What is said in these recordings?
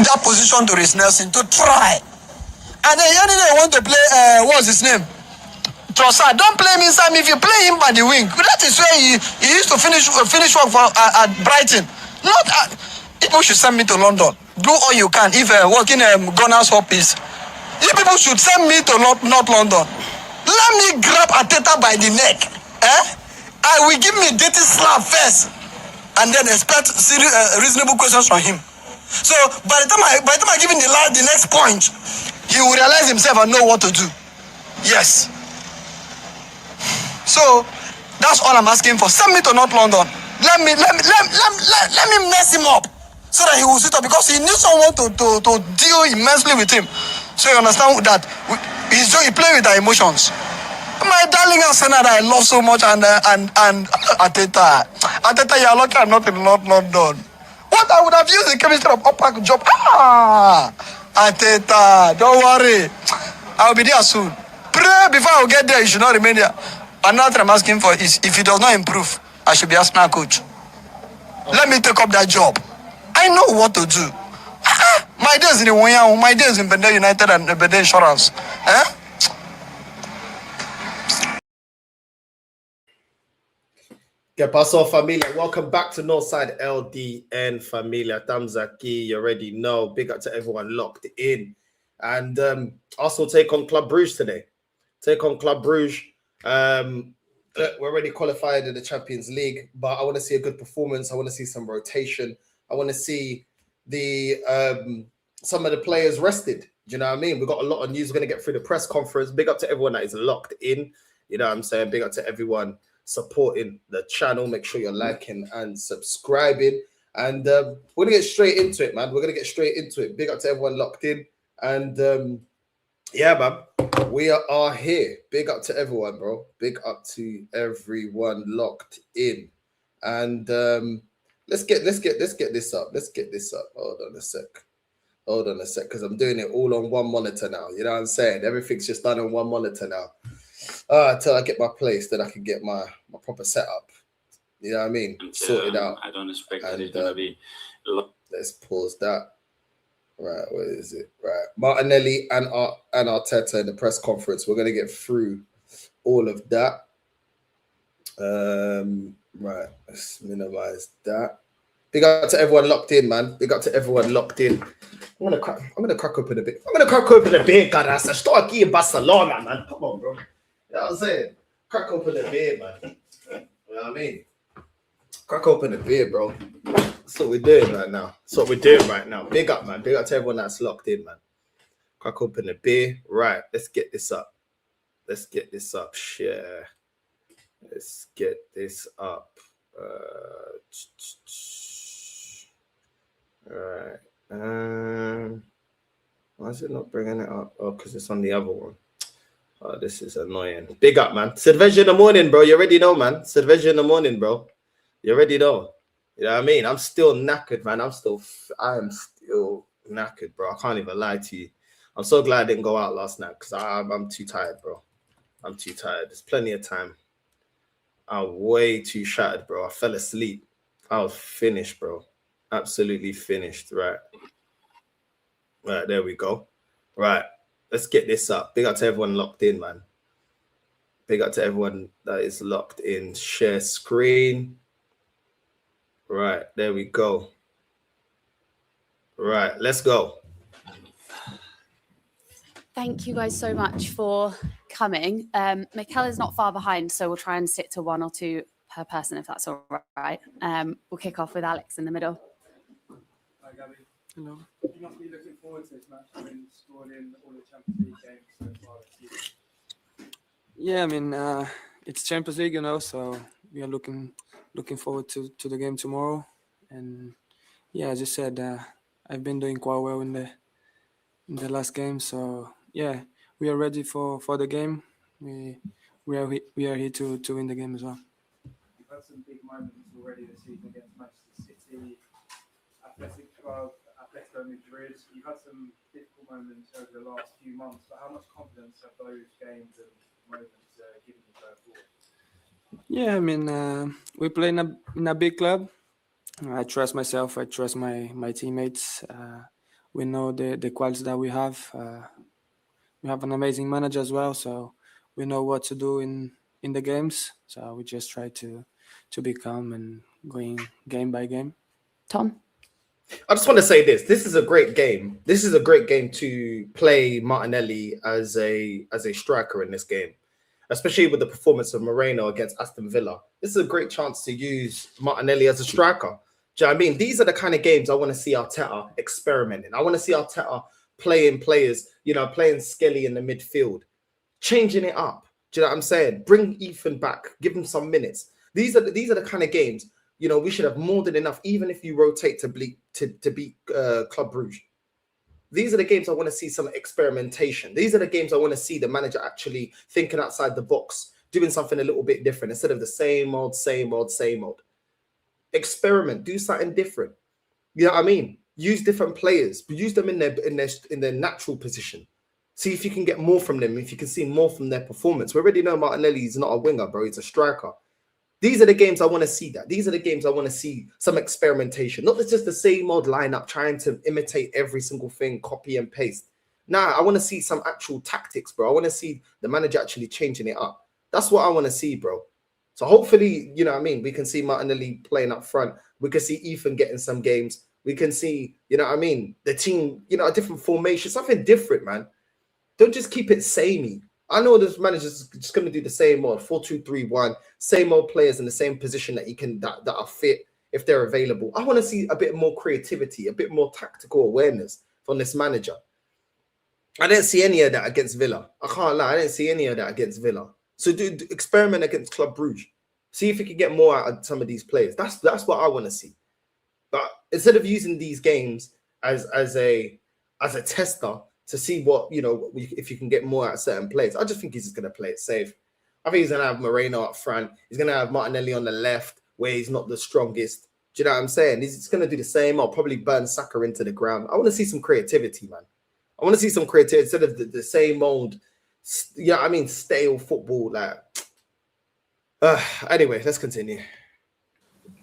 give that position to Reece Nelson to try. And then yesterday want to play, what's his name? Trossard. Don't play him inside me. If you play him by the wing, that is where he used to finish work for, at Brighton. Not people should send me to London. Do all you can. If working Gunners Hop is, you people should send me to North London. Let me grab Ateta by the neck. I will give me a dirty slap first, and then expect reasonable questions from him. So by the time I give him the next point, he will realize himself and know what to do. Yes. So that's all I'm asking for. Send me to North London. Let me mess him up so that he will sit up, because he needs someone to deal immensely with him. So you understand that he play with our emotions. My darling Arsenal that I love so much, and Ateta, you're lucky I'm not in North London. What I would have used the chemistry of upper job. Ateta, don't worry. I'll be there soon. Pray before I get there. You should not remain there. Another thing I'm asking for is, if he does not improve, I should be Arsenal coach. Let me take up that job. I know what to do. My days in the Wonya, my days in Bende United and Bende Insurance. Que paso, familia? Welcome back to Northside LDN, familia. Tamzaki, you already know. Big up to everyone locked in. And Arsenal take on Club Brugge today. Take on Club Brugge. We're already qualified in the Champions League, but I want to see a good performance. I want to see some rotation. I want to see some of the players rested. Do you know what I mean? We've got a lot of news. We're going to get through the press conference. Big up to everyone that is locked in. You know what I'm saying? Big up to everyone supporting the channel. Make sure you're liking and subscribing. And we're going to get straight into it, man. We're going to get straight into it. Big up to everyone locked in. And yeah, man, we are here. Big up to everyone, bro. Big up to everyone locked in. And let's get this up. Let's get this up. Hold on a sec, because I'm doing it all on one monitor now. You know what I'm saying? Everything's just done on one monitor now. Until I get my place, then I can get my proper setup. You know what I mean? Sorted out. I don't expect that it's gonna be. Let's pause that. Right, where is it? Right, Martinelli and Arteta in the press conference. We're gonna get through all of that. Right, let's minimize that. Big up to everyone locked in, man. Big up to everyone locked in. I'm gonna crack open a bit. God. Estou aqui em Barcelona, man. Come on, bro. You know what I'm saying? Crack open a beer, man. You know what I mean? Crack open a beer, bro. That's what we're doing right now. Big up, man. Big up to everyone that's locked in, man. Crack open a beer. Right, let's get this up. Share. Let's get this up. Right. Why is it not bringing it up? Oh, because it's on the other one. Oh, this is annoying. Big up, man. Cerveja in the morning, bro. You already know, man. Cerveja in the morning, bro. You already know. You know what I mean? I'm still knackered, man. I am still knackered, bro. I can't even lie to you. I'm so glad I didn't go out last night because I'm too tired, bro. I'm too tired. There's plenty of time. I'm way too shattered, bro. I fell asleep. I was finished, bro. Absolutely finished. Right, there we go. Right. Let's get this up. Big up to everyone locked in, man. Big up to everyone that is locked in. Share screen. Right, there we go. Right, let's go. Thank you guys so much for coming. Mikel is not far behind, so we'll try and stick to one or two per person, if that's all right. We'll kick off with Alex in the middle. Hi, Gabby. Hello. You must be looking forward to this match, having scored in all the Champions League games so far this season. Yeah, I mean, it's Champions League, you know, so we are looking forward to the game tomorrow. And yeah, as you said, I've been doing quite well in the last game, so yeah, we are ready for the game. We are here to win the game as well. You've had some big moments already this season against Manchester City, Athletic Club, Atletico Madrid. You've had some difficult moments over the last few months, but how much confidence have those games and moments given you going forward? Yeah, I mean, we play in a big club. I trust myself. I trust my teammates. we know the qualities that we have. We have an amazing manager as well, so we know what to do in the games. So we just try to be calm and going game by game. Tom? I just want to say this. This is a great game. This is a great game to play Martinelli as a striker in this game, especially with the performance of Moreno against Aston Villa. This is a great chance to use Martinelli as a striker. Do you know what I mean? These are the kind of games I want to see Arteta experimenting. I want to see Arteta playing players, playing Skelly in the midfield, changing it up. Do you know what I'm saying? Bring Ethan back, give him some minutes. These are the kind of games, we should have more than enough, even if you rotate to beat Club Brugge. These are the games I want to see some experimentation. These are the games I want to see the manager actually thinking outside the box, doing something a little bit different instead of the same old. Experiment, do something different. You know what I mean? Use different players, but use them in their natural position. See if you can get more from them, if you can see more from their performance. We already know Martinelli is not a winger, bro. He's a striker. These are the games I want to see that. These are the games I want to see some experimentation. Not just the same old lineup trying to imitate every single thing, copy and paste. Nah, I want to see some actual tactics, bro. I want to see the manager actually changing it up. That's what I want to see, bro. So hopefully, we can see Martinelli playing up front. We can see Ethan getting some games. We can see, the team, a different formation, something different, man. Don't just keep it samey. I know this manager's just going to do the same old 4-2-3-1, same old players in the same position that are fit if they're available. I want to see a bit more creativity, a bit more tactical awareness from this manager. I didn't see any of that against Villa. I can't lie. I didn't see any of that against Villa. So do experiment against Club Brugge. See if you can get more out of some of these players. That's what I want to see. But instead of using these games as a tester to see what, if you can get more out of certain players, I just think he's just going to play it safe. I think he's going to have Moreno up front. He's going to have Martinelli on the left where he's not the strongest. Do you know what I'm saying? He's going to do the same. I'll probably burn Saka into the ground. I want to see some creativity, man. I want to see some creativity instead of the same old, stale football. Anyway, let's continue.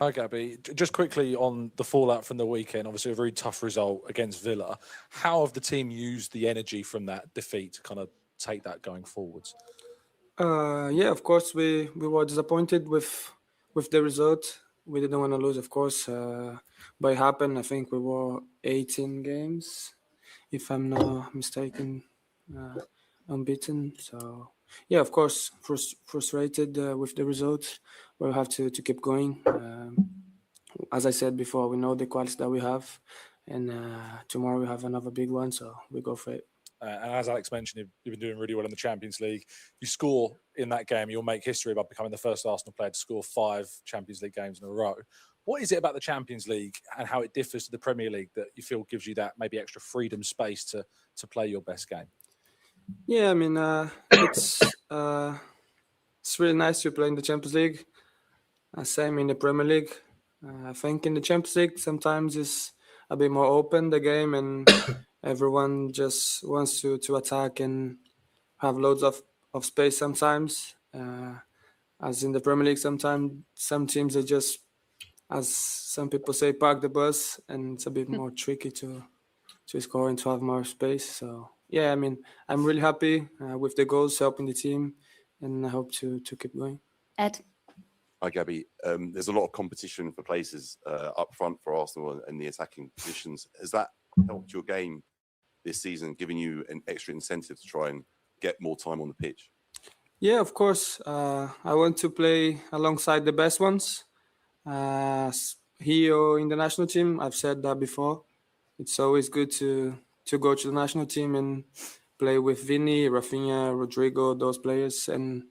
Hi, Gabby. Just quickly on the fallout from the weekend, obviously a very tough result against Villa. How have the team used the energy from that defeat to kind of take that going forwards? Yeah, of course, we were disappointed with the result. We didn't want to lose, of course. But it happened. I think we were 18 games, if I'm not mistaken, unbeaten. So, yeah, of course, frustrated with the result. We'll have to keep going. As I said before, we know the quality that we have. And tomorrow we have another big one, so we go for it. And as Alex mentioned, you've been doing really well in the Champions League. You score in that game, you'll make history by becoming the first Arsenal player to score 5 Champions League games in a row. What is it about the Champions League and how it differs to the Premier League that you feel gives you that maybe extra freedom, space to play your best game? Yeah, I mean, it's really nice to play in the Champions League. Same in the Premier League. I think in the Champions League sometimes it's a bit more open, the game, and everyone just wants to attack and have loads of space sometimes. As in the Premier League, sometimes some teams are just, as some people say, park the bus, and it's a bit more tricky to score and to have more space. So, yeah, I mean, I'm really happy with the goals, helping the team, and I hope to keep going. Ed? Hi, Gabby. There's a lot of competition for places up front for Arsenal and the attacking positions. Has that helped your game this season, giving you an extra incentive to try and get more time on the pitch? Yeah, of course. I want to play alongside the best ones. Here or in the national team, I've said that before. It's always good to go to the national team and play with Vinny, Rafinha, Rodrigo, those players. And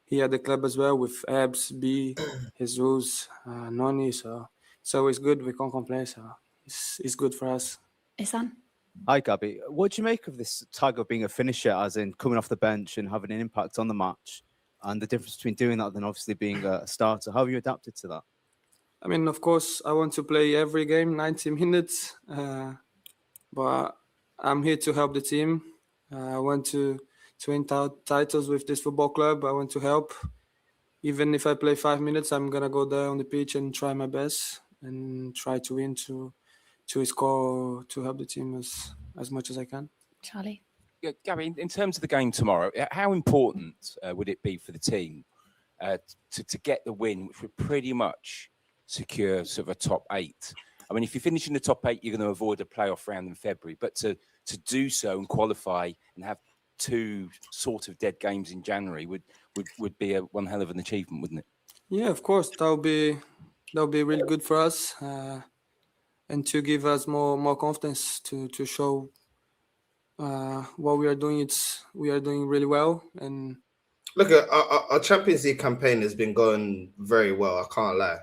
here at the club as well with Ebbs, B, Jesus, Noni. So it's always good. We can't complain. So it's good for us. Isan? Hi, Gabby. What do you make of this tag of being a finisher, as in coming off the bench and having an impact on the match, and the difference between doing that and obviously being a starter? How have you adapted to that? I mean, of course, I want to play every game, 90 minutes, but I'm here to help the team. I want to win titles with this football club. I want to help. Even if I play 5 minutes, I'm going to go there on the pitch and try my best and try to win to to score to help the team as much as I can. Charlie. Yeah, Gary, in terms of the game tomorrow, how important would it be for the team to get the win, which would pretty much secure sort of a top 8? I mean, if you finish in the top 8, you're going to avoid a playoff round in February. But to do so and qualify and have 2 sort of dead games in January would be one hell of an achievement, wouldn't it? Yeah, of course, that'll be really good for us, and to give us more confidence to show what we are doing. We are doing really well. And look, our Champions League campaign has been going very well. I can't lie.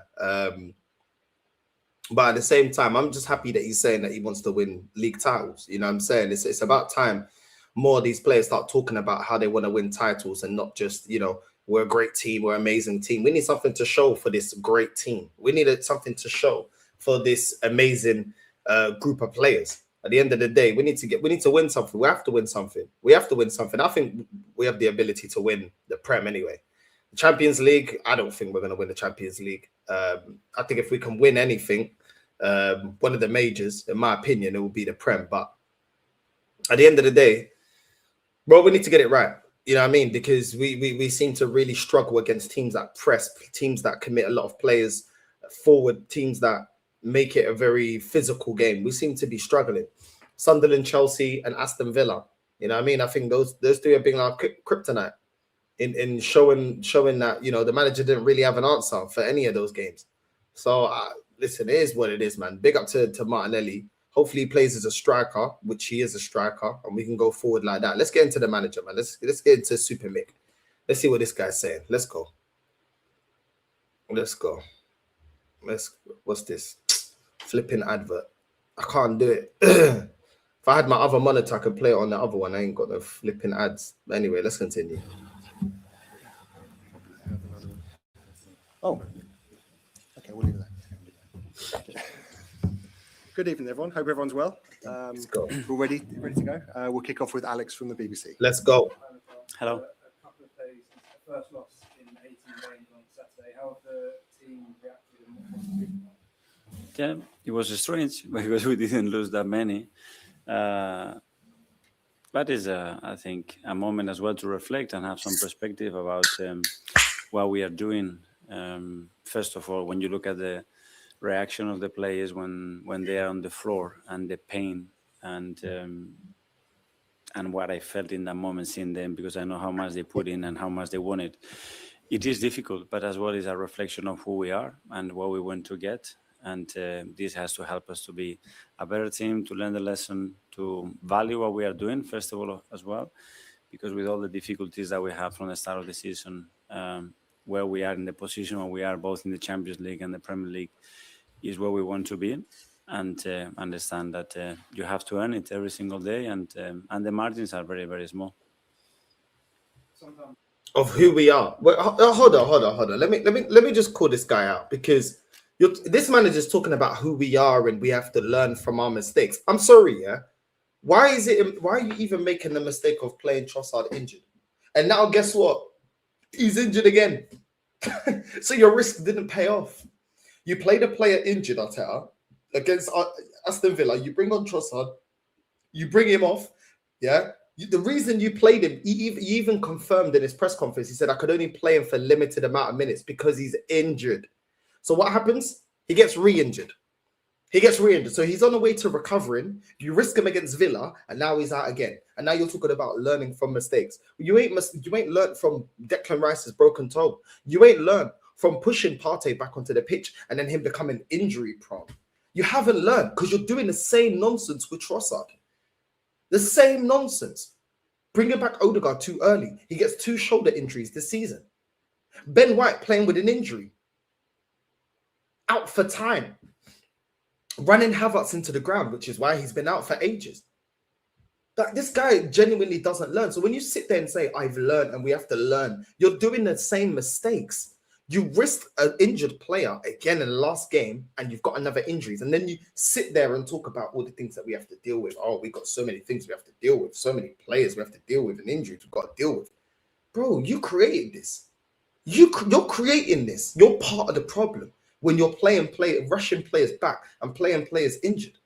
But at the same time, I'm just happy that he's saying that he wants to win league titles. You know what I'm saying? It's about time more of these players start talking about how they want to win titles and not just, you know, we're a great team, we're an amazing team. We need something to show for this great team. We need something to show for this amazing group of players. At the end of the day, we need to win something. We have to win something. I think we have the ability to win the Prem anyway. The Champions League, I don't think we're going to win the Champions League. I think if we can win anything, one of the majors, in my opinion, it will be the Prem. But at the end of the day, bro, we need to get it right. You know what I mean? Because we seem to really struggle against teams that press, teams that commit a lot of players forward, teams that make it a very physical game. We seem to be struggling. Sunderland, Chelsea, and Aston Villa. You know what I mean? I think those 3 have been our kryptonite in showing that, you know, the manager didn't really have an answer for any of those games. So listen, it is what it is, man. Big up to Martinelli. Hopefully he plays as a striker, which he is a striker, and we can go forward like that. Let's get into the manager, man. Let's get into Super Mick. Let's see what this guy's saying. Let's go. What's this? Flipping advert. I can't do it. If I had my other monitor, I could play it on the other one. I ain't got no flipping ads. But anyway, let's continue. Oh, okay, we'll leave that. Good evening, everyone. Hope everyone's well. Let's go. We're ready to go. We'll kick off with Alex from the BBC. Let's go. Hello. A couple of days since the first loss in 18 games on Saturday. How have the team reacted and what was the feedback? Yeah, it was strange because we didn't lose that many. But it's, I think, a moment as well to reflect and have some perspective about what we are doing. First of all, when you look at the reaction of the players when they are on the floor and the pain and what I felt in that moment seeing them, because I know how much they put in and how much they wanted. It is difficult, but as well is a reflection of who we are and what we want to get. And this has to help us to be a better team, to learn the lesson, to value what we are doing, first of all, as well, because with all the difficulties that we have from the start of the season, where we are in the position where we are both in the Champions League and the Premier League is where we want to be, and understand that you have to earn it every single day, and the margins are very, very small. Of who we are. Wait, hold on. Let me just call this guy out, because this manager's talking about who we are and we have to learn from our mistakes. I'm sorry, yeah. Why are you even making the mistake of playing Trossard injured? And now guess what? He's injured again. So your risk didn't pay off. You played a player injured, Arteta, against Aston Villa. You bring on Trossard. You bring him off. Yeah. The reason you played him, he even confirmed in his press conference, he said, I could only play him for a limited amount of minutes because he's injured. So what happens? He gets re-injured. So he's on the way to recovering. You risk him against Villa, and now he's out again. And now you're talking about learning from mistakes. You ain't learned from Declan Rice's broken toe. You ain't learned from pushing Partey back onto the pitch and then him becoming injury prone. You haven't learned because you're doing the same nonsense with Trossard. The same nonsense. Bringing back Odegaard too early. He gets 2 shoulder injuries this season. Ben White playing with an injury. Out for time. Running Havertz into the ground, which is why he's been out for ages. But this guy genuinely doesn't learn. So when you sit there and say, I've learned and we have to learn, you're doing the same mistakes. You risked an injured player again in the last game and you've got another injuries. And then you sit there and talk about all the things that we have to deal with. Oh, we've got so many things we have to deal with. So many players we have to deal with and injuries we've got to deal with. Bro, you created this. You're creating this. You're part of the problem when you're rushing players back and playing players injured.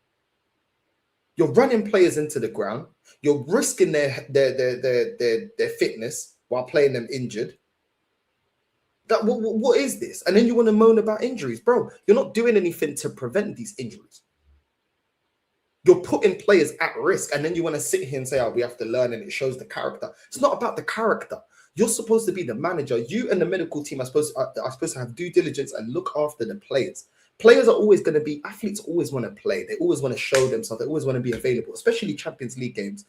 You're running players into the ground. You're risking their fitness while playing them injured. What is this? And then you want to moan about injuries, bro. You're not doing anything to prevent these injuries. You're putting players at risk, and then you want to sit here and say, "Oh, we have to learn," and it shows the character. It's not about the character. You're supposed to be the manager. You and the medical team are supposed to have due diligence and look after the players. Players are always going to be, athletes always want to play. They always want to show themselves. They always want to be available, especially Champions League games,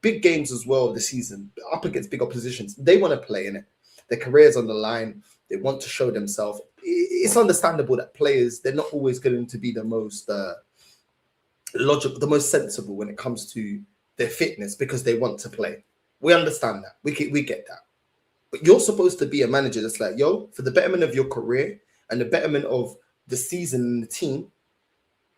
big games as well this season, up against big oppositions. They want to play in it. Their career's on the line. They want to show themselves. It's understandable that players, they're not always going to be the most logical, the most sensible when it comes to their fitness because they want to play. We understand that. We get that. But you're supposed to be a manager that's like, yo, for the betterment of your career and the betterment of the season and the team,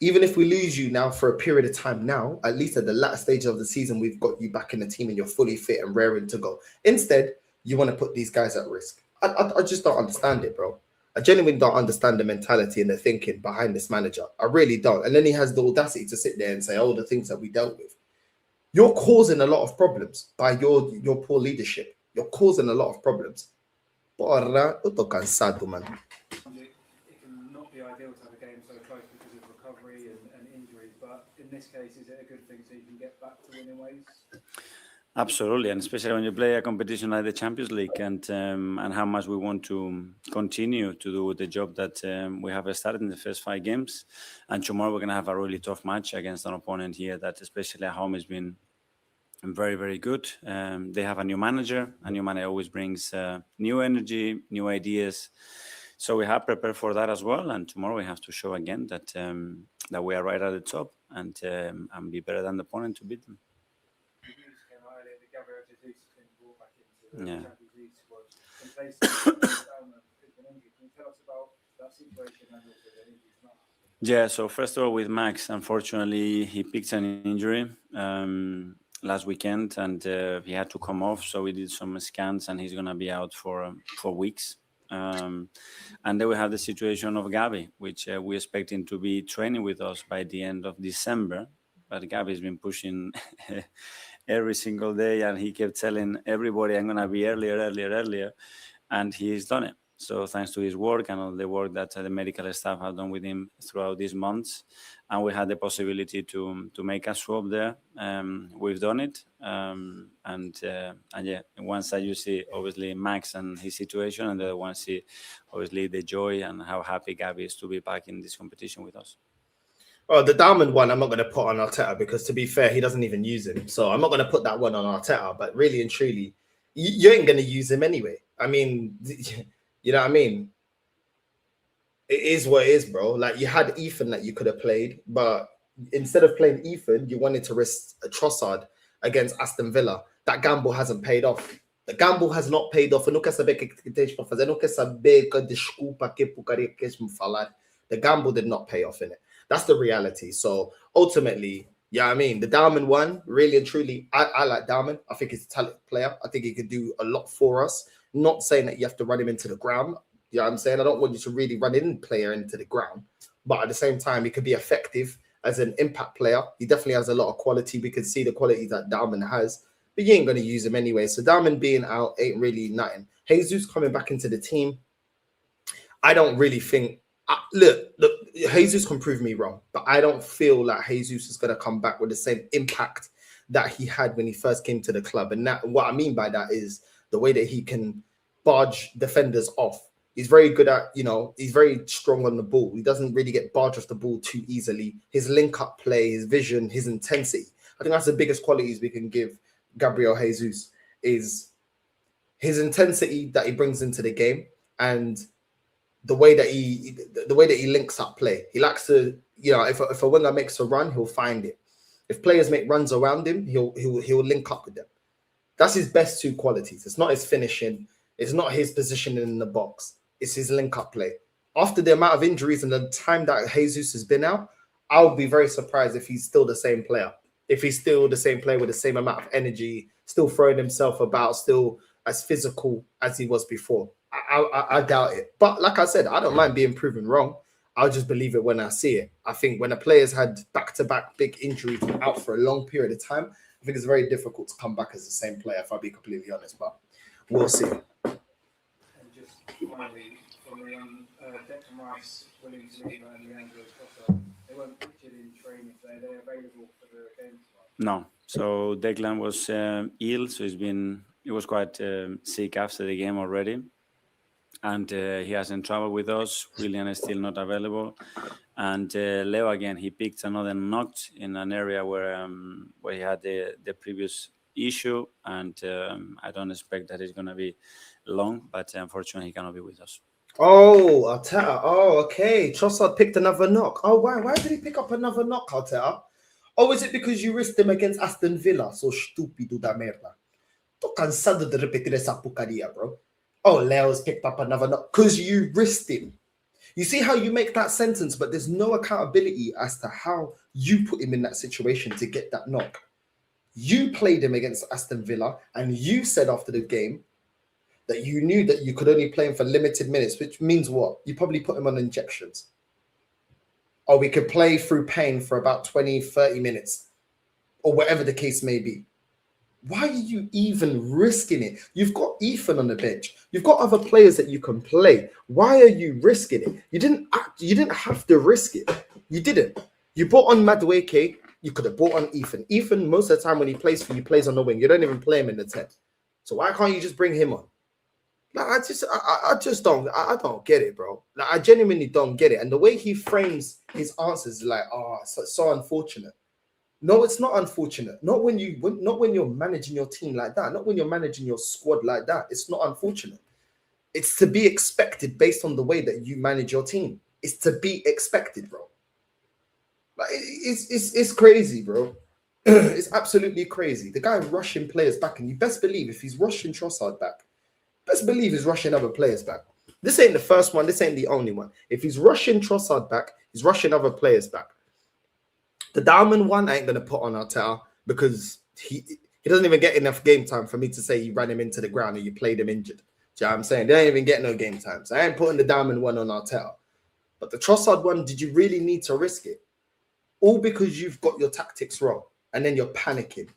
even if we lose you now for a period of time now, at least at the latter stage of the season, we've got you back in the team and you're fully fit and raring to go. Instead, you want to put these guys at risk. I just don't understand it, bro. I genuinely don't understand the mentality and the thinking behind this manager. I really don't. And then he has the audacity to sit there and say, oh, the things that we dealt with. You're causing a lot of problems by your poor leadership. You're causing a lot of problems. It can not be ideal to have a game so close because of recovery and injuries, but in this case, is it a good thing so you can get back to winning ways? Absolutely, and especially when you play a competition like the Champions League, and how much we want to continue to do the job that we have started in the first 5 games. And tomorrow we're going to have a really tough match against an opponent here that, especially at home, has been very, very good. They have a new manager. A new manager always brings new energy, new ideas. So we have prepared for that as well. And tomorrow we have to show again that that we are right at the top and be better than the opponent to beat them. Yeah. Yeah, so first of all, with Max, unfortunately, he picked an injury last weekend and he had to come off. So we did some scans and he's going to be out for weeks. And then we have the situation of Gavi, which we expect him to be training with us by the end of December. But Gavi's been pushing every single day, and he kept telling everybody, I'm going to be earlier, and he's done it. So thanks to his work and all the work that the medical staff have done with him throughout these months, and we had the possibility to make a swap there. We've done it, and yeah, one side you see obviously Max and his situation, and the other one see obviously the joy and how happy Gavi is to be back in this competition with us. Oh, the Downman one, I'm not going to put on Arteta because, to be fair, he doesn't even use him. So I'm not going to put that one on Arteta. But really and truly, you ain't going to use him anyway. I mean, you know what I mean? It is what it is, bro. Like, you had Ethan that you could have played, but instead of playing Ethan, you wanted to risk a Trossard against Aston Villa. That gamble hasn't paid off. The gamble has not paid off. The gamble did not pay off in it. That's the reality. So ultimately, yeah, I mean, the Downman one, really and truly, I like Downman. I think he's a talented player. I think he could do a lot for us. Not saying that you have to run him into the ground. You know what I'm saying? I don't want you to really run in player into the ground. But at the same time, he could be effective as an impact player. He definitely has a lot of quality. We can see the quality that Downman has. But you ain't going to use him anyway. So Downman being out ain't really nothing. Jesus coming back into the team, I don't really think... Look, Jesus can prove me wrong, but I don't feel like Jesus is going to come back with the same impact that he had when he first came to the club. And that, what I mean by that is the way that he can barge defenders off. He's very good at, he's very strong on the ball. He doesn't really get barged off the ball too easily. His link-up play, his vision, his intensity. I think that's the biggest qualities we can give Gabriel Jesus is his intensity that he brings into the game and the way that he links up play. He likes to, if a winger makes a run, he'll find it. If players make runs around him, he'll link up with them. That's his best 2 qualities. It's not his finishing. It's not his positioning in the box. It's his link up play. After the amount of injuries and the time that Jesus has been out, I'll be very surprised if he's still the same player. If he's still the same player with the same amount of energy, still throwing himself about, still as physical as he was before. I doubt it. But like I said, I don't mind being proven wrong. I'll just believe it when I see it. I think when a player's had back-to-back big injuries out for a long period of time, I think it's very difficult to come back as the same player, if I'll be completely honest. But we'll see. And just finally, from the Declan Rice willing to leave and Leandro Trossard, they weren't pictured in training today. They're available for the game tomorrow. No. So Declan was ill, so he was quite sick after the game already. And he hasn't traveled with us. William is still not available. And Leo, again, he picked another knock in an area where he had the previous issue. And I don't expect that it's going to be long, but unfortunately, he cannot be with us. Oh, Arteta. Oh, okay. Trossard picked another knock. Oh, why? Why did he pick up another knock, Arteta? Oh, is it because you risked him against Aston Villa? So stupido da merda. Tô cansado de repetir essa porcaria, bro. Oh, Leo's picked up another knock because you risked him. You see how you make that sentence, but there's no accountability as to how you put him in that situation to get that knock. You played him against Aston Villa, and you said after the game that you knew that you could only play him for limited minutes, which means what? You probably put him on injections. Or we could play through pain for about 20, 30 minutes, or whatever the case may be. Why are you even risking it? You've got Ethan on the bench. You've got other players that you can play. Why are you risking it? You didn't have to risk it. You didn't. You bought on Madueke. You could have bought on Ethan. Ethan, most of the time when he plays for you, plays on the wing. You don't even play him in the 10. So why can't you just bring him on? Like, I just don't get it, bro. Like, I genuinely don't get it. And the way he frames his answers is like, oh, it's so unfortunate. No, it's not unfortunate. Not when you're managing your team like that. Not when you're managing your squad like that. It's not unfortunate. It's to be expected based on the way that you manage your team. It's to be expected, bro. Like it's crazy, bro. It's absolutely crazy. The guy rushing players back, and you best believe if he's rushing Trossard back, best believe he's rushing other players back. This ain't the first one. This ain't the only one. If he's rushing Trossard back, he's rushing other players back. The Downman one, I ain't going to put on Arteta because he doesn't even get enough game time for me to say you ran him into the ground or you played him injured. Do you know what I'm saying? They don't even get no game time. So I ain't putting the Downman one on Arteta. But the Trossard one, did you really need to risk it? All because you've got your tactics wrong and then you're panicking.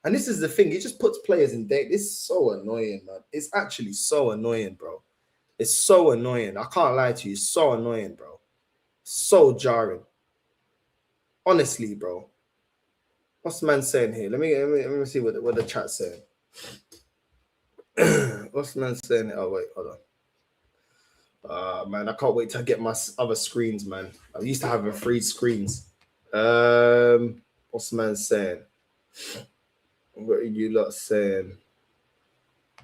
And this is the thing. It just puts players in danger. It's so annoying, man. It's actually so annoying, bro. It's so annoying. I can't lie to you. It's so annoying, bro. So jarring. Honestly, bro. What's the man saying here? Let me see what the chat's saying. What's the man saying? Oh, wait, hold on. Man, I can't wait to get my other screens, man. I used to have 3 screens. What's the man saying? What are you lot saying?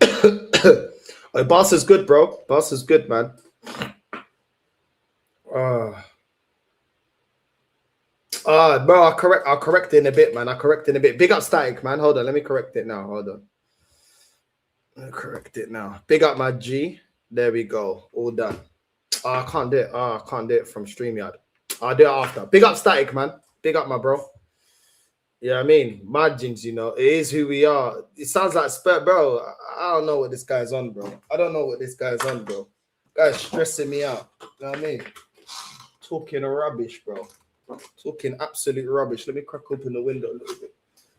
Oh, Barca's good, bro. Barca's good, man. Bro, I'll correct it in a bit, man. I'll correct it in a bit. Big up Static, man. Hold on. Let me correct it now. Hold on. Let me correct it now. Big up my G. There we go. All done. I can't do it. I can't do it from StreamYard. I'll do it after. Big up Static, man. Big up my bro. Yeah, I mean, margins, you know, it is who we are. It sounds like Spurt, bro. I don't know what this guy's on, bro. I don't know what this guy's on, bro. Guy's stressing me out. You know what I mean? Talking rubbish, bro. Talking absolute rubbish. Let me crack open the window a little bit.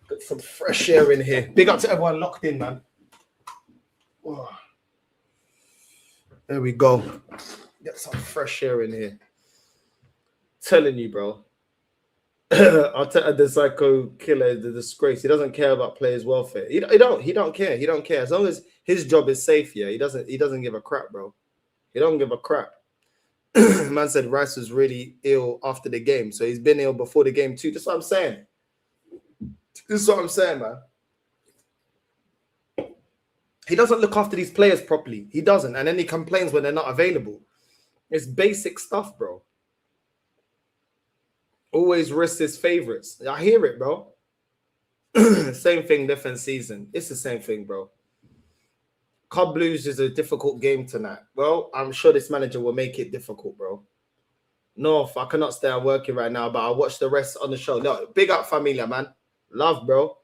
Get some fresh air in here. Big up to everyone locked in, man. Oh. There we go. Get some fresh air in here. Telling you, bro. Arteta, the psycho killer, the disgrace. He doesn't care about players' welfare. He don't care. He don't care. As long as his job is safe, yeah, he doesn't give a crap, bro. He don't give a crap. Man said Rice was really ill after the game, so he's been ill before the game too. That's what I'm saying. This is what I'm saying, man. He doesn't look after these players properly. He doesn't, and then he complains when they're not available. It's basic stuff, bro. Always risk his favorites. I hear it, bro. Same thing, different season. It's the same thing, bro. Cub Blues is a difficult game tonight. Well, I'm sure this manager will make it difficult, bro. No, I cannot stay at working right now, but I'll watch the rest on the show. No, big up Familia, man. Love, bro.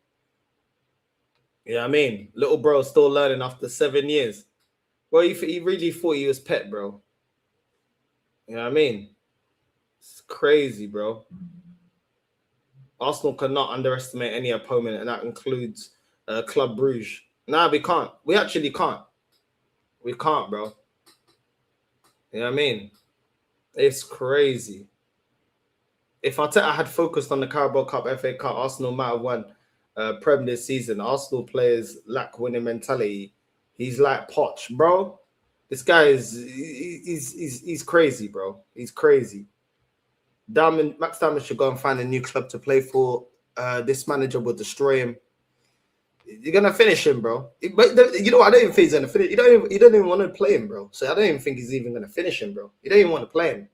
You know what I mean? Little bro still learning after 7 years. Well, he really thought he was pet, bro. You know what I mean? It's crazy, bro. Arsenal cannot underestimate any opponent, and that includes Club Brugge. Nah, we can't. We actually can't. We can't, bro. You know what I mean? It's crazy. If Arteta had focused on the Carabao Cup, FA Cup, Arsenal might have won Prem this season. Arsenal players lack winning mentality. He's like Poch, bro. This guy he's crazy, bro. He's crazy. Max Downman should go and find a new club to play for. This manager will destroy him. You're gonna finish him, bro. But you know what? I don't even think he's gonna finish. You don't even want to play him, bro. So I don't even think he's even gonna finish him, bro. You don't even want to play him.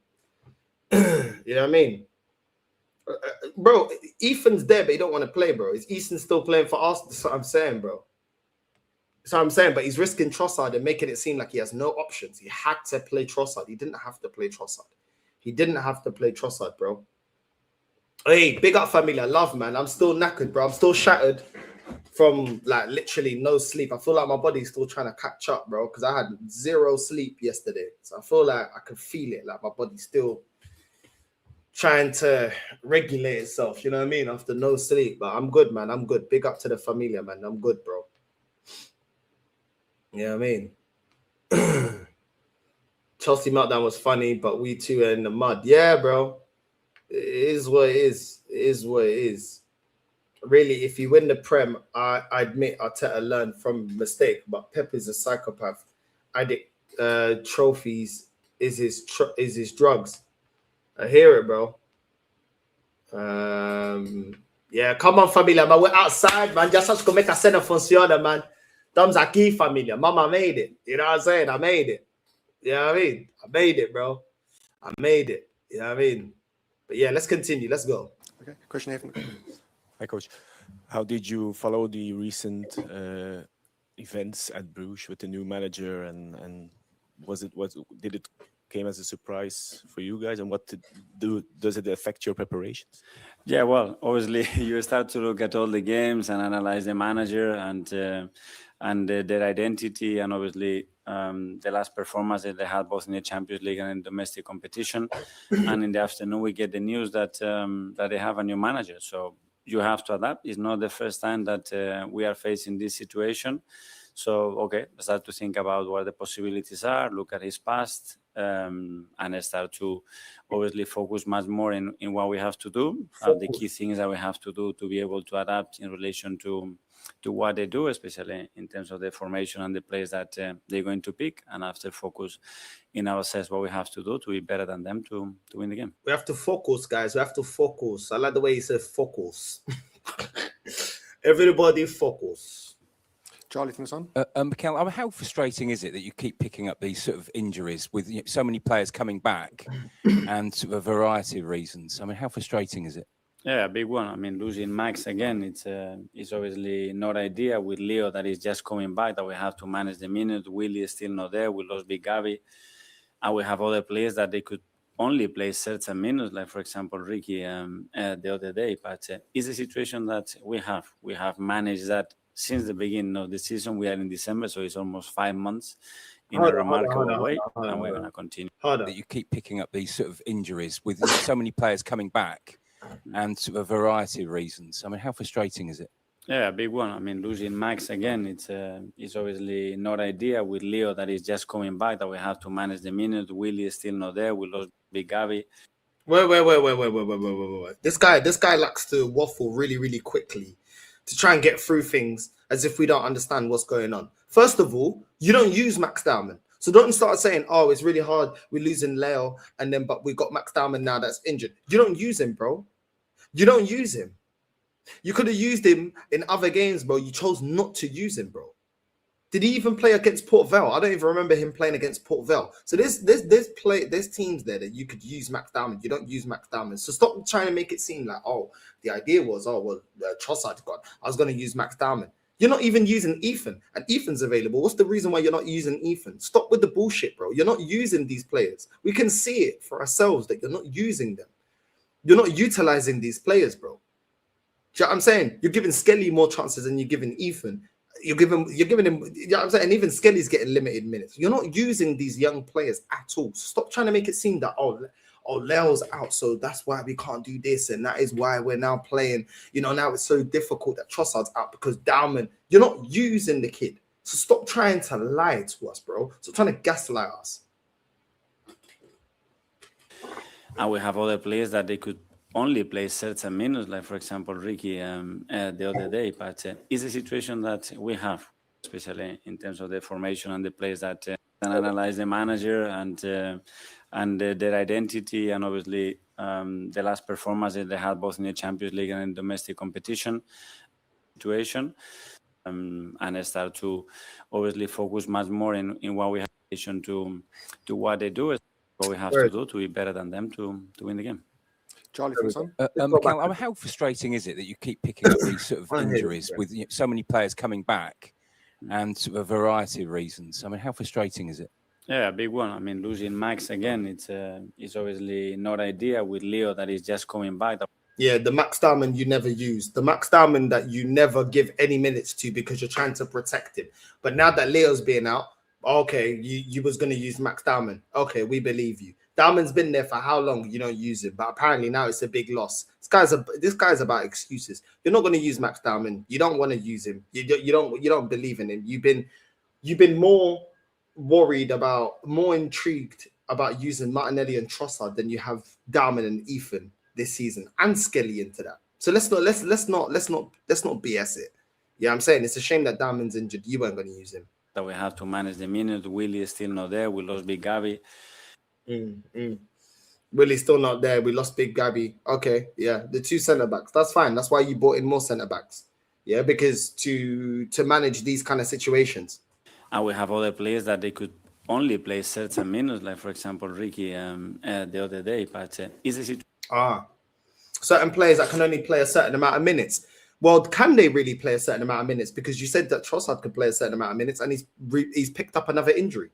You know what I mean? Bro, Ethan's there, but he don't want to play, bro. Is Ethan still playing for us? That's what I'm saying, bro. That's what I'm saying, but he's risking Trossard and making it seem like he has no options. He had to play Trossard. He didn't have to play Trossard. He didn't have to play Trossard, bro. Hey, big up, family. I love, man. I'm still knackered, bro. I'm still shattered from, like, literally no sleep. I feel like my body's still trying to catch up, bro, because I had 0 sleep yesterday. So I feel like I can feel it, like my body's still trying to regulate itself, you know what I mean, after no sleep. But I'm good, man. I'm good. Big up to the familia, man. I'm good, bro. You know what I mean? Chelsea meltdown was funny, but we two are in the mud. Yeah, bro. It is what it is. It is what it is. Really, if you win the Prem, I admit Arteta learned from mistake, but Pep is a psychopath. I think trophies is his drugs. I hear it, bro. Yeah, come on, familia, man. We're outside, man. Just acho como é que a cena funciona, man. Estamos aqui, família. Mama made it. You know what I'm saying? I made it. You know what I mean? I made it, bro. I made it. You know what I mean? But yeah, let's continue. Let's go. Okay, question here from the Hi, Coach. How did you follow the recent events at Bruges with the new manager, and did it came as a surprise for you guys, and does it affect your preparations? Yeah, well, obviously you start to look at all the games and analyze the manager and their identity, and obviously the last performance that they had both in the Champions League and in domestic competition. And in the afternoon, we get the news that they have a new manager. So you have to adapt. It's not the first time that we are facing this situation. So, okay, start to think about what the possibilities are, look at his past, and start to obviously focus much more in what we have to do, the key things that we have to do to be able to adapt in relation to what they do, especially in terms of the formation and the players that they're going to pick, and after focus in ourselves what we have to do to be better than them to win the game. We have to focus, guys. We have to focus. I like the way he said focus. Everybody focus. Charlie from the Sun. Mikel, how frustrating is it that you keep picking up these sort of injuries with so many players coming back and sort of a variety of reasons? I mean, how frustrating is it? Yeah, a big one. I mean, losing Max again, it's obviously not ideal with Leo that is just coming back, that we have to manage the minutes. Willie is still not there. We lost Big Gavi. And we have other players that they could only play certain minutes, like, for example, Ricky the other day. But it's a situation that we have managed that since the beginning of the season. We are in December, so it's almost 5 months in a remarkable way, and we're going to continue. That you keep picking up these sort of injuries with so many players coming back and sort of a variety of reasons. I mean, how frustrating is it? Yeah, a big one. I mean, losing Max again, it's obviously not ideal with Leo that is just coming back, that we have to manage the minutes. Willie is still not there. We lost Big Gavi. Wait. This guy likes to waffle really, really quickly to try and get through things as if we don't understand what's going on. First of all, you don't use Max Downman. So don't start saying, oh, it's really hard, we're losing Leo, but we got Max Downman now that's injured. You don't use him, bro. You don't use him. You could have used him in other games, bro. You chose not to use him, bro. Did he even play against Port Vale? I don't even remember him playing against Port Vale. So there's teams there that you could use Max Downman. You don't use Max Downman. So stop trying to make it seem like, oh, the idea was, Trossard got, I was going to use Max Downman. You're not even using Ethan, and Ethan's available. What's the reason why you're not using Ethan? Stop with the bullshit, bro. You're not using these players. We can see it for ourselves that you're not using them. You're not utilizing these players, bro. Do you know what I'm saying? You're giving Skelly more chances than you're giving Ethan. You're giving him, you know what I'm saying? And even Skelly's getting limited minutes. You're not using these young players at all. So stop trying to make it seem that, oh, Leo's out, so that's why we can't do this, and that is why we're now playing. You know, now it's so difficult that Trossard's out because Downman. You're not using the kid, so stop trying to lie to us, bro. Stop trying to gaslight us. And we have other players that they could only play certain minutes, like for example Ricky the other day. But it's a situation that we have, especially in terms of the formation and the players that can analyze the manager and their identity, and obviously the last performances they had both in the Champions League and in domestic competition situation, and start to obviously focus much more in what we have to what they do, what we have to do to be better than them to win the game. Charlie from the Sun. Mikel, how frustrating is it that you keep picking up these sort of injuries with so many players coming back and sort of a variety of reasons? I mean, how frustrating is it? Yeah, a big one. I mean, losing Max again, it's obviously not ideal with Leo that is just coming back. Yeah, the Max Downman you never use. The Max Downman that you never give any minutes to because you're trying to protect him. But now that Leo's being out, okay, you was going to use Max Downman. Okay, we believe you. Downman's been there for how long? You don't use him, but apparently now it's a big loss. This guy's about excuses. You're not going to use Max Downman. You don't want to use him. You don't believe in him. You've been more worried about, more intrigued about using Martinelli and Trossard than you have Downman and Ethan this season, and Skelly into that. So let's not BS it. Yeah, I'm saying it's a shame that Downman's injured. You weren't going to use him. That we have to manage the minutes. Willie is still not there. We lost Big Gabby. Willie's still not there. We lost Big Gabby. Okay, yeah, the two centre backs. That's fine. That's why you brought in more centre backs. Yeah, because to manage these kind of situations. And we have other players that they could only play certain minutes, like for example Ricky the other day. But is it certain players that can only play a certain amount of minutes? Well, can they really play a certain amount of minutes? Because you said that Trossard could play a certain amount of minutes, and he's picked up another injury.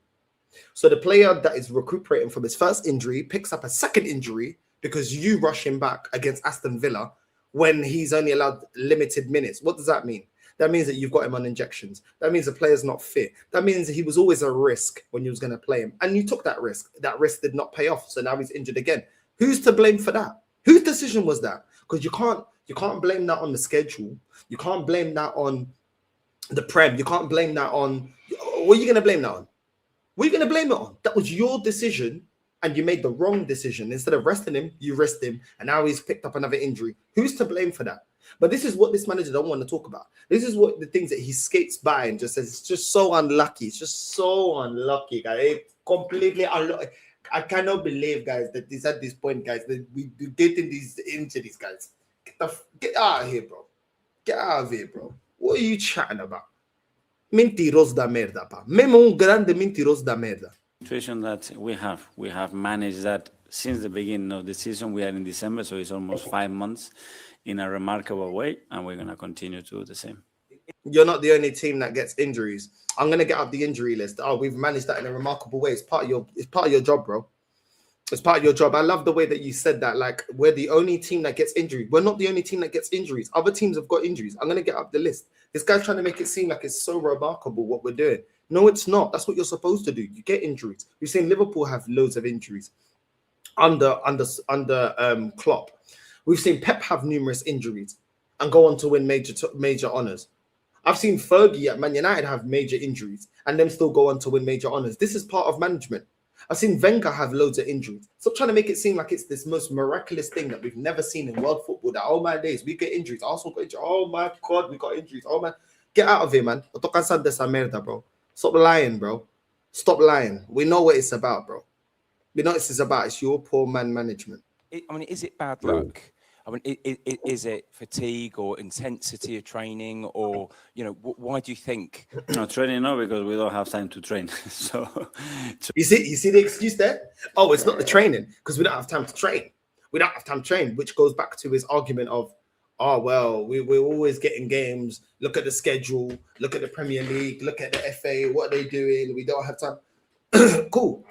So the player that is recuperating from his first injury picks up a second injury because you rush him back against Aston Villa when he's only allowed limited minutes. What does that mean? That means that you've got him on injections. That means the player's not fit. That means he was always a risk when you was going to play him. And you took that risk. That risk did not pay off. So now he's injured again. Who's to blame for that? Whose decision was that? Because you can't blame that on the schedule. You can't blame that on the Prem. You can't blame that on... What are you going to blame that on? What are you going to blame it on? That was your decision, and you made the wrong decision. Instead of resting him, you rest him, and now he's picked up another injury. Who's to blame for that? But this is what this manager don't want to talk about. This is what the things that he skates by and just says, it's just so unlucky. It's just so unlucky, guys. It's completely unlucky. I cannot believe, guys, that this at this point, guys, that we getting these injuries, guys. Get out of here, bro. Get out of here, bro. What are you chatting about? Mentiroso da merda, pa. Mesmo grande mentiroso da merda. Situation that we have managed that since the beginning of the season. We are in December, so it's almost 5 months in a remarkable way, and we're going to continue to do the same. You're not the only team that gets injuries. I'm going to get up the injury list. Oh, we've managed that in a remarkable way. It's part of your job, bro. It's part of your job. I love the way that you said that. Like, we're the only team that gets injured. We're not the only team that gets injuries. Other teams have got injuries. I'm going to get up the list. This guy's trying to make it seem like it's so remarkable what we're doing. No, it's not. That's what you're supposed to do. You get injuries. We've seen Liverpool have loads of injuries under Klopp. We've seen Pep have numerous injuries and go on to win major honours. I've seen Fergie at Man United have major injuries and then still go on to win major honours. This is part of management. I've seen Wenger have loads of injuries. Stop trying to make it seem like it's this most miraculous thing that we've never seen in world football. That, oh my days, we get injuries. Arsenal got injuries. Oh my God, we got injuries. Oh man, get out of here, man. Bro. Stop lying, bro. Stop lying. We know what it's about, bro. We know what it's about. It's your poor man management. Is it bad luck? Is it fatigue or intensity of training, or why do you think? No, training, no, because we don't have time to train. So you see the excuse there? Oh, it's not the training because we don't have time to train. We don't have time to train, which goes back to his argument of, oh well, we're always getting games. Look at the schedule. Look at the Premier League. Look at the FA. What are they doing? We don't have time. Cool.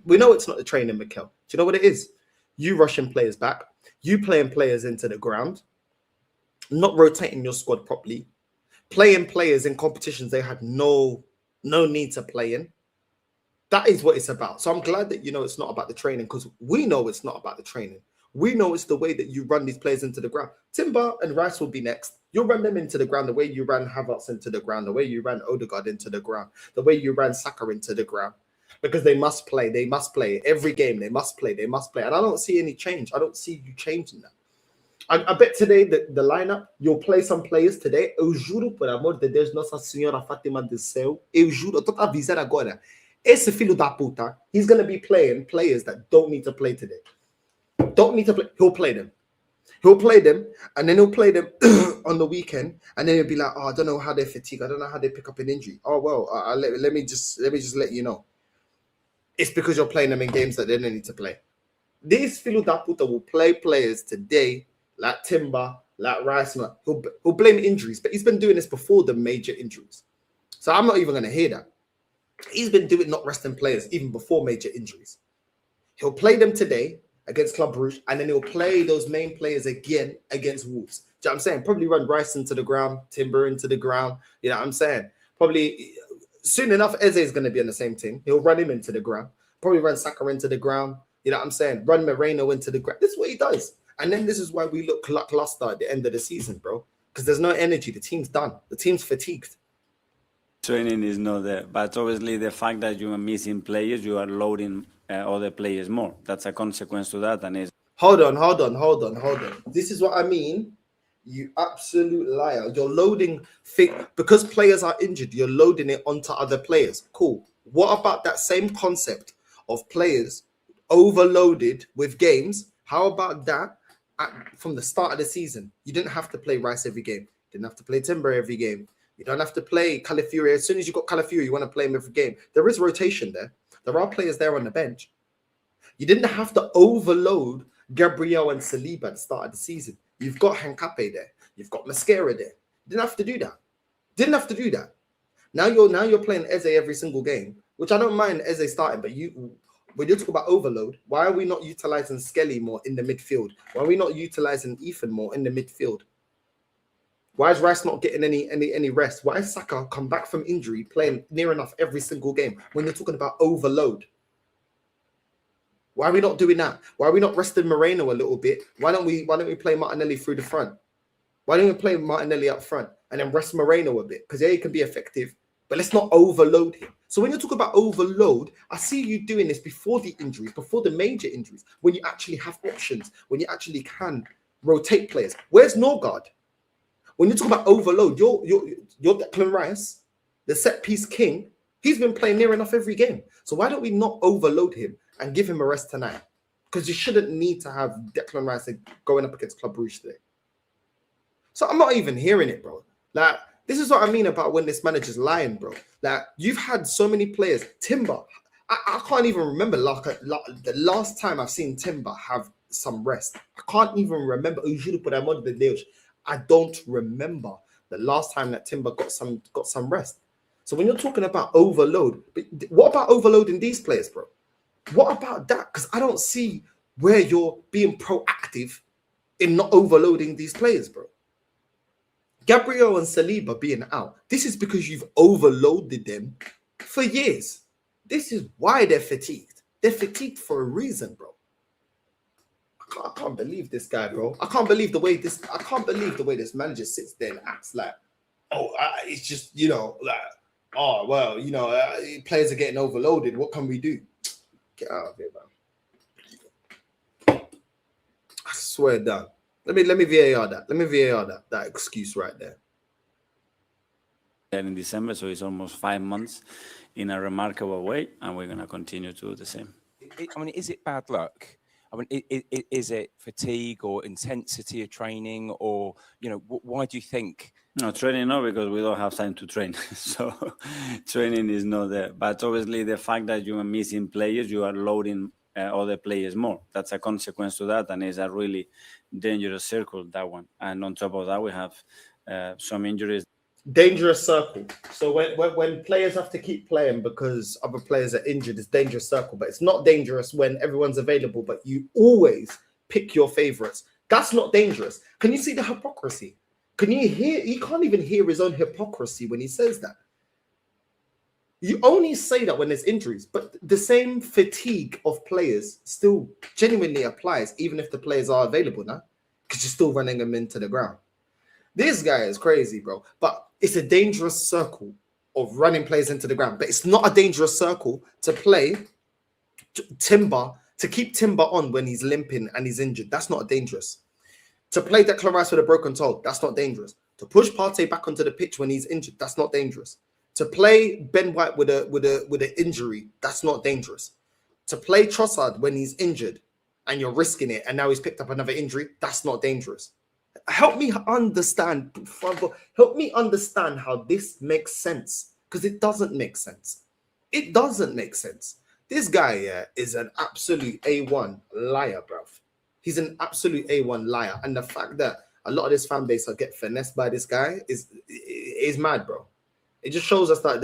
We know it's not the training, Mikel. Do you know what it is? You rushing players back. You playing players into the ground, not rotating your squad properly, playing players in competitions they had no need to play in. That is what it's about. So I'm glad that, you know, it's not about the training, because we know it's not about the training. We know it's the way that you run these players into the ground. Timber and Rice will be next. You'll run them into the ground the way you ran Havertz into the ground, the way you ran Odegaard into the ground, the way you ran Saka into the ground. Because they must play. They must play. Every game, they must play. They must play. And I don't see any change. I don't see you changing that. I bet today the lineup, you'll play some players today. Eu juro por amor de Deus, Nossa Senhora Fátima do Céu. Eu juro, eu tô avisando agora. Esse filho da puta, he's going to be playing players that don't need to play today. Don't need to play. He'll play them. He'll play them, and then he'll play them on the weekend, and then he'll be like, "Oh, I don't know how they're fatigued. I don't know how they pick up an injury." Oh well, let me just let you know. It's because you're playing them in games that they don't need to play. This Philo da puta will play players today like Timber, like Rice. He'll blame injuries, but he's been doing this before the major injuries. So I'm not even going to hear that. He's been doing not resting players even before major injuries. He'll play them today against Club Brugge, and then he'll play those main players again against Wolves. Do you know what I'm saying? Probably run Rice into the ground, Timber into the ground. You know what I'm saying? Probably soon enough, Eze is going to be on the same team. He'll run him into the ground. Probably run Saka into the ground. You know what I'm saying? Run Moreno into the ground. This is what he does. And then this is why we look lackluster at the end of the season, bro. Because there's no energy. The team's done. The team's fatigued. Training is not there, but obviously the fact that you are missing players, you are loading other players more. That's a consequence to that, and it's Hold on. This is what I mean. You absolute liar. You're loading because players are injured. You're loading it onto other players. Cool. What about that same concept of players overloaded with games? How about that from the start of the season? You didn't have to play Rice every game. You didn't have to play Timber every game. You don't have to play Calafiori. As soon as you got Calafiori, you want to play him every game. There is rotation there. There are players there on the bench. You didn't have to overload Gabriel and Saliba at the start of the season. You've got Hankape there. You've got Mascara there. Didn't have to do that. Now you're playing Eze every single game, which I don't mind Eze starting, but when you talk about overload, why are we not utilizing Skelly more in the midfield? Why are we not utilizing Ethan more in the midfield? Why is Rice not getting any rest? Why is Saka come back from injury playing near enough every single game when you're talking about overload? Why are we not doing that? Why are we not resting Moreno a little bit? Why don't we play Martinelli through the front? Why don't we play Martinelli up front and then rest Moreno a bit? Because he can be effective, but let's not overload him. So when you talk about overload, I see you doing this before the injuries, before the major injuries, when you actually have options, when you actually can rotate players. Where's Norgard? When you talk about overload, you're Declan Rice, the set piece king. He's been playing near enough every game. So why don't we not overload him and give him a rest tonight? Because you shouldn't need to have Declan Rice going up against Club Brugge today. So I'm not even hearing it, bro. Like, this is what I mean about when this manager's lying, bro. Like, you've had so many players. Timber, I can't even remember the last time I've seen Timber have some rest. I can't even remember. I don't remember the last time that Timber got some rest. So when you're talking about overload, but what about overloading these players, bro? What about that? Because I don't see where you're being proactive in not overloading these players, bro. Gabriel and Saliba being out, this is because you've overloaded them for years. This is why they're fatigued. They're fatigued for a reason, bro. I can't believe this guy, bro. I can't believe the way this manager sits there and acts like, it's just, like, oh, well, players are getting overloaded. What can we do? Get out of here, man. I swear down. Let me VAR that. Let me VAR that excuse right there. in December, so it's almost 5 months in a remarkable way, and we're going to continue to do the same. Is it bad luck? Is it fatigue or intensity of training, or why do you think? No, training no, because we don't have time to train. So training is not there. But obviously the fact that you are missing players, you are loading other players more. That's a consequence to that, and it's a really dangerous circle, that one. And on top of that, we have some injuries. Dangerous circle. So when players have to keep playing because other players are injured, it's dangerous circle. But it's not dangerous when everyone's available, but you always pick your favorites. That's not dangerous. Can you see the hypocrisy? Can you hear? He can't even hear his own hypocrisy when he says that. You only say that when there's injuries, but the same fatigue of players still genuinely applies, even if the players are available now, because you're still running them into the ground. This guy is crazy, bro. But it's a dangerous circle of running players into the ground. But it's not a dangerous circle to play Timber, to keep Timber on when he's limping and he's injured. That's not dangerous. To play Declan Rice with a broken toe, that's not dangerous. To push Partey back onto the pitch when he's injured, that's not dangerous. To play Ben White with an injury, that's not dangerous. To play Trossard when he's injured and you're risking it and now he's picked up another injury, that's not dangerous. Help me understand. Help me understand how this makes sense, because it doesn't make sense. It doesn't make sense. This guy is an absolute A1 liar, bruv. He's an absolute A1 liar. And the fact that a lot of this fan base will get finessed by this guy is mad, bro. It just shows us that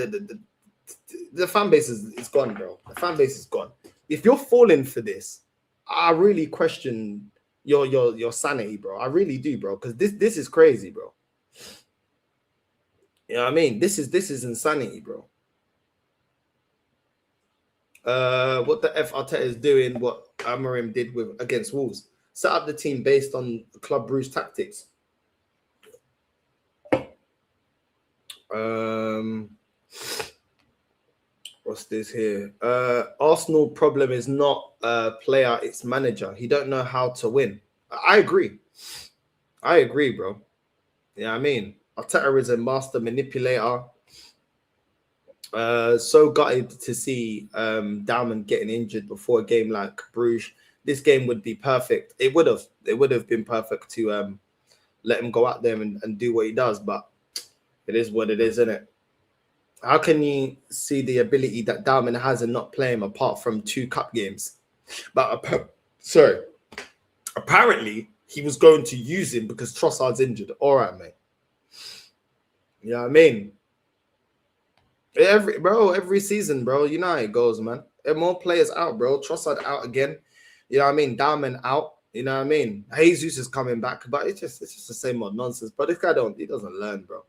the fan base is gone, bro. The fan base is gone. If you're falling for this, I really question your sanity, bro. I really do, bro. Because this is crazy, bro. You know what I mean? This is insanity, bro. What the F Arteta is doing, what Amorim did against Wolves. Set up the team based on Club Brugge tactics. What's this here? Arsenal problem is not player, it's manager. He don't know how to win. I agree, bro. Yeah, I mean, Arteta is a master manipulator. So gutted to see Downman getting injured before a game like Bruges. This game would be perfect. It would have been perfect to let him go out there and do what he does, but it is what it is, isn't it? How can you see the ability that Downman has and not play him apart from 2 cup games? But apparently he was going to use him because Trossard's injured. All right, mate. You know what I mean? Every season, bro, you know how it goes, man. There are more players out, bro. Trossard out again. You know what I mean? Downman out. You know what I mean? Jesus is coming back, but it's just the same old nonsense. But this guy doesn't learn, bro.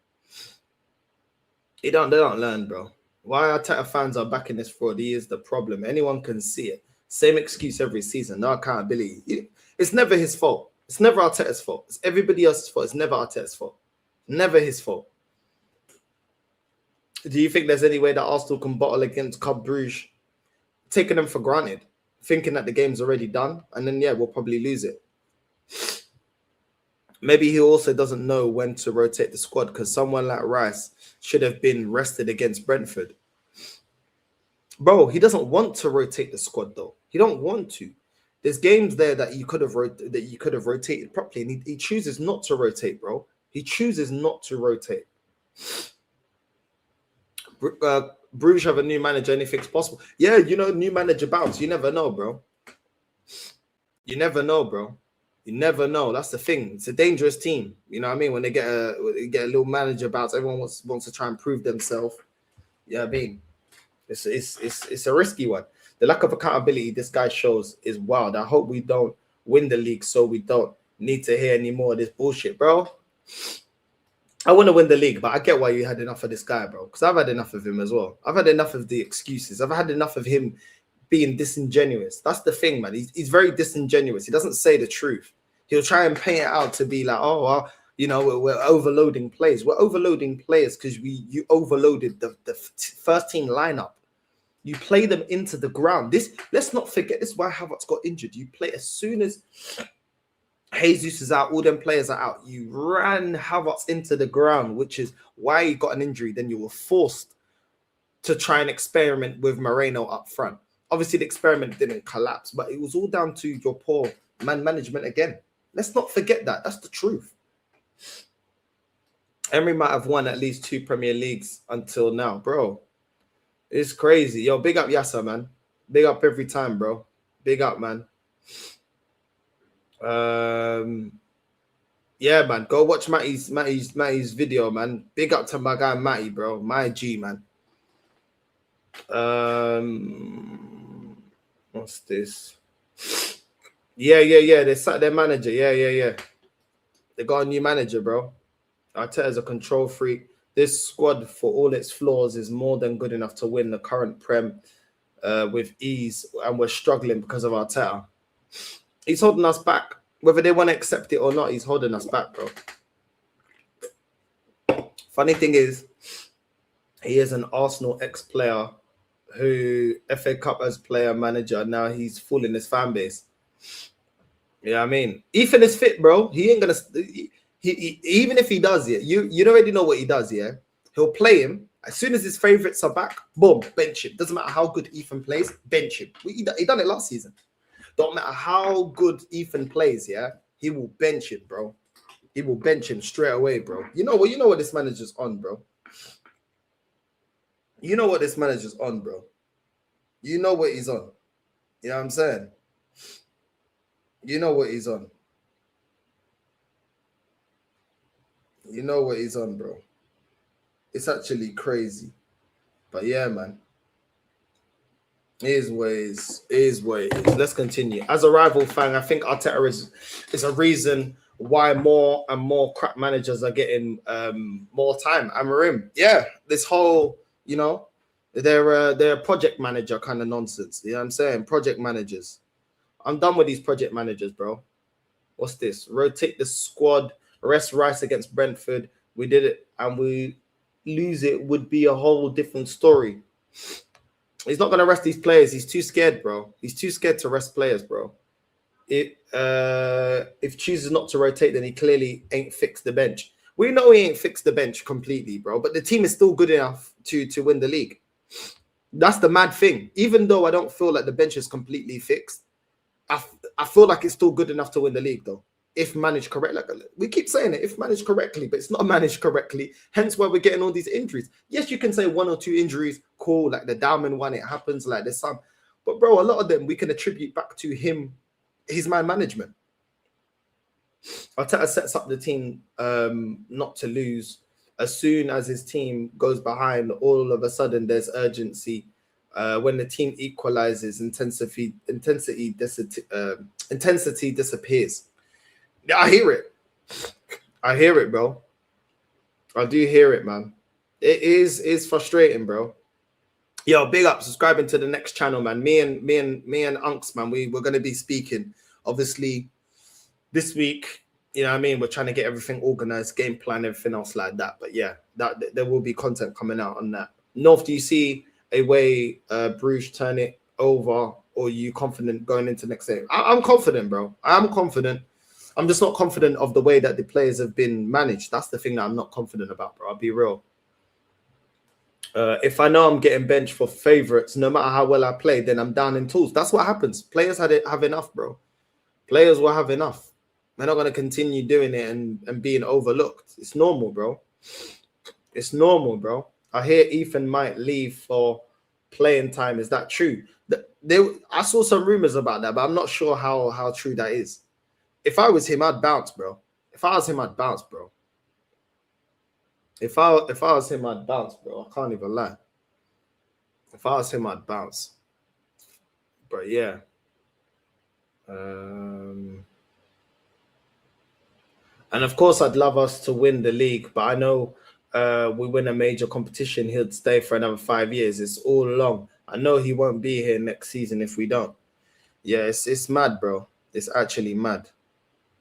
They don't learn, bro. Why Arteta fans are backing this fraud? He is the problem. Anyone can see it. Same excuse every season. No accountability. It's never his fault. It's never Arteta's fault. It's everybody else's fault. It's never Arteta's fault. Never his fault. Do you think there's any way that Arsenal can bottle against Club Brugge? Taking them for granted, thinking that the game's already done, and then we'll probably lose it. Maybe he also doesn't know when to rotate the squad, because someone like Rice should have been rested against Brentford. Bro, he doesn't want to rotate the squad though. He don't want to. There's games there that you could have rotated properly, and he chooses not to rotate, bro. He chooses not to rotate. Bruges have a new manager. Anything's possible. Yeah, new manager bounce. You never know, bro. You never know, bro. You never know. That's the thing. It's a dangerous team. You know what I mean? When they get a little manager bounce, everyone wants to try and prove themselves. You know what I mean? It's a risky one. The lack of accountability this guy shows is wild. I hope we don't win the league so we don't need to hear any more of this bullshit, bro. I want to win the league, but I get why you had enough of this guy, bro. Because I've had enough of him as well. I've had enough of the excuses. I've had enough of him being disingenuous. That's the thing, man. He's very disingenuous. He doesn't say the truth. He'll try and paint it out to be like, oh, well, we're overloading players. We're overloading players because you overloaded the first team lineup. You play them into the ground. Let's not forget, this is why Havertz got injured. You play as soon as Jesus is out, all them players are out. You ran Havertz into the ground, which is why he got an injury. Then you were forced to try and experiment with Moreno up front. Obviously, the experiment didn't collapse, but it was all down to your poor man management again. Let's not forget that. That's the truth. Emery might have won at least 2 Premier Leagues until now, bro. It's crazy. Yo, big up Yasser, man. Big up every time, bro. Big up, man. Yeah, man. Go watch Matty's video, man. Big up to my guy Matty, bro. My G, man. What's this? Yeah. They sacked their manager. Yeah. They got a new manager, bro. Arteta's a control freak. This squad, for all its flaws, is more than good enough to win the current Prem with ease, and we're struggling because of Arteta. He's holding us back. Whether they want to accept it or not, he's holding us back, bro. Funny thing is, he is an Arsenal ex-player who FA Cup as player manager. Now he's fooling his fan base. Yeah, I mean, Ethan is fit, bro. He ain't gonna. He even if he does, yeah, you already know what he does, yeah. He'll play him as soon as his favourites are back. Boom, bench him. Doesn't matter how good Ethan plays, bench him. He done it last season. Don't matter how good Ethan plays, yeah, he will bench him, bro. He will bench him straight away, bro. You know what this manager's on, bro. You know what this manager's on, bro. You know what he's on. You know what I'm saying? You know what he's on. You know what he's on, bro. It's actually crazy. But yeah, man. It is what it is. Let's continue. As a rival fan, I think Arteta is a reason why more and more crap managers are getting more time. Amarim, yeah, this whole, you know, they're a project manager kind of nonsense. You know what I'm saying? Project managers. I'm done with these project managers, bro. What's this? Rotate the squad, rest Rice against Brentford. We did it, and we lose it would be a whole different story. He's not going to rest these players. He's too scared, bro. He's too scared to rest players, bro. If chooses not to rotate, then he clearly ain't fixed the bench. We know he ain't fixed the bench completely, bro, but the team is still good enough to win the league. That's the mad thing. Even though I don't feel like the bench is completely fixed, I feel like it's still good enough to win the league, though, if managed correctly. Like, we keep saying it, if managed correctly, but it's not managed correctly. Hence why we're getting all these injuries. Yes, you can say 1 or 2 injuries, cool, like the Downman one, it happens, like there's some. But, bro, a lot of them we can attribute back to him, his man management. Arteta sets up the team not to lose. As soon as his team goes behind, all of a sudden there's urgency. When the team equalizes, intensity disappears. Yeah, I hear it, bro. I do hear it, man. It is frustrating, bro. Yo, big up, subscribing to the next channel, man. Me and Unks, man. We're gonna be speaking, obviously, this week. You know what I mean? We're trying to get everything organized, game plan, everything else like that. But yeah, that there will be content coming out on that. North, do you see a way Bruges turn it over, or are you confident going into next game? I'm confident, bro. I'm confident. I'm just not confident of the way that the players have been managed. That's the thing that I'm not confident about, bro. I'll be real. If I know I'm getting benched for favourites, no matter how well I play, then I'm down in tools. That's what happens. Players have enough, bro. Players will have enough. They're not going to continue doing it and being overlooked. It's normal, bro. It's normal, bro. I hear Ethan might leave for playing time. Is that true? I saw some rumours about that, but I'm not sure how true that is. If I was him, I'd bounce, bro. If I was him, I'd bounce, bro. If I was him, I'd bounce, bro. I can't even lie. If I was him, I'd bounce. But yeah. And of course, I'd love us to win the league, but I know we win a major competition, he'll stay for another 5 years. It's all along. I know he won't be here next season if we don't. Yeah, it's mad, bro. It's actually mad.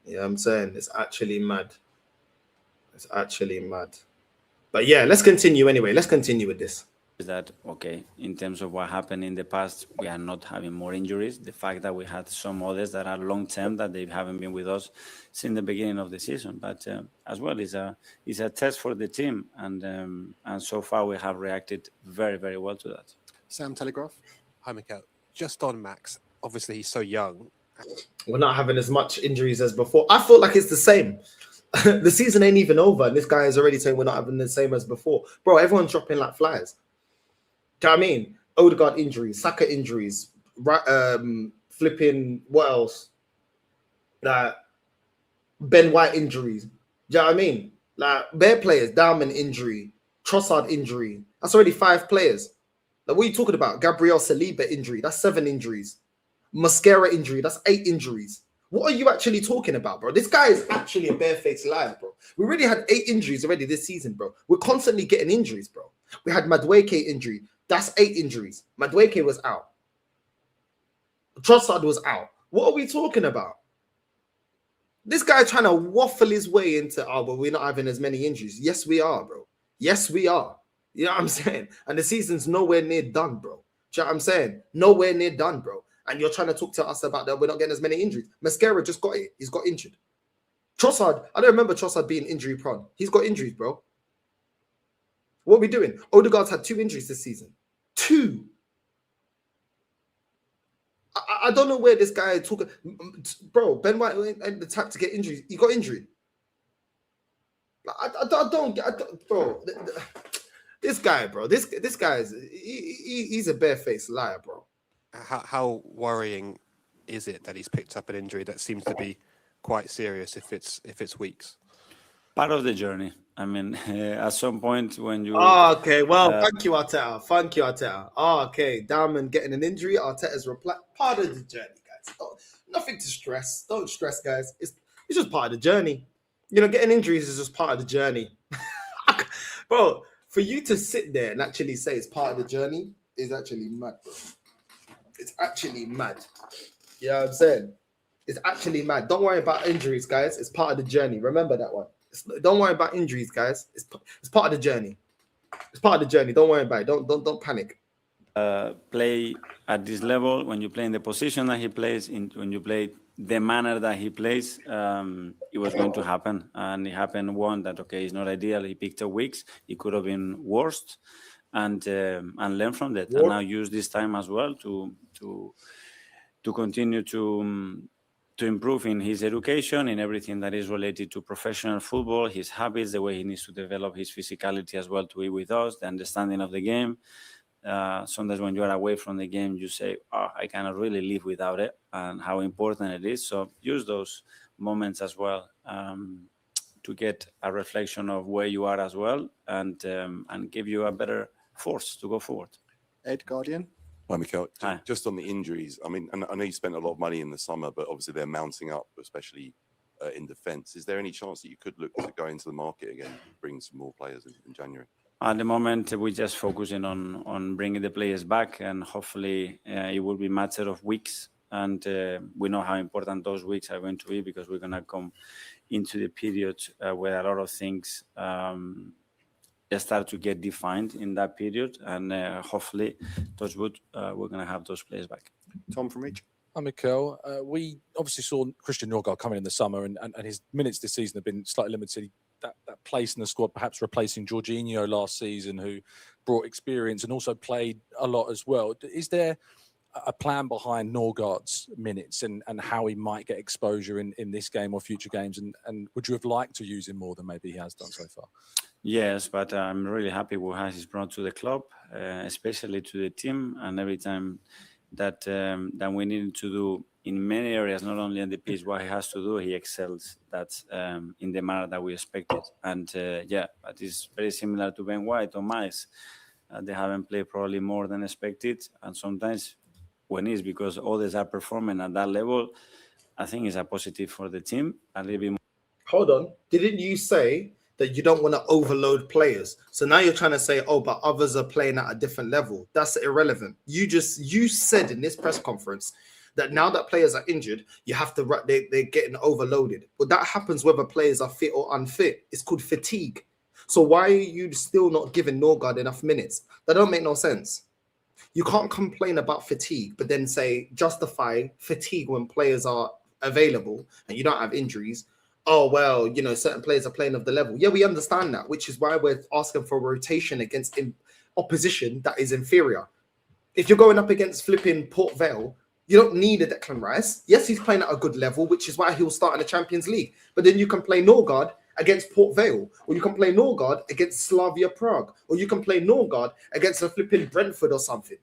You know what I'm saying? It's actually mad. It's actually mad. But yeah, let's continue anyway. Let's continue with this. Is that okay? In terms of what happened in the past, we are not having more injuries. The fact that we had some others that are long term, that they haven't been with us since the beginning of the season, but as well is a test for the team, and so far we have reacted very, very well to that. Sam Telegraph. Hi, Mikel. Just on Max. Obviously, he's so young. We're not having as much injuries as before. I feel like it's the same. The season ain't even over, and this guy is already saying we're not having the same as before. Bro, everyone's dropping like flies. Do you know what I mean? Odegaard injuries, Saka injuries, flipping, what else? Ben White injuries. Do you know what I mean? Like, bare players, Downman injury, Trossard injury. That's already 5 players. Like, what are you talking about? Gabriel Saliba injury, that's 7 injuries. Mascara injury, that's 8 injuries. What are you actually talking about, bro? This guy is actually a barefaced liar, bro. We already had 8 injuries already this season, bro. We're constantly getting injuries, bro. We had Madueke injury. That's 8 injuries. Madueke was out. Trossard was out. What are we talking about? This guy trying to waffle his way into, oh, but we're not having as many injuries. Yes, we are, bro. Yes, we are. You know what I'm saying? And the season's nowhere near done, bro. Do you know what I'm saying? Nowhere near done, bro. And you're trying to talk to us about that we're not getting as many injuries. Mascara just got it. He's got injured. Trossard, I don't remember Trossard being injury prone. He's got injuries, bro. What are we doing? Odegaard's had 2 injuries this season. 2. I don't know where this guy is talking. Bro, Ben White ain't the type to get injuries. He got injured. I don't, bro. This guy, bro. This guy is he's a barefaced liar, bro. How worrying is it that he's picked up an injury that seems to be quite serious if it's weeks? Part of the journey. I mean, at some point when you... Oh, okay, well, thank you, Arteta. Thank you, Arteta. Oh, okay, Downman getting an injury. Arteta's reply. Part of the journey, guys. Nothing to stress. Don't stress, guys. It's just part of the journey. You know, getting injuries is just part of the journey. Bro, for you to sit there and actually say it's part of the journey is actually mad, bro. It's actually mad. You know what I'm saying? It's actually mad. Don't worry about injuries, guys. It's part of the journey. Remember that one. Don't worry about injuries, guys. It's part of the journey. It's part of the journey. Don't worry about it. Don't panic. Play at this level, when you play in the position that he plays, when you play the manner that he plays, it was going to happen. And it happened one that, okay, it's not ideal. He picked up weeks. It could have been worse. And learn from that. And now use this time as well to continue to improve in his education, in everything that is related to professional football, his habits, the way he needs to develop his physicality as well to be with us, the understanding of the game. Sometimes when you are away from the game, you say, oh, I cannot really live without it, and how important it is. So use those moments as well to get a reflection of where you are as well, and give you a better force to go forward. Ed, Guardian. Hi, Mikel. Just on the injuries, I mean, and I know you spent a lot of money in the summer, but obviously they're mounting up, especially in defence. Is there any chance that you could look to go into the market again, bring some more players in January? At the moment, we're just focusing on bringing the players back, and hopefully it will be a matter of weeks. And we know how important those weeks are going to be, because we're going to come into the period where a lot of things start to get defined in that period, and hopefully, touch wood, we're going to have those players back. Tom from Reach. Hi, Mikel. We obviously saw Christian Norgard coming in the summer, and his minutes this season have been slightly limited. That place in the squad, perhaps replacing Jorginho last season, who brought experience and also played a lot as well. Is there a plan behind Norgard's minutes and how he might get exposure in this game or future games? And would you have liked to use him more than maybe he has done so far? Yes, but I'm really happy what he's brought to the club, especially to the team. And every time that we needed to do in many areas, not only on the pitch, what he has to do, he excels. That's in the manner that we expected. And but it's very similar to Ben White or Miles. They haven't played probably more than expected. And sometimes when it's because others are performing at that level, I think it's a positive for the team. A little bit more. Hold on. Didn't you say that you don't want to overload players? So now you're trying to say, oh, but others are playing at a different level. That's irrelevant. You said in this press conference that now that players are injured, you have to they're getting overloaded. But that happens whether players are fit or unfit. It's called fatigue. So why are you still not giving Norgard enough minutes? That don't make no sense. You can't complain about fatigue, but then justify fatigue when players are available and you don't have injuries. Oh, well, you know, certain players are playing of the level. Yeah, we understand that, which is why we're asking for rotation against opposition that is inferior. If you're going up against flipping Port Vale, you don't need a Declan Rice. Yes, he's playing at a good level, which is why he'll start in the Champions League. But then you can play Norgard against Port Vale, or you can play Norgard against Slavia Prague, or you can play Norgard against a flipping Brentford or something.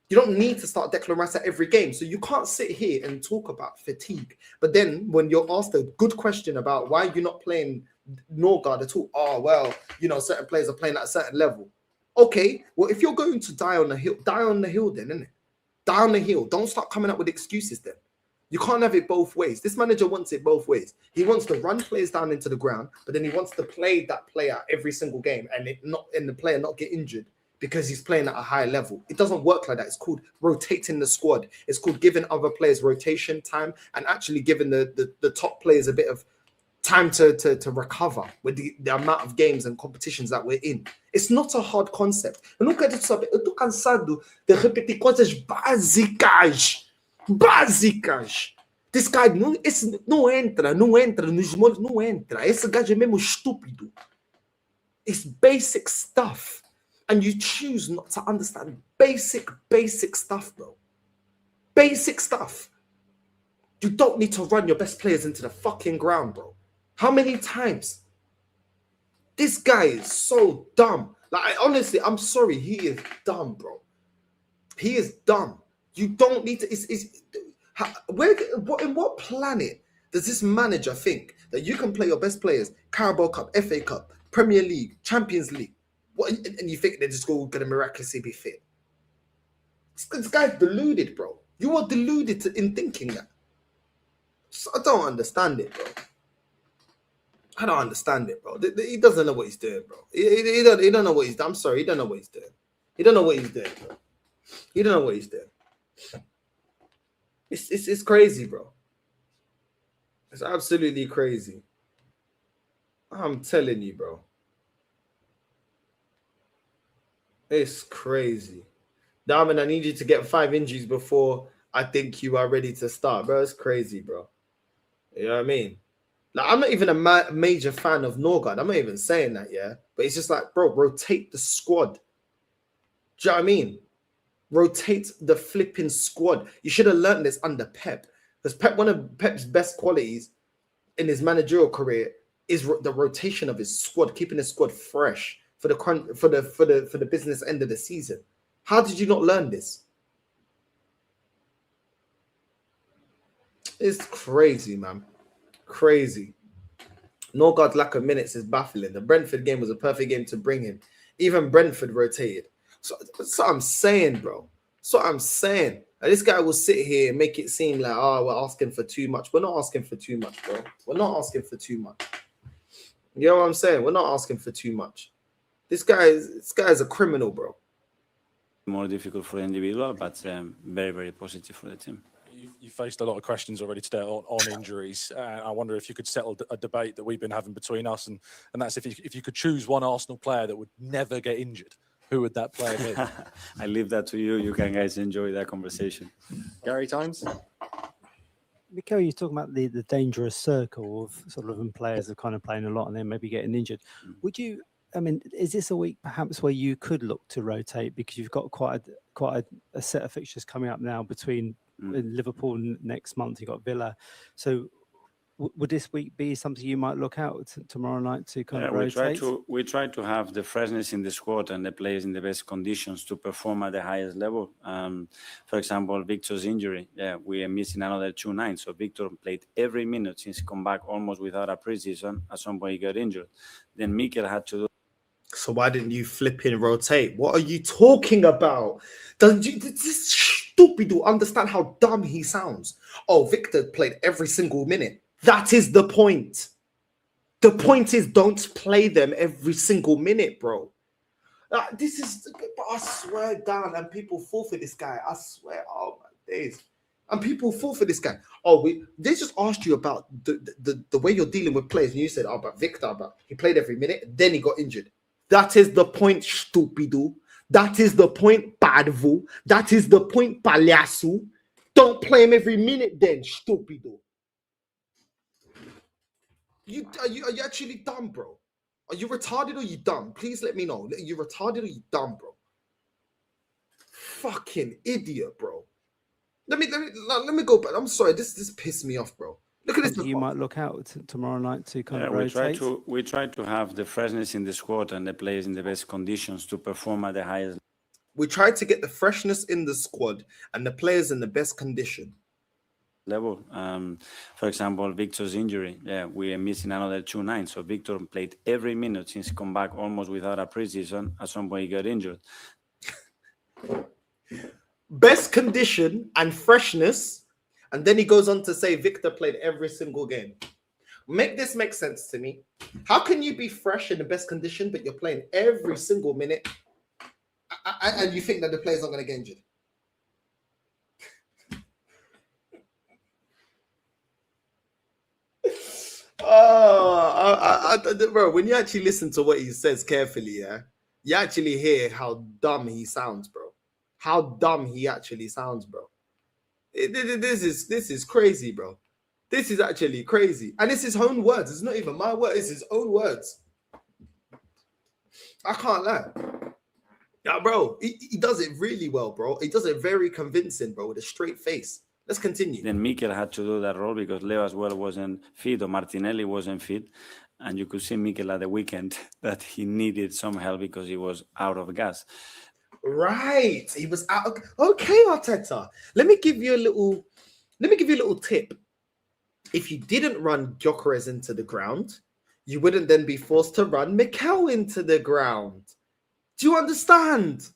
You don't need to start Declan Rice at every game. So you can't sit here and talk about fatigue. But then when you're asked a good question about why you're not playing Norgard at all, oh, well, you know, certain players are playing at a certain level. Okay, well, if you're going to die on the hill then, innit? Die on the hill. Don't start coming up with excuses then. You can't have it both ways. This manager wants it both ways. He wants to run players down into the ground, but then he wants to play that player every single game and the player not get injured because he's playing at a high level. It doesn't work like that. It's called rotating the squad. It's called giving other players rotation time and actually giving the top players a bit of time to recover with the amount of games and competitions that we're in. It's not a hard concept. Eu tô cansado de repetir coisas básicas. This guy não entra nos molhos, não entra. Esse gajo é mesmo estúpido. It's basic stuff. And you choose not to understand basic stuff, bro. Basic stuff. You don't need to run your best players into the fucking ground, bro. How many times? This guy is so dumb. Like, honestly, I'm sorry. He is dumb, bro. He is dumb. You don't need to. In what planet does this manager think that you can play your best players, Carabao Cup, FA Cup, Premier League, Champions League, and you think they're just all going to miraculously be fit? This guy's deluded, bro. You are deluded in thinking that. So I don't understand it, bro. I don't understand it, bro. He doesn't know what he's doing, bro. He don't know what he's doing. I'm sorry, he don't know what he's doing. He don't know what he's doing, bro. He don't know what he's doing. It's crazy, bro. It's absolutely crazy. I'm telling you, bro. It's crazy. Downman, I need you to get 5 injuries before I think you are ready to start, bro. It's crazy, bro. You know what I mean? Like, I'm not even a major fan of Norgard. I'm not even saying that, yeah? But it's just like, bro, rotate the squad. Do you know what I mean? Rotate the flipping squad. You should have learned this under Pep. Because Pep, one of Pep's best qualities in his managerial career is the rotation of his squad, keeping his squad fresh for the business end of the season. How did you not learn this? It's crazy, man. Crazy. Norgard's lack of minutes is baffling. The Brentford game was a perfect game to bring him. Even Brentford rotated. So that's what I'm saying, bro. That's what I'm saying. And this guy will sit here and make it seem like, oh, we're asking for too much. We're not asking for too much, bro. We're not asking for too much. You know what I'm saying? We're not asking for too much. This guy is a criminal, bro. More difficult for the individual, but very, very positive for the team. You faced a lot of questions already today on injuries. I wonder if you could settle a debate that we've been having between us, and that's if you could choose one Arsenal player that would never get injured, who would that player be? I leave that to you. You can guys enjoy that conversation. Gary Times. Mikel, you're talking about the dangerous circle of sort of players are kind of playing a lot and then maybe getting injured. Would you? I mean, is this a week perhaps where you could look to rotate because you've got quite a set of fixtures coming up now between Liverpool next month? You've got Villa, so would this week be something you might look out tomorrow night to kind of rotate? We try to have the freshness in the squad and the players in the best conditions to perform at the highest level. For example, Victor's injury, we are missing another 2 nights. So Victor played every minute since he come back almost without a preseason. At some point he got injured. Then Mikel had to do. So why didn't you flipping rotate? What are you talking about? This stupid dude understand how dumb he sounds? Oh, Victor played every single minute. That is the point. The point is don't play them every single minute, bro. I swear down, and people fall for this guy. I swear, oh my days. And people fall for this guy. Oh, they just asked you about the way you're dealing with players, and you said, oh, but Victor, but he played every minute, then he got injured. That is the point, stupido. That is the point, parvo. That is the point, palhaço. Don't play him every minute then, stupido. Are you actually dumb, bro? Are you retarded or you dumb? Please let me know. Are you retarded or you dumb, bro? Fucking idiot, bro. Let me go back. I'm sorry. This pissed me off, bro. Look at this. You might look out tomorrow night to kind of rotate. We try to have the freshness in the squad and the players in the best conditions to perform at the highest. We try to get the freshness in the squad and the players in the best condition. Level. For example, Victor's injury, we are missing another 2 nights. So Victor played every minute since he come back almost without a preseason. At some point he got injured. Best condition and freshness And then he goes on to say Victor played every single game. Make this make sense to me. How can you be fresh in the best condition, but you're playing every single minute, and you think that the player's not going to get injured? Bro, when you actually listen to what he says carefully, yeah, you actually hear how dumb he sounds, bro. How dumb he actually sounds, bro. This is crazy, bro. This is actually crazy. And it's his own words. It's not even my word. It's his own words. I can't lie. Yeah, bro, he does it really well, bro. He does it very convincing, bro, with a straight face. Let's continue. Then Mikel had to do that role because Leo as well wasn't fit, or Martinelli wasn't fit. And you could see Mikel at the weekend that he needed some help because he was out of gas. Right. He was out. Okay, Arteta. Let me give you a little tip. If you didn't run Gyökeres into the ground, you wouldn't then be forced to run Mikel into the ground. Do you understand?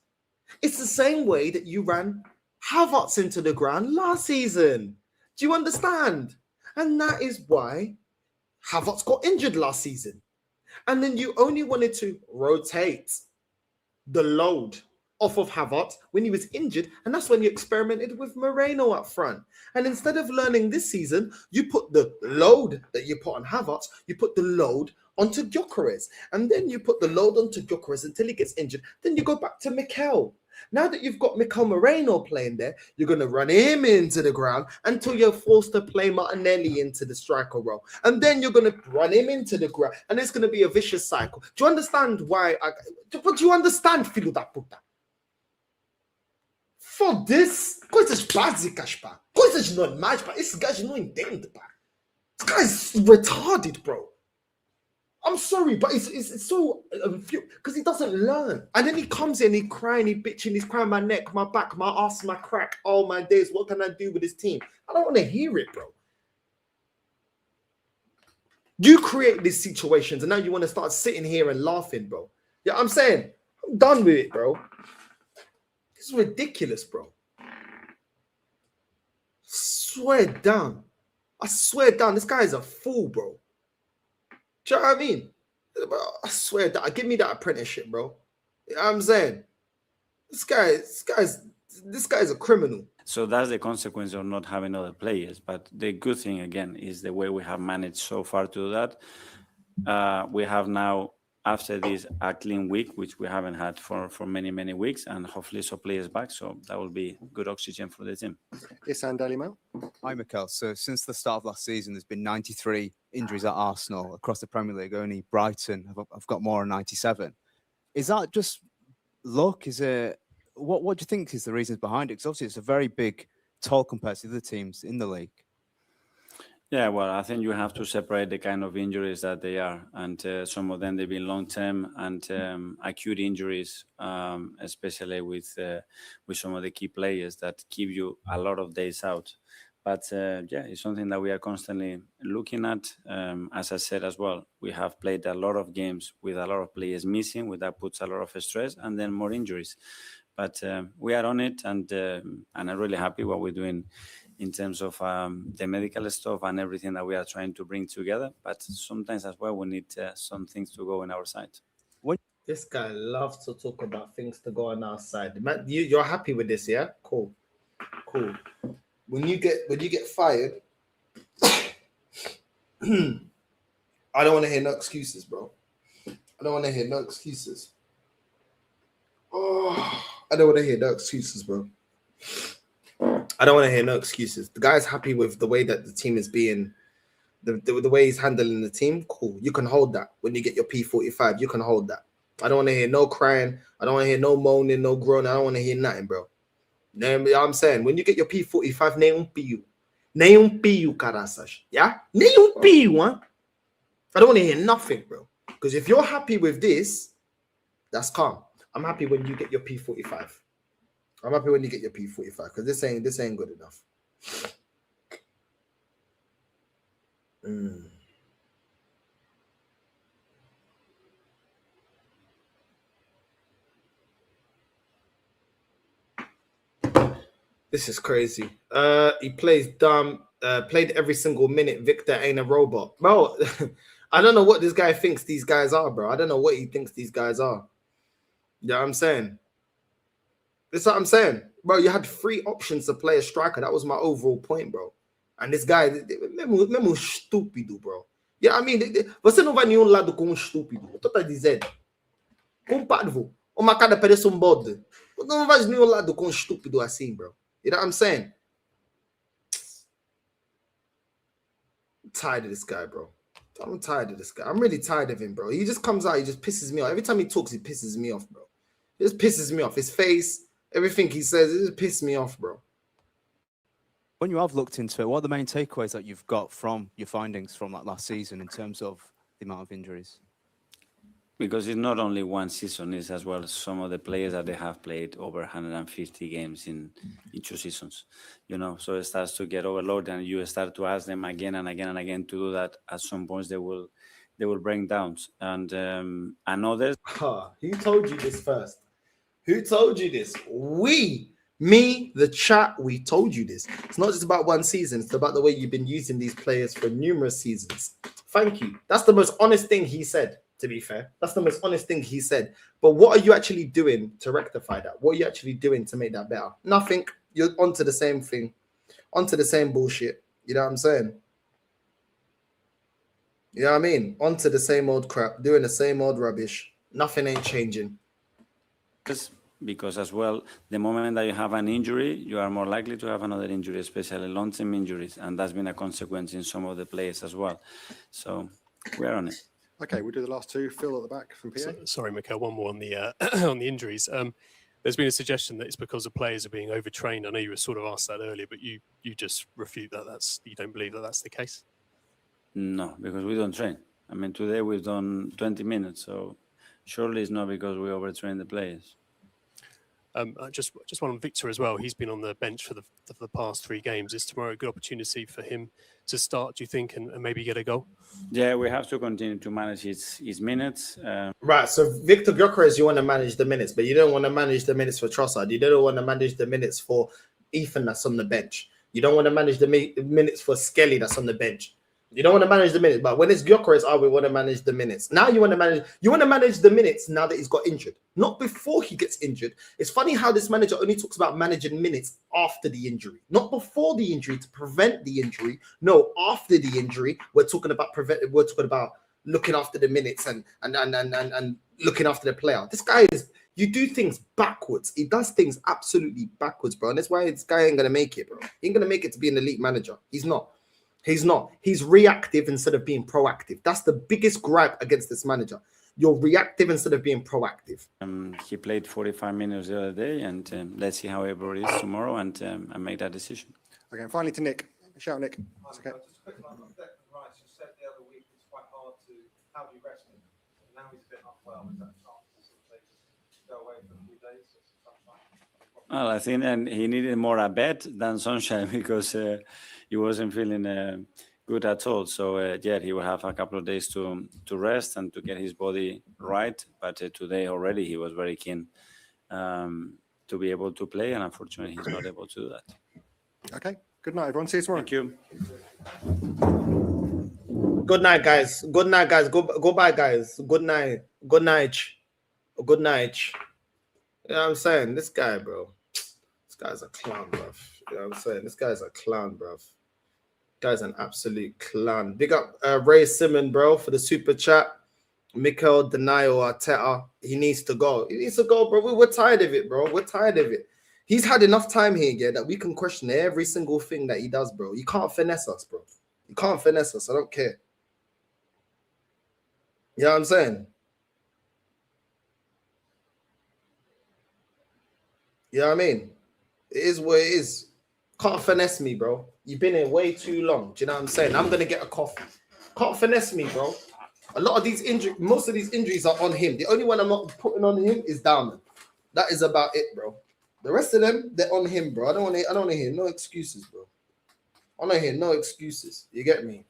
It's the same way that you ran Havertz into the ground last season. Do you understand? And that is why Havertz got injured last season. And then you only wanted to rotate the load off of Havertz when he was injured, and that's when you experimented with Moreno up front. And instead of learning this season, you put the load that you put on Havertz, you put the load onto Gyökeres, and then you put the load onto Gyökeres until he gets injured. Then you go back to Mikel. Now that you've got Mikel Moreno playing there, you're going to run him into the ground until you're forced to play Martinelli into the striker role. And then you're going to run him into the ground, and it's going to be a vicious cycle. Do you understand why? Do you understand, filho da puta? Foda-se, coisas básicas, pá. Coisas normais, pá. Esse gajo não entende, pá. This guy's retarded, bro. I'm sorry, but it's so because he doesn't learn. And then he comes in, he crying, he bitching, he's crying my neck, my back, my ass, my crack, all my days. What can I do with this team? I don't want to hear it, bro. You create these situations, and now you want to start sitting here and laughing, bro. Yeah, I'm saying, I'm done with it, bro. This is ridiculous, bro. Swear down. I swear down, this guy is a fool, bro. Do you know what I mean? I swear that give me that apprenticeship, bro. You know what I'm saying? This guy's a criminal. So that's the consequence of not having other players. But the good thing again is the way we have managed so far to do that. We have now, after this, a clean week, which we haven't had for many weeks, and hopefully some players back. So that will be good oxygen for the team. Yes, and Daily Mail. Hi, Mikel. So since the start of last season, there's been 93 injuries at Arsenal across the Premier League. Only Brighton have got more than 97. Is that just luck? Is it what do you think is the reasons behind it? Because obviously it's a very big toll compared to the other teams in the league. Yeah, well, I think you have to separate the kind of injuries that they are, and some of them they've been long-term and acute injuries, especially with some of the key players that keep you a lot of days out. But yeah, it's something that we are constantly looking at. As I said as well, we have played a lot of games with a lot of players missing, with that puts a lot of stress and then more injuries. But we are on it, and I'm really happy what we're doing in terms of the medical stuff and everything that we are trying to bring together. But sometimes as well, we need some things to go on our side. This guy loves to talk about things to go on our side. Man, you're happy with this, yeah? Cool. When you get fired, I don't want to hear no excuses, bro. I don't want to hear no excuses. Oh, I don't want to hear no excuses, bro. I don't want to hear no excuses. The guy's happy with the way that the team is being, the way he's handling the team. Cool. You can hold that. When you get your P45, you can hold that. I don't want to hear no crying. I don't want to hear no moaning, no groaning. I don't want to hear nothing, bro. You know what I'm saying? When you get your P45, nenhum pio. Nenhum pio, caraças. Yeah? Nenhum pio, huh? I don't want to hear nothing, bro. Because if you're happy with this, that's calm. I'm happy when you get your P45. I'm happy when you get your P45 because this ain't good enough. This is crazy. He plays dumb. Played every single minute. Victor ain't a robot, bro. I don't know what this guy thinks these guys are, bro. I don't know what he thinks these guys are. You know what I'm saying? This is what I'm saying, bro. You had 3 options to play a striker. That was my overall point, bro. And this guy, mesmo estúpido, bro. Yeah, I mean, você não vai nenhum lado com estúpido. Eu tô a dizer, com parvo, uma cara parece bode. Não vais nenhum lado com estúpido assim, bro. You know what I'm saying? I'm tired of this guy, bro. I'm tired of this guy. I'm really tired of him, bro. He just comes out, he just pisses me off. Every time he talks, he pisses me off, bro. It just pisses me off. His face, everything he says, it just pisses me off, bro. When you have looked into it, what are the main takeaways that you've got from your findings from that last season in terms of the amount of injuries? Because it's not only one season, it's as well some of the players that they have played over 150 games in 2 seasons, you know, so it starts to get overloaded and you start to ask them again and again and again to do that. At some points they will break down. And others. Who told you this first? Who told you this? Me, the chat, we told you this. It's not just about one season. It's about the way you've been using these players for numerous seasons. Thank you. That's the most honest thing he said, to be fair. That's the most honest thing he said. But what are you actually doing to rectify that? What are you actually doing to make that better? Nothing. You're onto the same thing. Onto the same bullshit. You know what I'm saying? You know what I mean? Onto the same old crap. Doing the same old rubbish. Nothing ain't changing. Because as well, the moment that you have an injury, you are more likely to have another injury, especially long-term injuries, and that's been a consequence in some of the players as well. So we're on it. Okay, we'll do the last 2. Phil at the back from PA. Sorry, Mikel, one more on the on the injuries. There's been a suggestion that it's because the players are being overtrained. I know you were sort of asked that earlier, but you just refute that. You don't believe that that's the case? No, because we don't train. I mean, today we've done 20 minutes, so surely it's not because we overtrain the players. Just one on Victor as well. He's been on the bench for the past 3 games. Is tomorrow a good opportunity for him to start, do you think, and maybe get a goal? Yeah, we have to continue to manage his minutes. Right, so Victor Gyökeres, you want to manage the minutes, but you don't want to manage the minutes for Trossard. You don't want to manage the minutes for Ethan that's on the bench. You don't want to manage the minutes for Skelly that's on the bench. You don't want to manage the minutes, but when it's Gyökeres, we want to manage the minutes. Now you want to manage the minutes now that he's got injured, not before he gets injured. It's funny how this manager only talks about managing minutes after the injury, not before the injury to prevent the injury. No, after the injury, we're talking about looking after the minutes and looking after the player. This guy you do things backwards. He does things absolutely backwards, bro. And that's why this guy ain't gonna make it, bro. He ain't gonna make it to be an elite manager. He's not. He's reactive instead of being proactive. That's the biggest gripe against this manager. You're reactive instead of being proactive. He played 45 minutes the other day, and let's see how everybody is tomorrow and make that decision. Okay, and finally to Nick. Shout, Nick. It's okay. Just a quick one on Declan Rice. You said the other week it's quite hard to how do you rest him. Now he's a bit unwell. Is that a chance to sort of just go away for a few days? Well, I think and he needed more a bet than sunshine because he wasn't feeling good at all. So yeah, he will have a couple of days to rest and to get his body right. But today already he was very keen to be able to play, and unfortunately he's not able to do that. Okay. Good night, everyone. See you tomorrow. Thank you. Good night, guys. Good night, guys. Goodbye, guys. Good night. Good night. Good night. You know what I'm saying? This guy, bro. This guy's a clown, bruv. You know what I'm saying? This guy's a clown, bruv. Guy's an absolute clown. Big up Ray Simon, bro, for the super chat. Mikel Denayo Arteta. He needs to go. He needs to go, bro. We're tired of it, bro. We're tired of it. He's had enough time here, yeah, that we can question every single thing that he does, bro. You can't finesse us, bro. You can't finesse us. I don't care. You know what I'm saying? You know what I mean? It is what it is. Can't finesse me, bro. You've been here way too long. Do you know what I'm saying? I'm going to get a coffee. Can't finesse me, bro. A lot of these injuries, most of these injuries are on him. The only one I'm not putting on him is Downman. That is about it, bro. The rest of them, they're on him, bro. I don't want to hear no excuses, bro. I don't hear no excuses. You get me?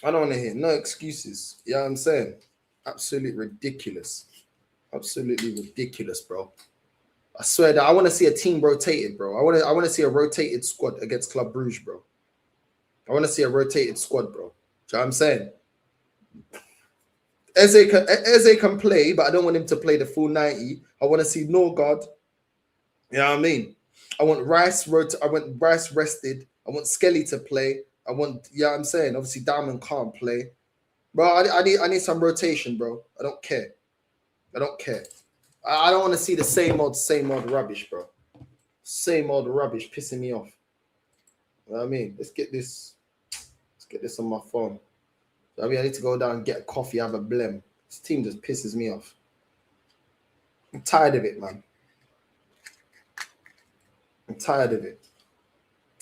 I don't want to hear no excuses. You know what I'm saying? Absolutely ridiculous. Absolutely ridiculous, bro. I swear that I want to see a team rotated, bro. I want to see a rotated squad against Club Brugge, bro. I want to see a rotated squad, bro. Do you know what I'm saying? Eze can play, but I don't want him to play the full 90. I want to see Norgard. You know what I mean? I want Rice rested. I want Skelly to play. I want, you know what I'm saying? Obviously, Downman can't play. Bro, I need some rotation, bro. I don't care. I don't care. I don't want to see the same old rubbish, bro. Same old rubbish pissing me off. You know what I mean? Let's get this on my phone. I mean, I need to go down and get a coffee, have a blem. This team just pisses me off. I'm tired of it, man. I'm tired of it.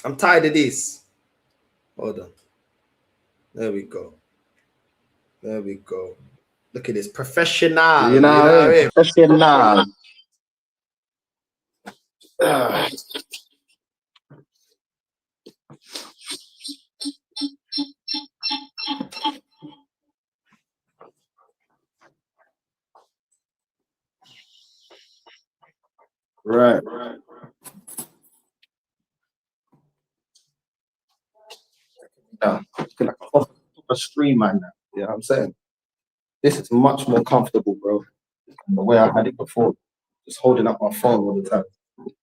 I'm tired of this. Hold on. There we go. There we go. Look at this. Professional. You know what I mean? Professional. Right. Now, it's like a stream, man. You know what I'm saying? This is much more comfortable, bro, than the way I had it before. Just holding up my phone all the time. You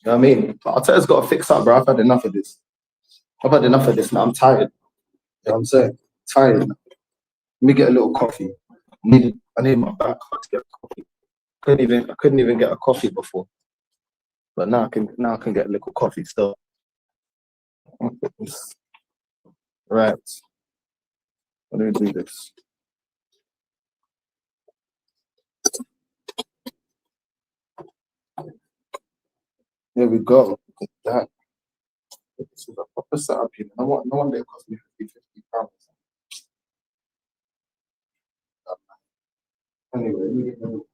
know what I mean? Arteta's got to fix up, bro. I've had enough of this. I've had enough of this now. I'm tired. You know what I'm saying? Tired. Let me get a little coffee. I need my back to get a coffee. I couldn't even get a coffee before. But now I can get a little coffee still. Right. Let me do this. There we go. Look at that. This is a proper setup here. No wonder it cost me £50. Anyway, let me get a little.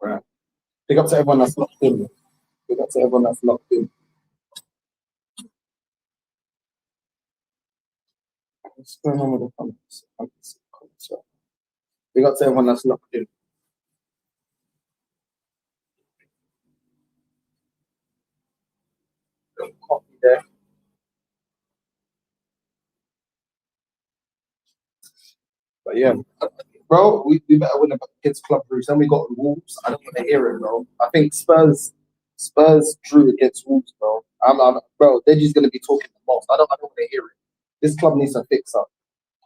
Right. Big up to everyone that's locked in. Big up to everyone that's locked in. What's going on with the comments? Big up to everyone that's locked in. Copy there. But yeah, bro, we better win against Club Brugge. Then we got Wolves. I don't want to hear it, bro. I think Spurs drew against Wolves, bro. Bro, they're just gonna be talking the most. I don't want to hear it. This club needs to fix up.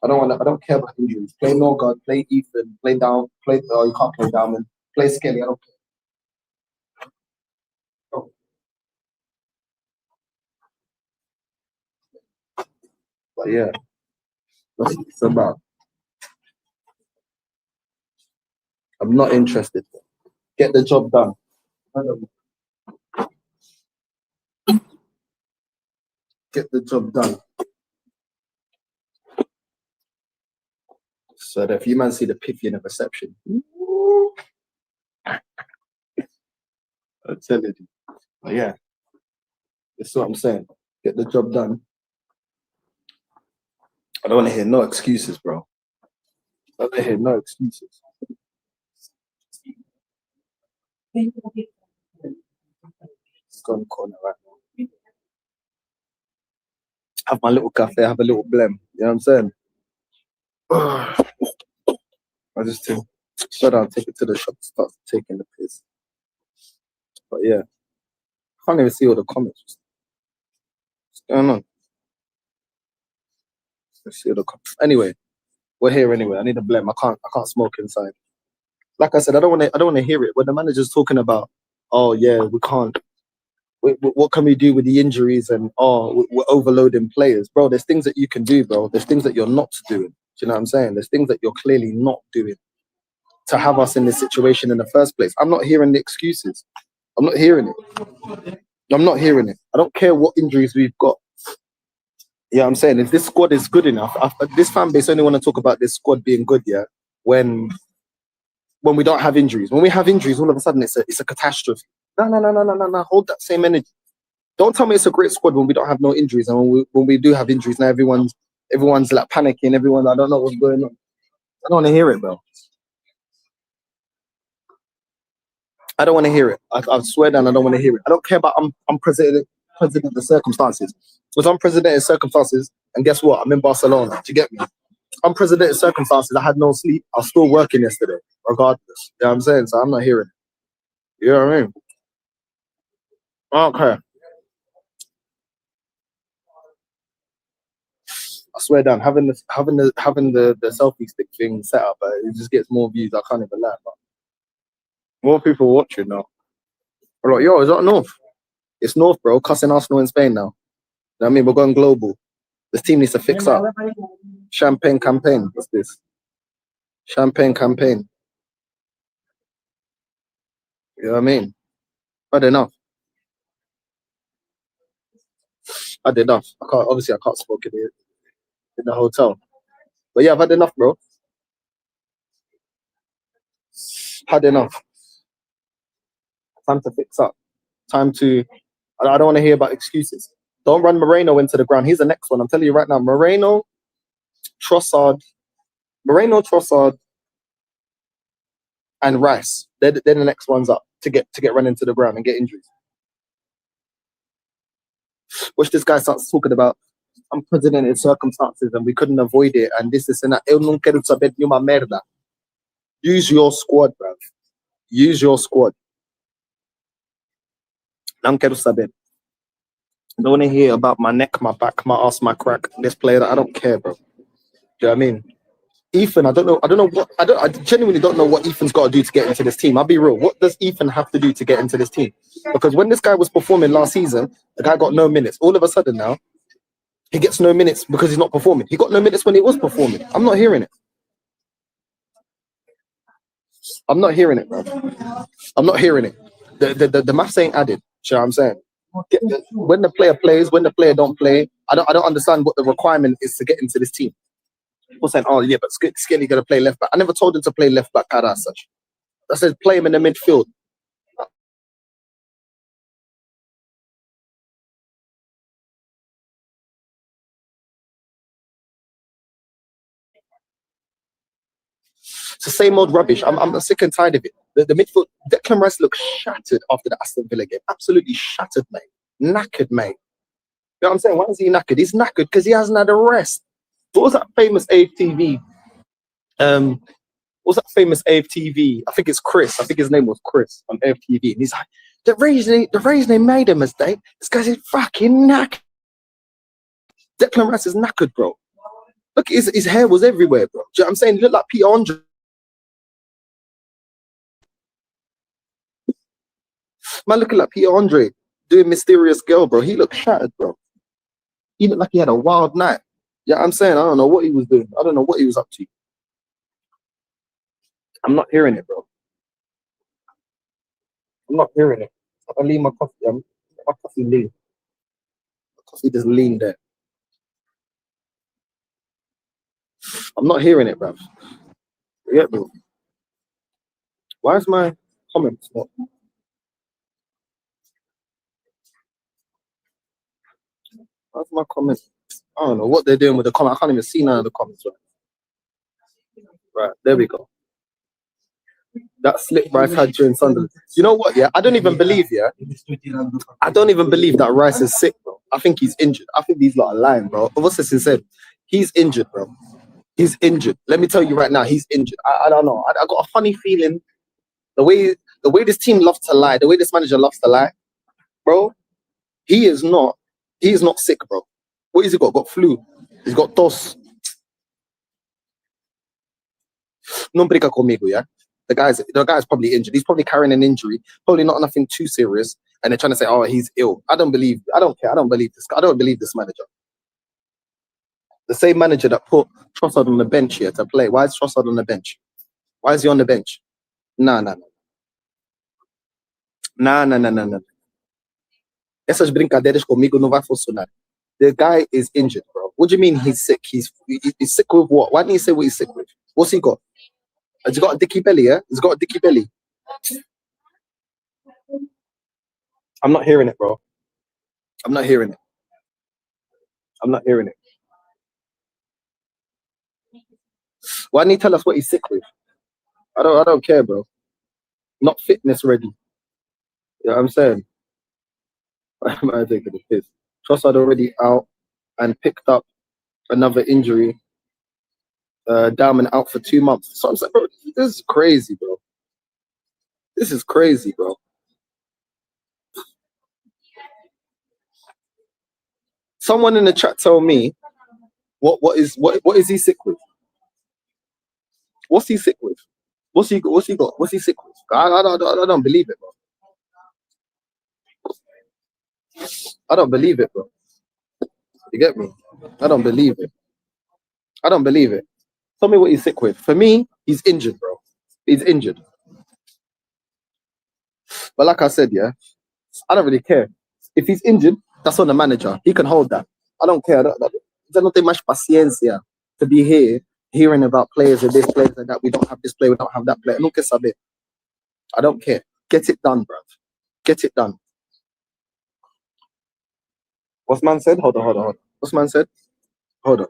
I don't care about injuries. Play Norgard, play Ethan, play Down, you can't play Downman. Play Skelly, I don't care. Oh. But yeah, that's what it's about. I'm not interested. Get the job done. Get the job done. So that if you man see the piffy in the reception, I'm telling you. But yeah, that's what I'm saying. Get the job done. I don't want to hear no excuses, bro. I don't want to hear no excuses. Let's go in the corner right now. Have my little cafe, have a little blem. You know what I'm saying? I just think, shut down, take it to the shop, start taking the piss. But yeah, I can't even see all the comments. What's going on? Let's see all the comments. Anyway, we're here anyway. I need a blem. I can't smoke inside. Like I said, I don't want to hear it when the manager's talking about, oh yeah, we can't. What can we do with the injuries and we're overloading players, bro? There's things that you can do, bro. There's things that you're not doing. Do you know what I'm saying? There's things that you're clearly not doing to have us in this situation in the first place. I'm not hearing the excuses. I'm not hearing it. I'm not hearing it. I don't care what injuries we've got. Yeah, I'm saying if this squad is good enough, this fan base only want to talk about this squad being good, yeah, when we don't have injuries. When we have injuries, all of a sudden it's a catastrophe. No. Hold that same energy. Don't tell me it's a great squad when we don't have no injuries, and when we do have injuries, now everyone's like panicking. Everyone, I don't know what's going on. I don't want to hear it, bro. I don't want to hear it. I swear down, I don't want to hear it. I don't care about I'm president of the circumstances. Because I'm president of circumstances, and guess what? I'm in Barcelona. Do you get me? I'm president of circumstances. I had no sleep. I was still working yesterday, regardless. You know what I'm saying? So I'm not hearing it. You know what I mean? I don't care. I swear down, having the selfie stick thing set up, it just gets more views. I can't even lie. But more people watching now. I'm like, yo, is that North? It's North, bro. Cussing Arsenal in Spain now. You know what I mean? We're going global. This team needs to fix up. Champagne campaign. What's this? Champagne campaign. You know what I mean? Had enough. Had enough. I can't smoke in the hotel. But yeah, I've had enough, bro. Had enough. Time to fix up. Time to. I don't want to hear about excuses. Don't run Moreno into the ground. He's the next one. I'm telling you right now. Moreno, Trossard, and Rice. They're the next ones up to get run into the ground and get injuries. Watch this guy starts talking about unprecedented circumstances and we couldn't avoid it and this and that. Eu não quero saber de nenhuma merda. Use your squad, bruv. Use your squad. Não quero saber. Don't want to hear about my neck, my back, my ass, my crack. This player that I don't care, bro. Do you know what I mean? Ethan, I genuinely don't know what Ethan's got to do to get into this team. I'll be real. What does Ethan have to do to get into this team? Because when this guy was performing last season, the guy got no minutes. All of a sudden now, he gets no minutes because he's not performing. He got no minutes when he was performing. I'm not hearing it. I'm not hearing it, bro. I'm not hearing it. The maths ain't added. You know what I'm saying? When the player plays, when the player don't play, I don't understand what the requirement is to get into this team. People saying, oh yeah, but Skelly gonna play left back. I never told him to play left back as such. I said play him in the midfield. It's the same old rubbish. I'm sick and tired of it. The midfield, Declan Rice looked shattered after the Aston Villa game. Absolutely shattered, mate. Knackered, mate. You know what I'm saying? Why is he knackered? He's knackered because he hasn't had a rest. What was that famous AFTV? What was that famous AFTV? I think it's Chris. I think his name was Chris on AFTV. And he's like, the reason they made a mistake is because he's fucking knackered. Declan Rice is knackered, bro. Look, his hair was everywhere, bro. Do you know what I'm saying? He looked like Peter Andre. Man, looking like Peter Andre doing Mysterious Girl, bro. He looked shattered, bro. He looked like he had a wild night. Yeah, I'm saying, I don't know what he was doing. I don't know what he was up to. I'm not hearing it, bro. I'm not hearing it. I leave my coffee. My coffee lean. My coffee just lean there. I'm not hearing it, bro. Yeah, bro. Why is my comments not? Why's my comments? I don't know what they're doing with the comment. I can't even see none of the comments. Right, there we go. That slip Rice had during Sunderland. You know what? Yeah, I don't even believe. Yeah, I don't even believe that Rice is sick, bro. I think he's injured. I think these lot are lying, bro. What's this said? He's injured, bro. He's injured. Let me tell you right now, he's injured. I don't know. I got a funny feeling. The way this team loves to lie, the way this manager loves to lie, bro. He is not sick, bro. What has he got? Got flu. He's got tos. No brinca conmigo, yeah? The guy's probably injured. He's probably carrying an injury. Probably not nothing too serious. And they're trying to say, oh, he's ill. I don't care. I don't believe this. I don't believe this manager. The same manager that put Trossard on the bench here to play. Why is Trossard on the bench? Why is he on the bench? Nah. Essas brincadeiras comigo não vai funcionar. The guy is injured, bro. What do you mean he's sick? He's sick with what? Why didn't he say what he's sick with? What's he got? Has he got a dicky belly, yeah? He's got a dicky belly. I'm not hearing it, bro. I'm not hearing it. I'm not hearing it. Why didn't he tell us what he's sick with? I don't care, bro. Not fitness ready. You know what I'm saying? I'm taking the piss. Trossard already out and picked up another injury. Downman out for 2 months. So I'm saying, bro, this is crazy, bro. This is crazy, bro. Someone in the chat told me what is he sick with? What's he sick with? What's he got? What's he sick with? I don't believe it, bro. I don't believe it, bro. You get me? I don't believe it. I don't believe it. Tell me what he's sick with. For me, he's injured, bro. He's injured. But like I said, yeah, I don't really care. If he's injured, that's on the manager. He can hold that. I don't care. There's not much paciencia to be here hearing about players and this, players and that. We don't have this player, we don't have that player. Look at Sabit. I don't care. Get it done, bro. Get it done. What's man said? Hold on. What's man said? Hold on.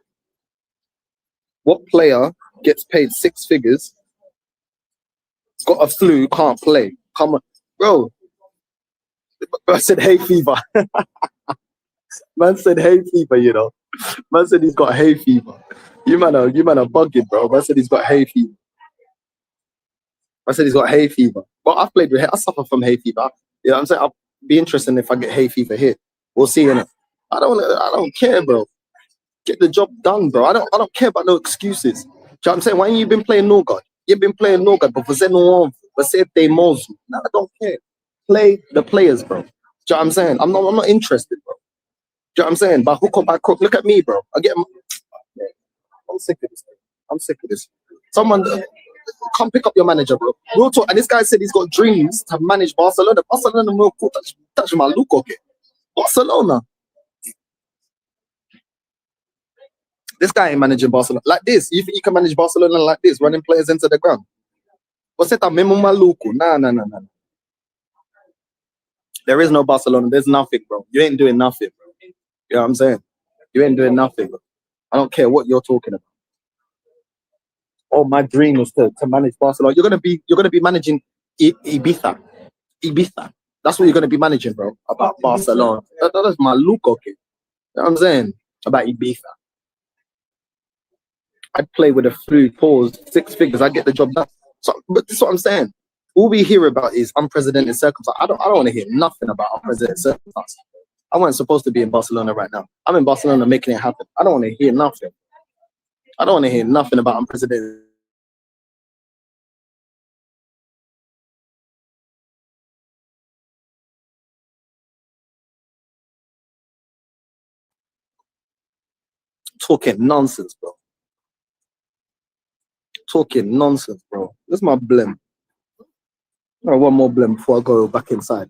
What player gets paid 6 figures, got a flu, can't play? Come on, bro. I said, hay fever. Man said hay fever, you know. Man said he's got hay fever. You man are bugging, bro. Man said he's got hay fever. I said he's got hay fever. Well, I've played with hay. I suffer from hay fever. You know what I'm saying? I'll be interested if I get hay fever here. We'll see, innit? I don't care, bro. Get the job done, bro. I don't care about no excuses. Do you know what I'm saying? Why ain't you been playing Norgard? You've been playing Norgard, but você não ouve. Você tem mozo. No, I don't care. Play the players, bro. Do you know what I'm saying? I'm not interested, bro. Do you know what I'm saying? But hook up by crook. Look at me, bro. I'm sick of this. I'm sick of this. Someone come pick up your manager, bro. Real talk. And this guy said he's got dreams to manage Barcelona. Barcelona will touch my look, okay? Barcelona. This guy ain't managing Barcelona like this. You think you can manage Barcelona like this, running players into the ground? Você tá mesmo maluco? Nah. There is no Barcelona. There's nothing, bro. You ain't doing nothing, bro. You know what I'm saying? You ain't doing nothing, bro. I don't care what you're talking about. Oh, my dream is to manage Barcelona. You're gonna be managing Ibiza. That's what you're gonna be managing, bro. About Barcelona. That's maluco, okay? You know what I'm saying? About Ibiza. I'd play with a flu, pause, 6 figures, I get the job done. So, but this is what I'm saying. All we hear about is unprecedented circumstances. I don't want to hear nothing about unprecedented circumstances. I wasn't supposed to be in Barcelona right now. I'm in Barcelona making it happen. I don't want to hear nothing. I don't want to hear nothing about unprecedented. Talking nonsense, bro. Talking nonsense, bro. This is my blem. One more blem before I go back inside.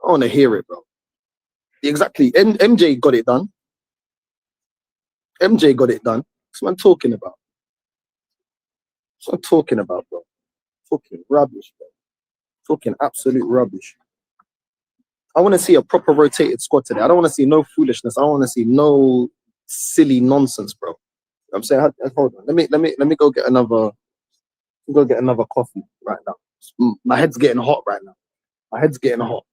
I want to hear it, bro. Exactly. MJ got it done. MJ got it done. That's what I'm talking about. That's what I'm talking about, bro. Talking rubbish, bro. Talking absolute rubbish. I want to see a proper rotated squad today. I don't want to see no foolishness. I don't want to see no silly nonsense, bro. I'm saying, hold on. Let me go get another. Go get another coffee right now. My head's getting hot right now. My head's getting hot.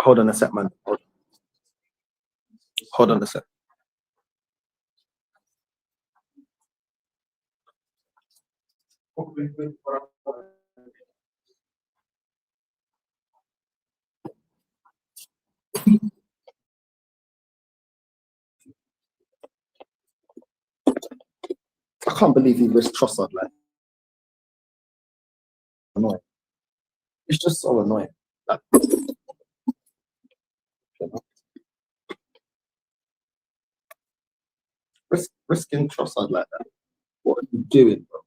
Hold on a sec, man. Hold on a sec. I can't believe he risked Trossard like. Annoying. It's just so annoying. Like, risking Trossard like that. What are you doing, bro?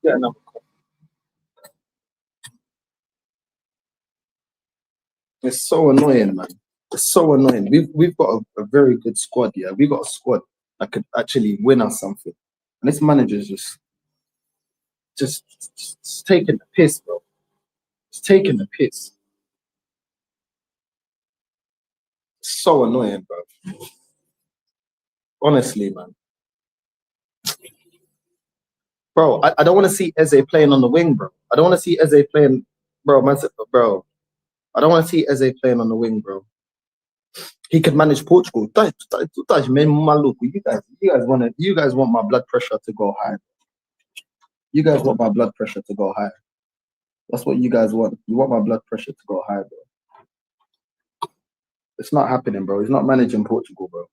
Get another call. It's so annoying, man. It's so annoying. We've got a very good squad, yeah. We've got a squad that could actually win us something. And this manager's just taking the piss, bro. It's taking the piss. It's so annoying, bro. Honestly, man. Bro, I don't want to see Eze playing on the wing, bro. I don't want to see Eze playing, bro. Bro, I don't want to see Eze playing on the wing, bro. He could manage Portugal. You guys want my blood pressure to go high. You guys want my blood pressure to go high. That's what you guys want. You want my blood pressure to go high, bro. It's not happening, bro. He's not managing Portugal, bro.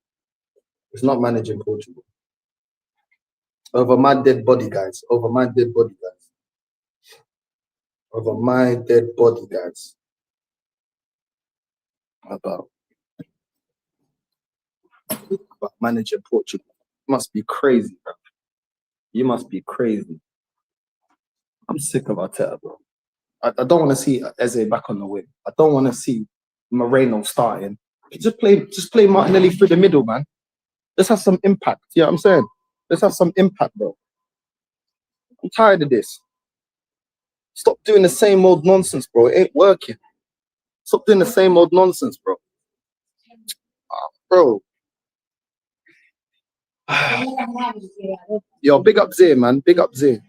He's not managing Portugal. Over my dead body, guys. Over my dead body, guys. Over my dead body, guys. About managing Portugal. You must be crazy, bro. You must be crazy. I'm sick of Arteta, bro. I don't want to see Eze back on the wing. I don't want to see Moreno starting. Just play Martinelli through the middle, man. Let's have some impact. You know what I'm saying? Let's have some impact, bro. I'm tired of this. Stop doing the same old nonsense, bro. It ain't working. Stop doing the same old nonsense, bro. Bro. Yo, big up Zay, man. Big up Zay.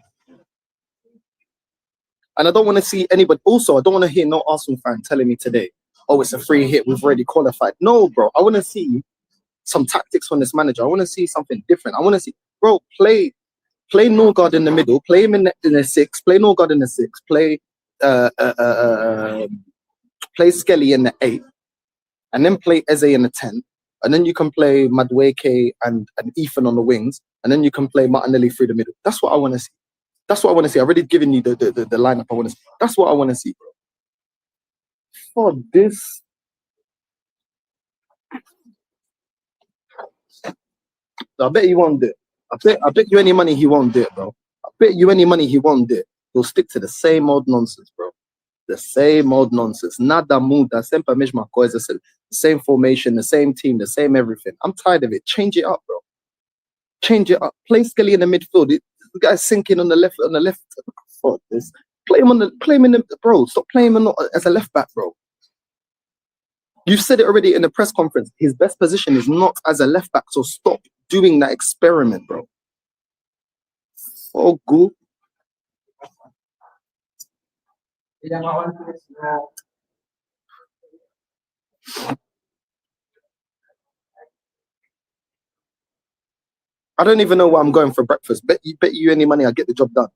And I don't want to see anybody. Also, I don't want to hear no Arsenal fan telling me today, oh, it's a free hit. We've already qualified. No, bro. I want to see some tactics from this manager. I want to see something different. I want to see, bro, play Norgard in the middle. Play him in the 6. Play Norgard in the 6. Play Skelly in the 8. And then play Eze in the 10. And then you can play Madueke and Ethan on the wings. And then you can play Martinelli through the middle. That's what I want to see. That's what I want to see. I've already given you the lineup I want to see. That's what I want to see, bro. For this. I bet he won't do it. I bet you any money he won't do it, bro. I bet you any money he won't do it. He'll stick to the same old nonsense, bro. The same old nonsense. Nada muda, sempre mesma coisa. The same formation, the same team, the same everything. I'm tired of it. Change it up, bro. Change it up. Play Skelly in the midfield. The guy's sinking on the left. Fuck this. Play him in the bro. Stop playing him as a left back, bro. You said it already in the press conference. His best position is not as a left back. So stop doing that experiment, bro. Oh, good. I don't even know where I'm going for breakfast. Bet you any money I get the job done.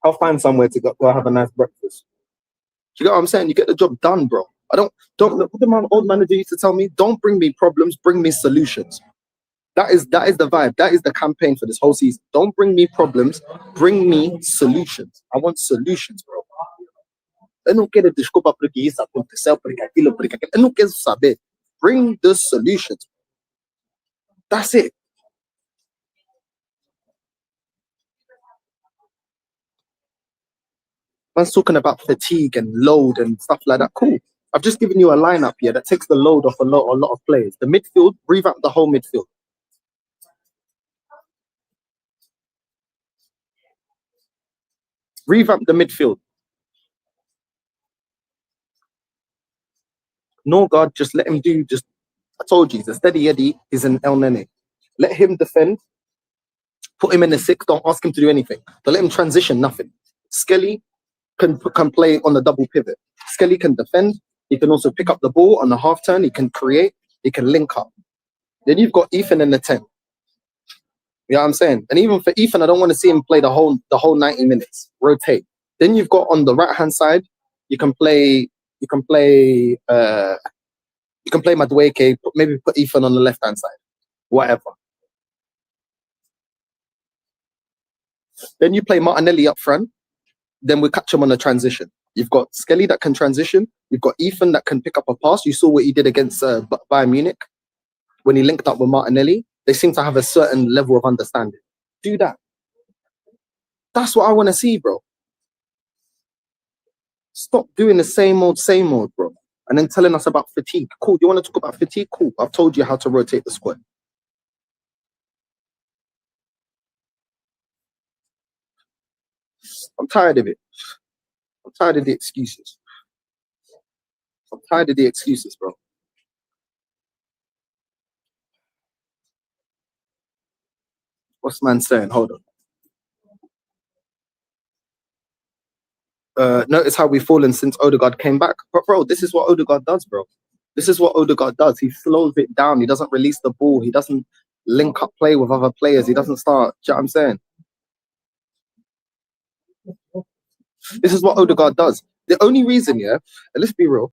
I'll find somewhere to go have a nice breakfast. Do you get what I'm saying? You get the job done, bro. Don't what the old manager used to tell me, don't bring me problems, bring me solutions. That is the vibe. That is the campaign for this whole season. Don't bring me problems, bring me solutions. I want solutions, bro. Eu não quero desculpa porque isso aconteceu, porque aquilo, porque aquilo. Eu não quero saber. Bring the solutions. That's it. Man's talking about fatigue and load and stuff like that. Cool. I've just given you a lineup here that takes the load off a lot of players. The midfield, revamp the whole midfield. Revamp the midfield. Norgard, just let him do. I told you, he's a steady Eddie. He's an El Nene. Let him defend. Put him in the 6. Don't ask him to do anything. Don't let him transition. Nothing. Skelly can play on the double pivot. Skelly can defend. He can also pick up the ball on the half turn. He can create. He can link up. Then you've got Ethan in the 10. You know what I'm saying? And even for Ethan, I don't want to see him play the whole 90 minutes. Rotate. Then you've got on the right hand side, you can play Madueke, maybe put Ethan on the left hand side. Whatever. Then you play Martinelli up front. Then we catch him on the transition. You've got Skelly that can transition. You've got Ethan that can pick up a pass. You saw what he did against Bayern Munich when he linked up with Martinelli. They seem to have a certain level of understanding. Do that. That's what I want to see, bro. Stop doing the same old, bro. And then telling us about fatigue. Cool. You want to talk about fatigue? Cool. I've told you how to rotate the squad. I'm tired of it. I'm tired of the excuses. I'm tired of the excuses, bro. What's man saying? Hold on. Notice how we've fallen since Odegaard came back. But bro, this is what Odegaard does, bro. This is what Odegaard does. He slows it down. He doesn't release the ball. He doesn't link up play with other players. He doesn't start. Do you know what I'm saying? This is what Odegaard does. The only reason, yeah, and let's be real,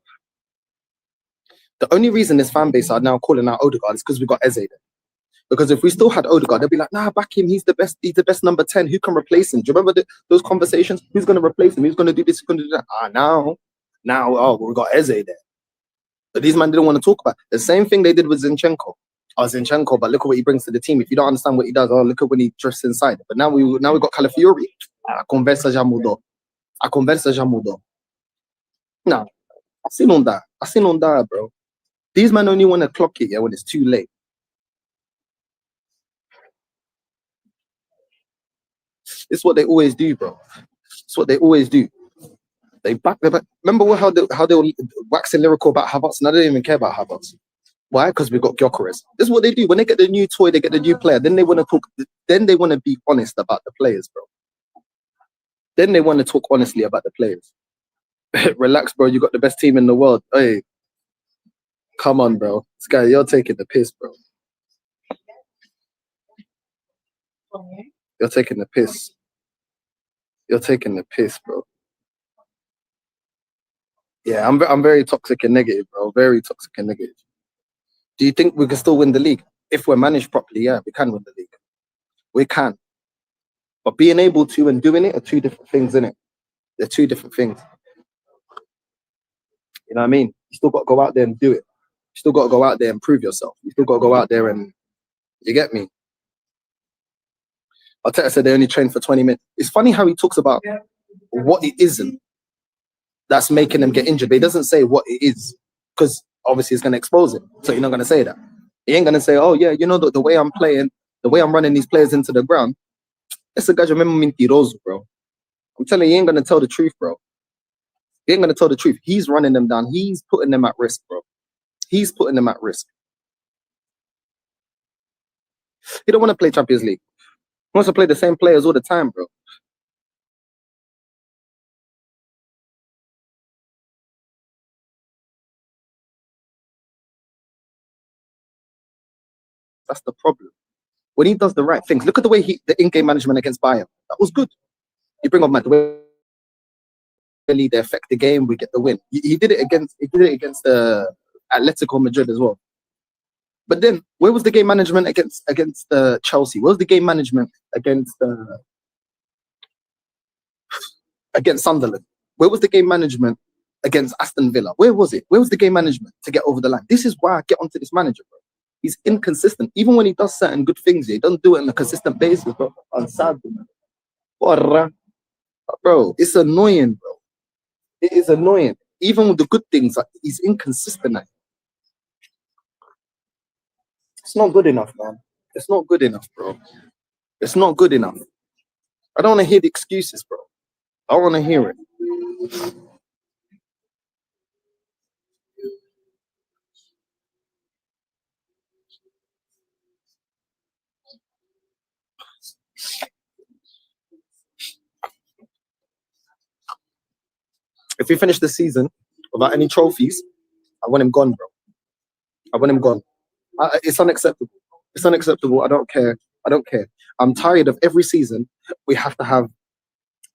the only reason this fan base are now calling out Odegaard is because we got Eze there. Because if we still had Odegaard, they'd be like, nah, back him. He's the best number 10. Who can replace him? Do you remember those conversations? Who's going to replace him? Who's going to do this? Who's going to do that? Now, oh, we got Eze there. But these men didn't want to talk about the same thing they did with Zinchenko. Oh, Zinchenko, but look at what he brings to the team. If you don't understand what he does, oh, look at when he drifts inside. But now we got Calafiori. A conversa já mudou. Nah, assim não dá, bro. These men only want to clock it, yeah, when it's too late. It's what they always do, bro. It's what they always do. They back. Remember how they were waxing lyrical about Havertz, and I don't even care about Havertz. Why? Because we got Gyökeres. This is what they do when they get the new toy, they get the new player. Then they want to talk. Then they want to be honest about the players, bro. Then they want to talk honestly about the players. Relax, bro. You got the best team in the world. Hey, come on, bro. This guy, you're taking the piss, bro. You're taking the piss. You're taking the piss, bro. Yeah, I'm very toxic and negative, bro. Very toxic and negative. Do you think we can still win the league? If we're managed properly, yeah, we can win the league. We can. But being able to and doing it are two different things, innit? They're two different things. You know what I mean? You still got to go out there and do it. You still got to go out there and prove yourself. You still got to go out there and, you get me? Arteta said they only train for 20 minutes. It's funny how he talks about what it isn't that's making them get injured. But he doesn't say what it is, because obviously it's going to expose him. So you're not going to say that. He ain't going to say, oh yeah, you know, the way I'm playing, the way I'm running these players into the ground, it's a guy, remember mentiroso, bro. I'm telling you, he ain't going to tell the truth, bro. He ain't going to tell the truth. He's running them down. He's putting them at risk, bro. He's putting them at risk. He don't want to play Champions League. He wants to play the same players all the time, bro. That's the problem. When he does the right things, look at the way the in-game management against Bayern. That was good. You bring up the way they affect the game, we get the win. He did it against Atletico Madrid as well. But then, where was the game management against Chelsea? Where was the game management against Sunderland? Where was the game management against Aston Villa? Where was it? Where was the game management to get over the line? This is why I get onto this manager, bro. He's inconsistent. Even when he does certain good things, he doesn't do it on a consistent basis, bro. I'm sad, bro. It's annoying, bro. It is annoying. Even with the good things, like, he's inconsistent. It's not good enough, man. It's not good enough, bro. It's not good enough. I don't want to hear the excuses, bro. I want to hear it. If we finish the season without any trophies, I want him gone, bro. I want him gone. It's unacceptable. It's unacceptable. I don't care. I don't care. I'm tired of every season we have to have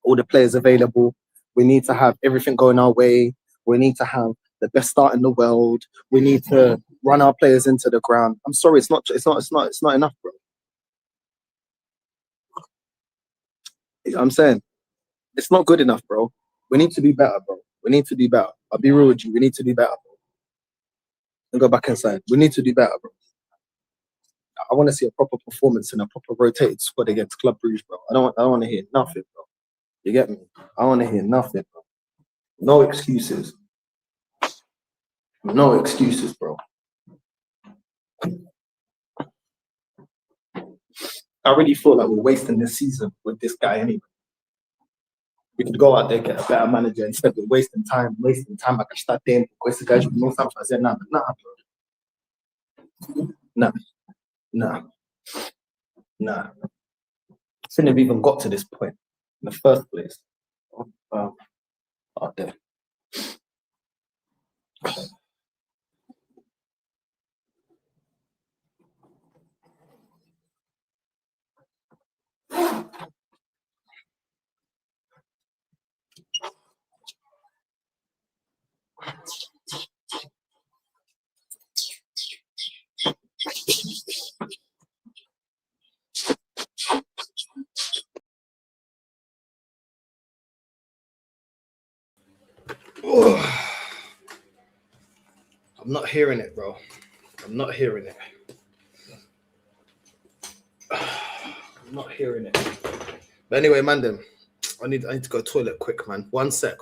all the players available. We need to have everything going our way. We need to have the best start in the world. We need to run our players into the ground. I'm sorry, it's not enough, bro. You know what I'm saying? It's not good enough, bro. We need to do better, bro. We need to do better. I'll be real with you. We need to do better, bro. And go back inside. We need to do better, bro. I want to see a proper performance in a proper rotated squad against Club Brugge, bro. I don't want to hear nothing, bro. You get me? I want to hear nothing, bro. No excuses. No excuses, bro. I really feel like we're wasting this season with this guy anyway. We could go out there, get a better manager instead of wasting time. I can start tempo. Esse gajo não sabe fazer nada. Nah, bro. Nah. Shouldn't have even got to this point in the first place. Out there. I'm not hearing it, bro. I'm not hearing it. I'm not hearing it. But anyway, man, them. I need to go toilet quick, man. One sec.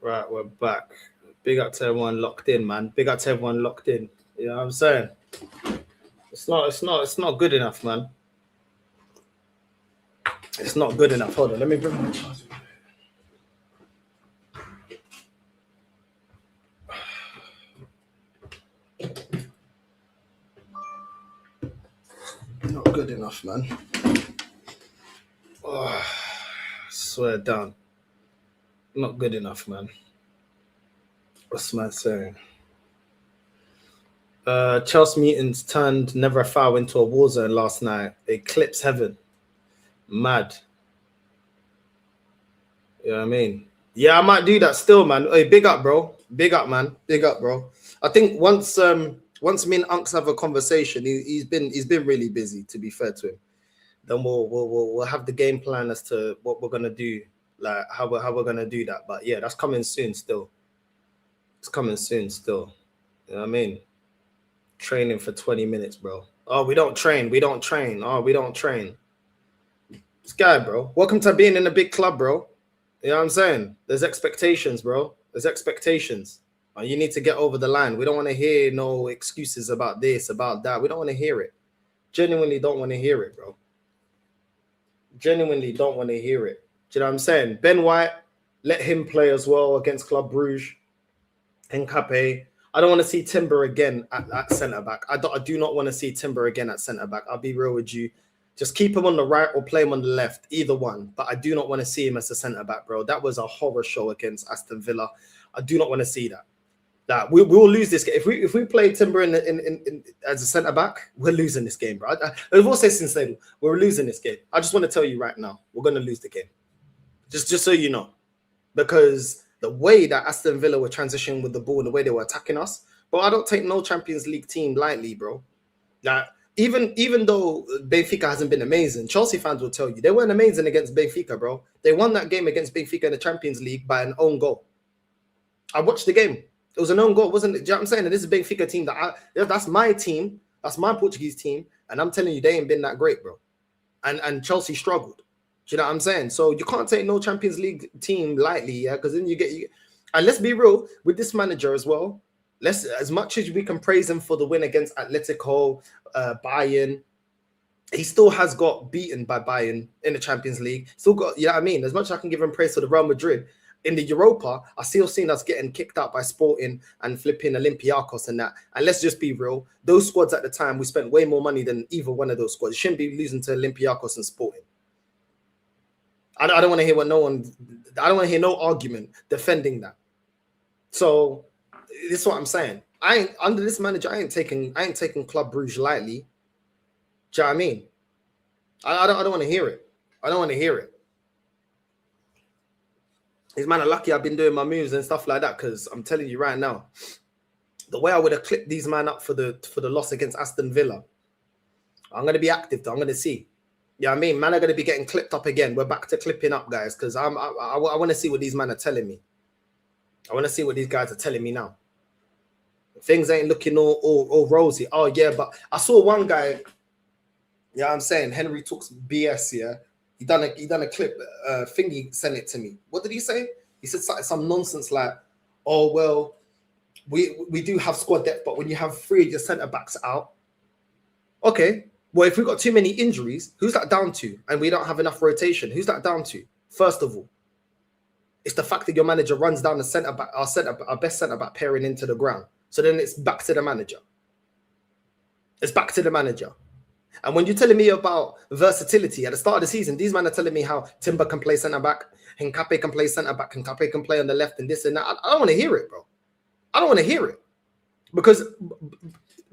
Right, we're back. Big up to everyone locked in, man. Big up to everyone locked in. You know what I'm saying? It's not good enough, man. It's not good enough. Hold on, let me bring my charger. Not good enough, man. Oh, swear down. Not good enough, man. What's man saying? Chelsea meetings turned never a foul into a war zone last night. Eclipse heaven. Mad. You know what I mean? Yeah, I might do that still, man. Hey, big up, bro. Big up, man. Big up, bro. I think once me and Unks have a conversation, he's been really busy, to be fair to him. Then we'll have the game plan as to what we're gonna do, like how we're gonna do that. But yeah, that's coming soon still. It's coming soon still. You know what I mean? Training for 20 minutes, bro. Oh, we don't train. Oh, we don't train. This guy, bro. Welcome to being in a big club, bro. You know what I'm saying? There's expectations, bro. There's expectations. You need to get over the line. We don't want to hear no excuses about this, about that. We don't want to hear it. Genuinely don't want to hear it, bro. Genuinely don't want to hear it. Do you know what I'm saying? Ben White, let him play as well against Club Bruges. Nkape. I don't want to see Timber again at centre-back. I do not want to see Timber again at centre-back. I'll be real with you. Just keep him on the right or play him on the left, either one. But I do not want to see him as a centre-back, bro. That was a horror show against Aston Villa. I do not want to see that. That we will lose this game. If we play Timber in as a centre-back, we're losing this game, bro. I will say sincerely, we're losing this game. I just want to tell you right now, we're going to lose the game. Just so you know. Because the way that Aston Villa were transitioning with the ball and the way they were attacking us, bro, I don't take no Champions League team lightly, bro. Like, even though Benfica hasn't been amazing, Chelsea fans will tell you they weren't amazing against Benfica, bro. They won that game against Benfica in the Champions League by an own goal. I watched the game. It was an own goal, wasn't it? Do you know what I'm saying? And this is Benfica team that's my team. That's my Portuguese team. And I'm telling you, they ain't been that great, bro. And Chelsea struggled. Do you know what I'm saying? So you can't take no Champions League team lightly, yeah? Because then you get and let's be real with this manager as well. As much as we can praise him for the win against Atletico, Bayern, he still has got beaten by Bayern in the Champions League. Still got, you know what I mean? As much as I can give him praise for the Real Madrid, in the Europa, I still seen us getting kicked out by Sporting and flipping Olympiacos and that. And let's just be real, those squads at the time, we spent way more money than either one of those squads. You shouldn't be losing to Olympiacos and Sporting. I don't want to hear I don't want to hear no argument defending that. So this is what I'm saying. Under this manager, I ain't taking Club Bruges lightly. Do you know what I mean? I don't want to hear it. I don't want to hear it. These man are lucky I've been doing my moves and stuff like that, because I'm telling you right now, the way I would have clipped these man up for the loss against Aston Villa, I'm going to be active though. I'm going to see. Yeah, you know I mean, man are going to be getting clipped up again. We're back to clipping up, guys, because I want to see what these men are telling me. I want to see what these guys are telling me now. Things ain't looking all rosy. Oh, yeah, but I saw one guy, yeah, I'm saying, Henry talks BS, yeah. He done a clip, Thingy sent it to me. What did he say? He said some nonsense like, oh, well, we do have squad depth, but when you have 3 of your centre-backs out, okay, well, if we've got too many injuries, who's that down to? And we don't have enough rotation. Who's that down to? First of all, it's the fact that your manager runs down the centre-back, our best centre-back pairing into the ground. So then it's back to the manager. It's back to the manager. And when you're telling me about versatility at the start of the season, these men are telling me how Timber can play centre-back, Nkape can play centre-back, Nkape can play on the left and this and that. I don't want to hear it, bro. I don't want to hear it. Because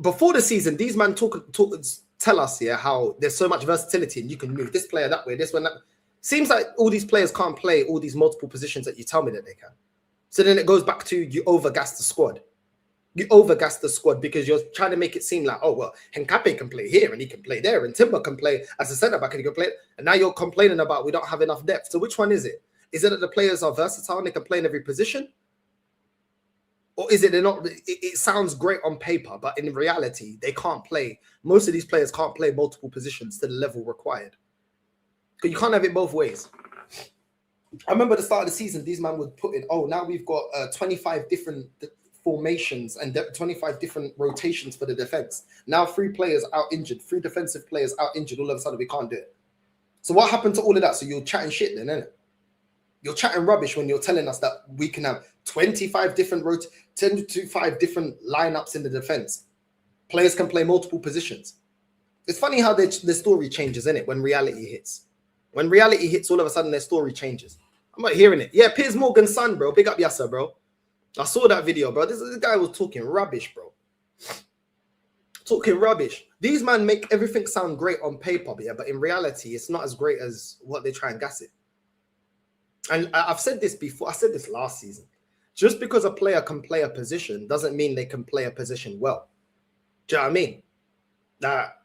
before the season, these men tell us here how there's so much versatility and you can move this player that way, this one, that. Seems like all these players can't play all these multiple positions that you tell me that they can. So then it goes back to you overgas the squad. You overgas the squad because you're trying to make it seem like, oh, well, Nkape can play here and he can play there and Timber can play as a centre-back and he can play. And now you're complaining about we don't have enough depth. So which one is it? Is it that the players are versatile and they can play in every position? Or is it they're not? It sounds great on paper, but in reality, they can't play. Most of these players can't play multiple positions to the level required. Because you can't have it both ways. I remember at the start of the season, these man would put in, oh, now we've got 25 different formations and 25 different rotations for the defense. Now 3 players out injured, 3 defensive players out injured. All of a sudden, we can't do it. So what happened to all of that? So you're chatting shit then, innit? You're chatting rubbish when you're telling us that we can have 25 different 10 to 5 different lineups in the defense. Players can play multiple positions. It's funny how the story changes, innit? When reality hits. When reality hits, all of a sudden their story changes. I'm not hearing it. Yeah, Piers Morgan's son, bro. Big up Yasser, bro. I saw that video, bro. This guy was talking rubbish, bro. Talking rubbish. These men make everything sound great on paper, yeah, but in reality, it's not as great as what they try and gas it. And I've said this before. I said this last season. Just because a player can play a position doesn't mean they can play a position well. Do you know what I mean? That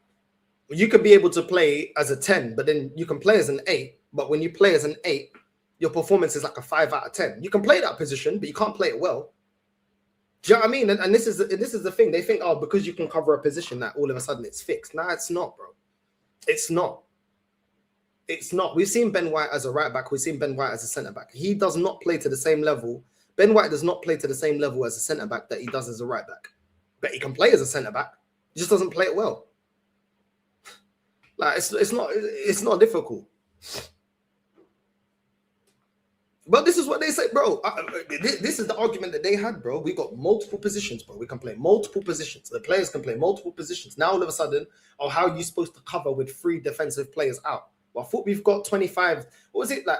you could be able to play as a 10, but then you can play as an 8. But when you play as an 8, your performance is like a 5 out of 10. You can play that position, but you can't play it well. Do you know what I mean? And this is the thing. They think, oh, because you can cover a position, that all of a sudden it's fixed. Nah, it's not, bro. It's not. It's not. We've seen Ben White as a right back. We've seen Ben White as a centre back. He does not play to the same level. Ben White does not play to the same level as a centre back that he does as a right back. But he can play as a centre back. He just doesn't play it well. Like it's not difficult. But this is what they say, bro. This is the argument that they had, bro. We got multiple positions, bro. We can play multiple positions. The players can play multiple positions. Now all of a sudden, oh, how are you supposed to cover with 3 defensive players out? Well, I thought we've got 25. What was it, like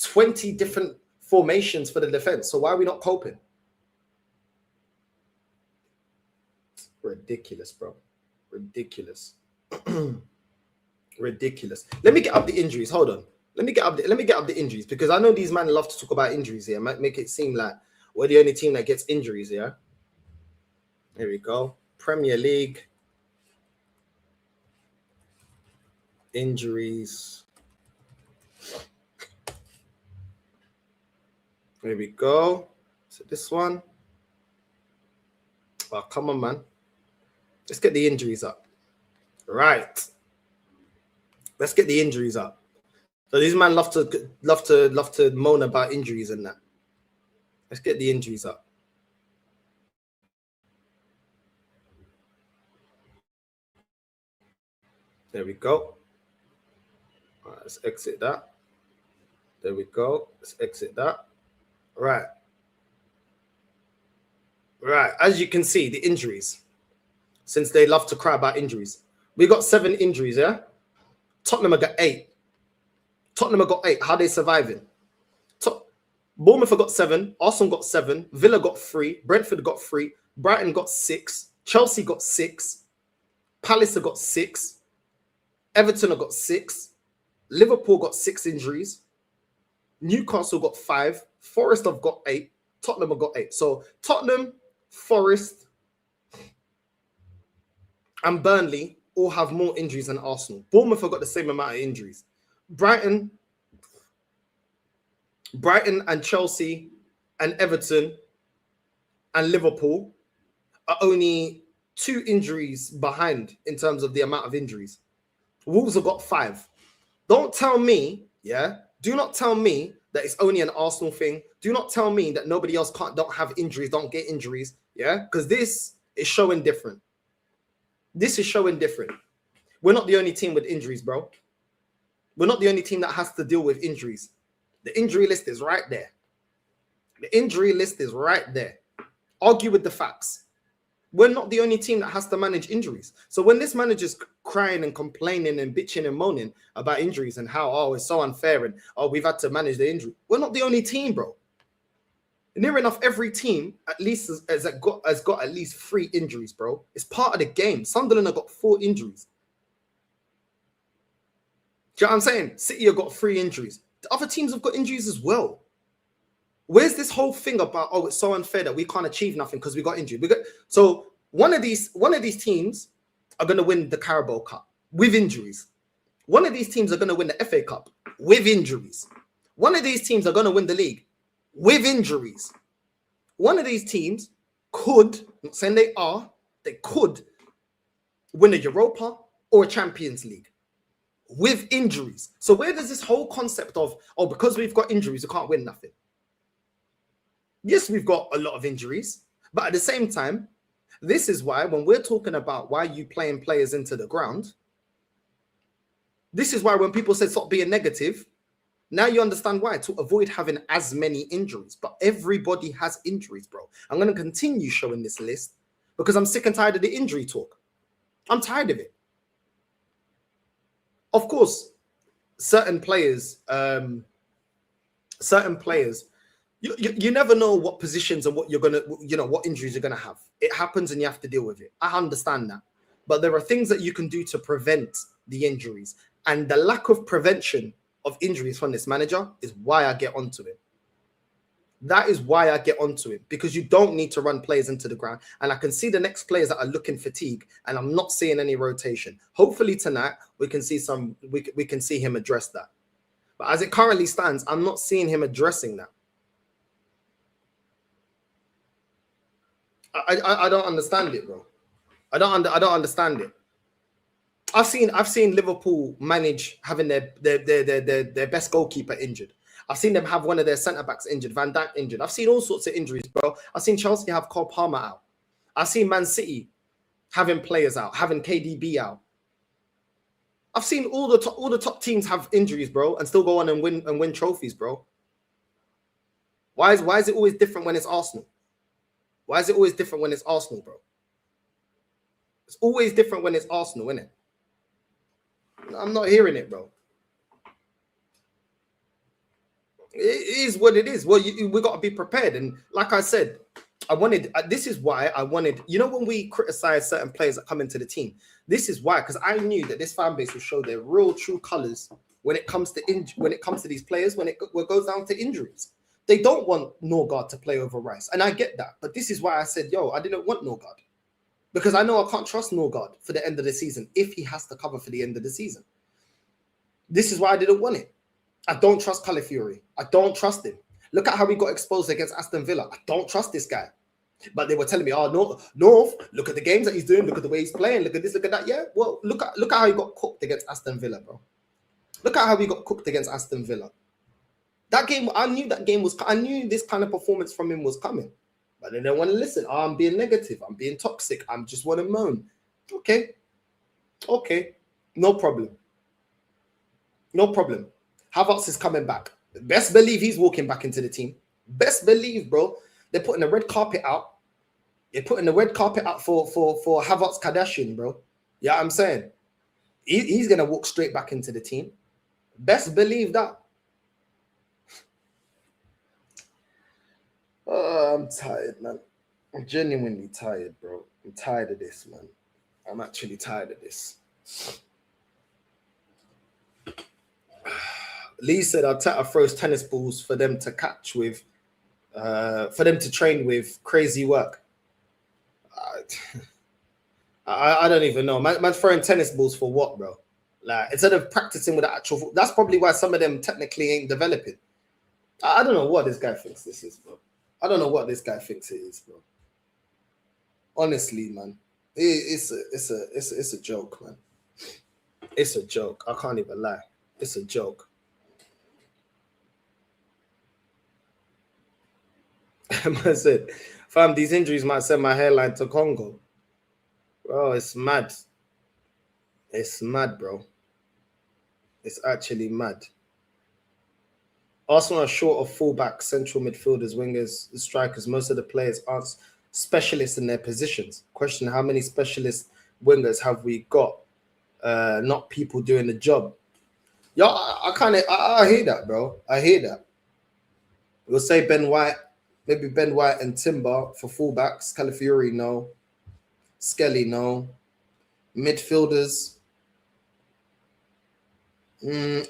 20 different formations for the defense? So why are we not coping? Ridiculous, bro. Ridiculous. Ridiculous. Let me get up the injuries. Hold on. Let me get up the injuries, because I know these men love to talk about injuries here. Might make it seem like we're the only team that gets injuries here. Here we go. Premier League. Injuries. There we go. So this one. Oh, come on, man. Let's get the injuries up. Right. Let's get the injuries up. So these men love to moan about injuries and that. Let's get the injuries up. There we go. All right, let's exit that. There we go. Let's exit that. Right. Right. As you can see, the injuries. Since they love to cry about injuries. We got 7 injuries, yeah? Tottenham have got 8. Tottenham have got 8. How are they surviving? Bournemouth have got 7. Arsenal got 7. Villa got 3. Brentford got 3. Brighton got 6. Chelsea got 6. Palace have got 6. Everton have got 6. Liverpool got 6 injuries. Newcastle got 5. Forest have got 8. Tottenham have got 8. So Tottenham, Forest, and Burnley all have more injuries than Arsenal. Bournemouth have got the same amount of injuries. Brighton and Chelsea and Everton and Liverpool are only 2 injuries behind in terms of the amount of injuries. Wolves have got 5. Don't tell me, yeah, do not tell me that it's only an Arsenal thing. Do not tell me that nobody else don't have injuries, don't get injuries, yeah? Because this is showing different. This is showing different. We're not the only team with injuries, bro. We're not the only team that has to deal with injuries. The injury list is right there. The injury list is right there. Argue with the facts. We're not the only team that has to manage injuries. So when this manager's crying and complaining and bitching and moaning about injuries and how, oh, it's so unfair and, oh, we've had to manage the injury. We're not the only team, bro. Near enough every team at least has got at least 3 injuries, bro. It's part of the game. Sunderland have got 4 injuries. Do you know what I'm saying? City have got 3 injuries. The other teams have got injuries as well. Where's this whole thing about, oh, it's so unfair that we can't achieve nothing because we got injured? So one of these teams are going to win the Carabao Cup with injuries. One of these teams are going to win the FA Cup with injuries. One of these teams are going to win the league with injuries. One of these teams could, I'm not saying they could win a Europa or a Champions League. with injuries. So where does this whole concept of, oh, because we've got injuries, we can't win nothing? Yes, we've got a lot of injuries, but at the same time, this is why when we're talking about why you playing players into the ground, this is why when people say stop being negative, now you understand why, to avoid having as many injuries. But everybody has injuries, bro. I'm going to continue showing this list because I'm sick and tired of the injury talk. I'm tired of it. Of course, certain players, you never know what positions and what you're gonna, what injuries you're gonna have. It happens and you have to deal with it. I understand that, but there are things that you can do to prevent the injuries, and the lack of prevention of injuries from this manager is why I get onto it. That is why I get onto it, because you don't need to run players into the ground. And I can see the next players that are looking fatigued, and I'm not seeing any rotation. Hopefully tonight we can see we can see him address that. But as it currently stands, I'm not seeing him addressing that. I don't understand it, bro. I don't understand it. I've seen Liverpool manage having their best goalkeeper injured. I've seen them have one of their centre backs injured, Van Dijk injured. I've seen all sorts of injuries, bro. I've seen Chelsea have Cole Palmer out. I've seen Man City having players out, having KDB out. I've seen all the top teams have injuries, bro, and still go on and win trophies, bro. Why is it always different when it's Arsenal? Why is it always different when it's Arsenal, bro? It's always different when it's Arsenal, isn't it? I'm not hearing it, bro. It is what it is. Well, we got to be prepared. And like I said, this is why I wanted, when we criticize certain players that come into the team, this is why, because I knew that this fan base will show their real true colors when it comes to these players, when it goes down to injuries. They don't want Norgard to play over Rice. And I get that. But this is why I said, I didn't want Norgard. Because I know I can't trust Norgard for the end of the season if he has to cover for the end of the season. This is why I didn't want it. I don't trust Calafiori. I don't trust him. Look at how he got exposed against Aston Villa. I don't trust this guy. But they were telling me, North, look at the games that he's doing. Look at the way he's playing. Look at this, look at that. Yeah, well, look at how he got cooked against Aston Villa, bro. Look at how he got cooked against Aston Villa. That game, I knew this kind of performance from him was coming. But they don't want to listen. I'm being negative. I'm being toxic. I just want to moan. Okay. No problem. Havertz is coming back. Best believe he's walking back into the team. Best believe, bro. They're putting the red carpet out. They're putting the red carpet out for Havertz Kardashian, bro. Yeah, I'm saying. He's going to walk straight back into the team. Best believe that. Oh, I'm tired, man. I'm genuinely tired, bro. I'm tired of this, man. I'm actually tired of this. Lee said Arteta throws tennis balls for them to catch with, for them to train with. Crazy work. I don't even know. Man's throwing tennis balls for what, bro? Like, instead of practicing with the actual, that's probably why some of them technically ain't developing. I don't know what this guy thinks this is, bro. I don't know what this guy thinks it is, bro. Honestly, man, it's a joke, man. It's a joke. I can't even lie. It's a joke. I said, fam, these injuries might send my hairline to Congo. Bro, it's mad. It's mad, bro. It's actually mad. Arsenal are short of fullbacks, central midfielders, wingers, strikers. Most of the players aren't specialists in their positions. Question, how many specialist wingers have we got? Not people doing the job. Yo, I hear that, bro. I hear that. We'll say Ben White, maybe Ben White and Timber for fullbacks. Calafiori, no. Skelly, no. Midfielders.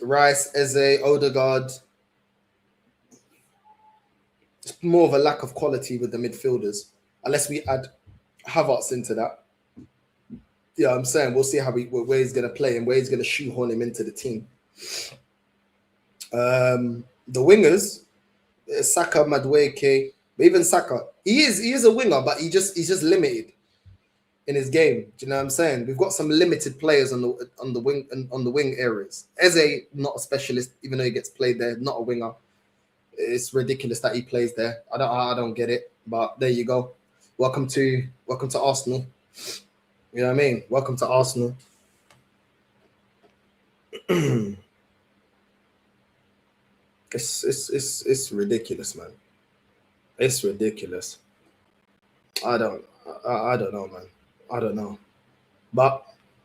Rice, Eze, Odegaard. It's more of a lack of quality with the midfielders, unless we add Havertz into that. Yeah, I'm saying we'll see where he's going to play and where he's going to shoehorn him into the team. The wingers, Saka, Madueke, but even Saka, he is a winger, but he's just limited. in his game. Do you know what I'm saying? We've got some limited players on the wing areas. Eze, not a specialist, even though he gets played there, not a winger. It's ridiculous that he plays there. I don't get it. But there you go. Welcome to Arsenal. You know what I mean? Welcome to Arsenal. It's ridiculous, man. It's ridiculous. I don't know, man. I don't know. But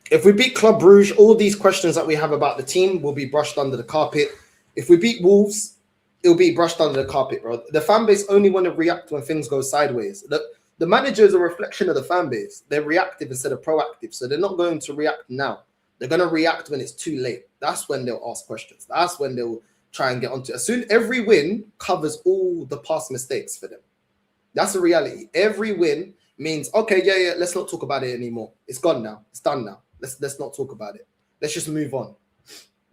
if we beat Club Brugge, all these questions that we have about the team will be brushed under the carpet. If we beat Wolves, it'll be brushed under the carpet, bro. The fan base only want to react when things go sideways. The manager is a reflection of the fan base. They're reactive instead of proactive. So they're not going to react now. They're going to react when it's too late. That's when they'll ask questions. That's when they'll try and get onto it. Every win covers all the past mistakes for them. That's the reality. Every win means, okay, yeah, let's not talk about it anymore. It's gone now. It's done now. Let's not talk about it. Let's just move on.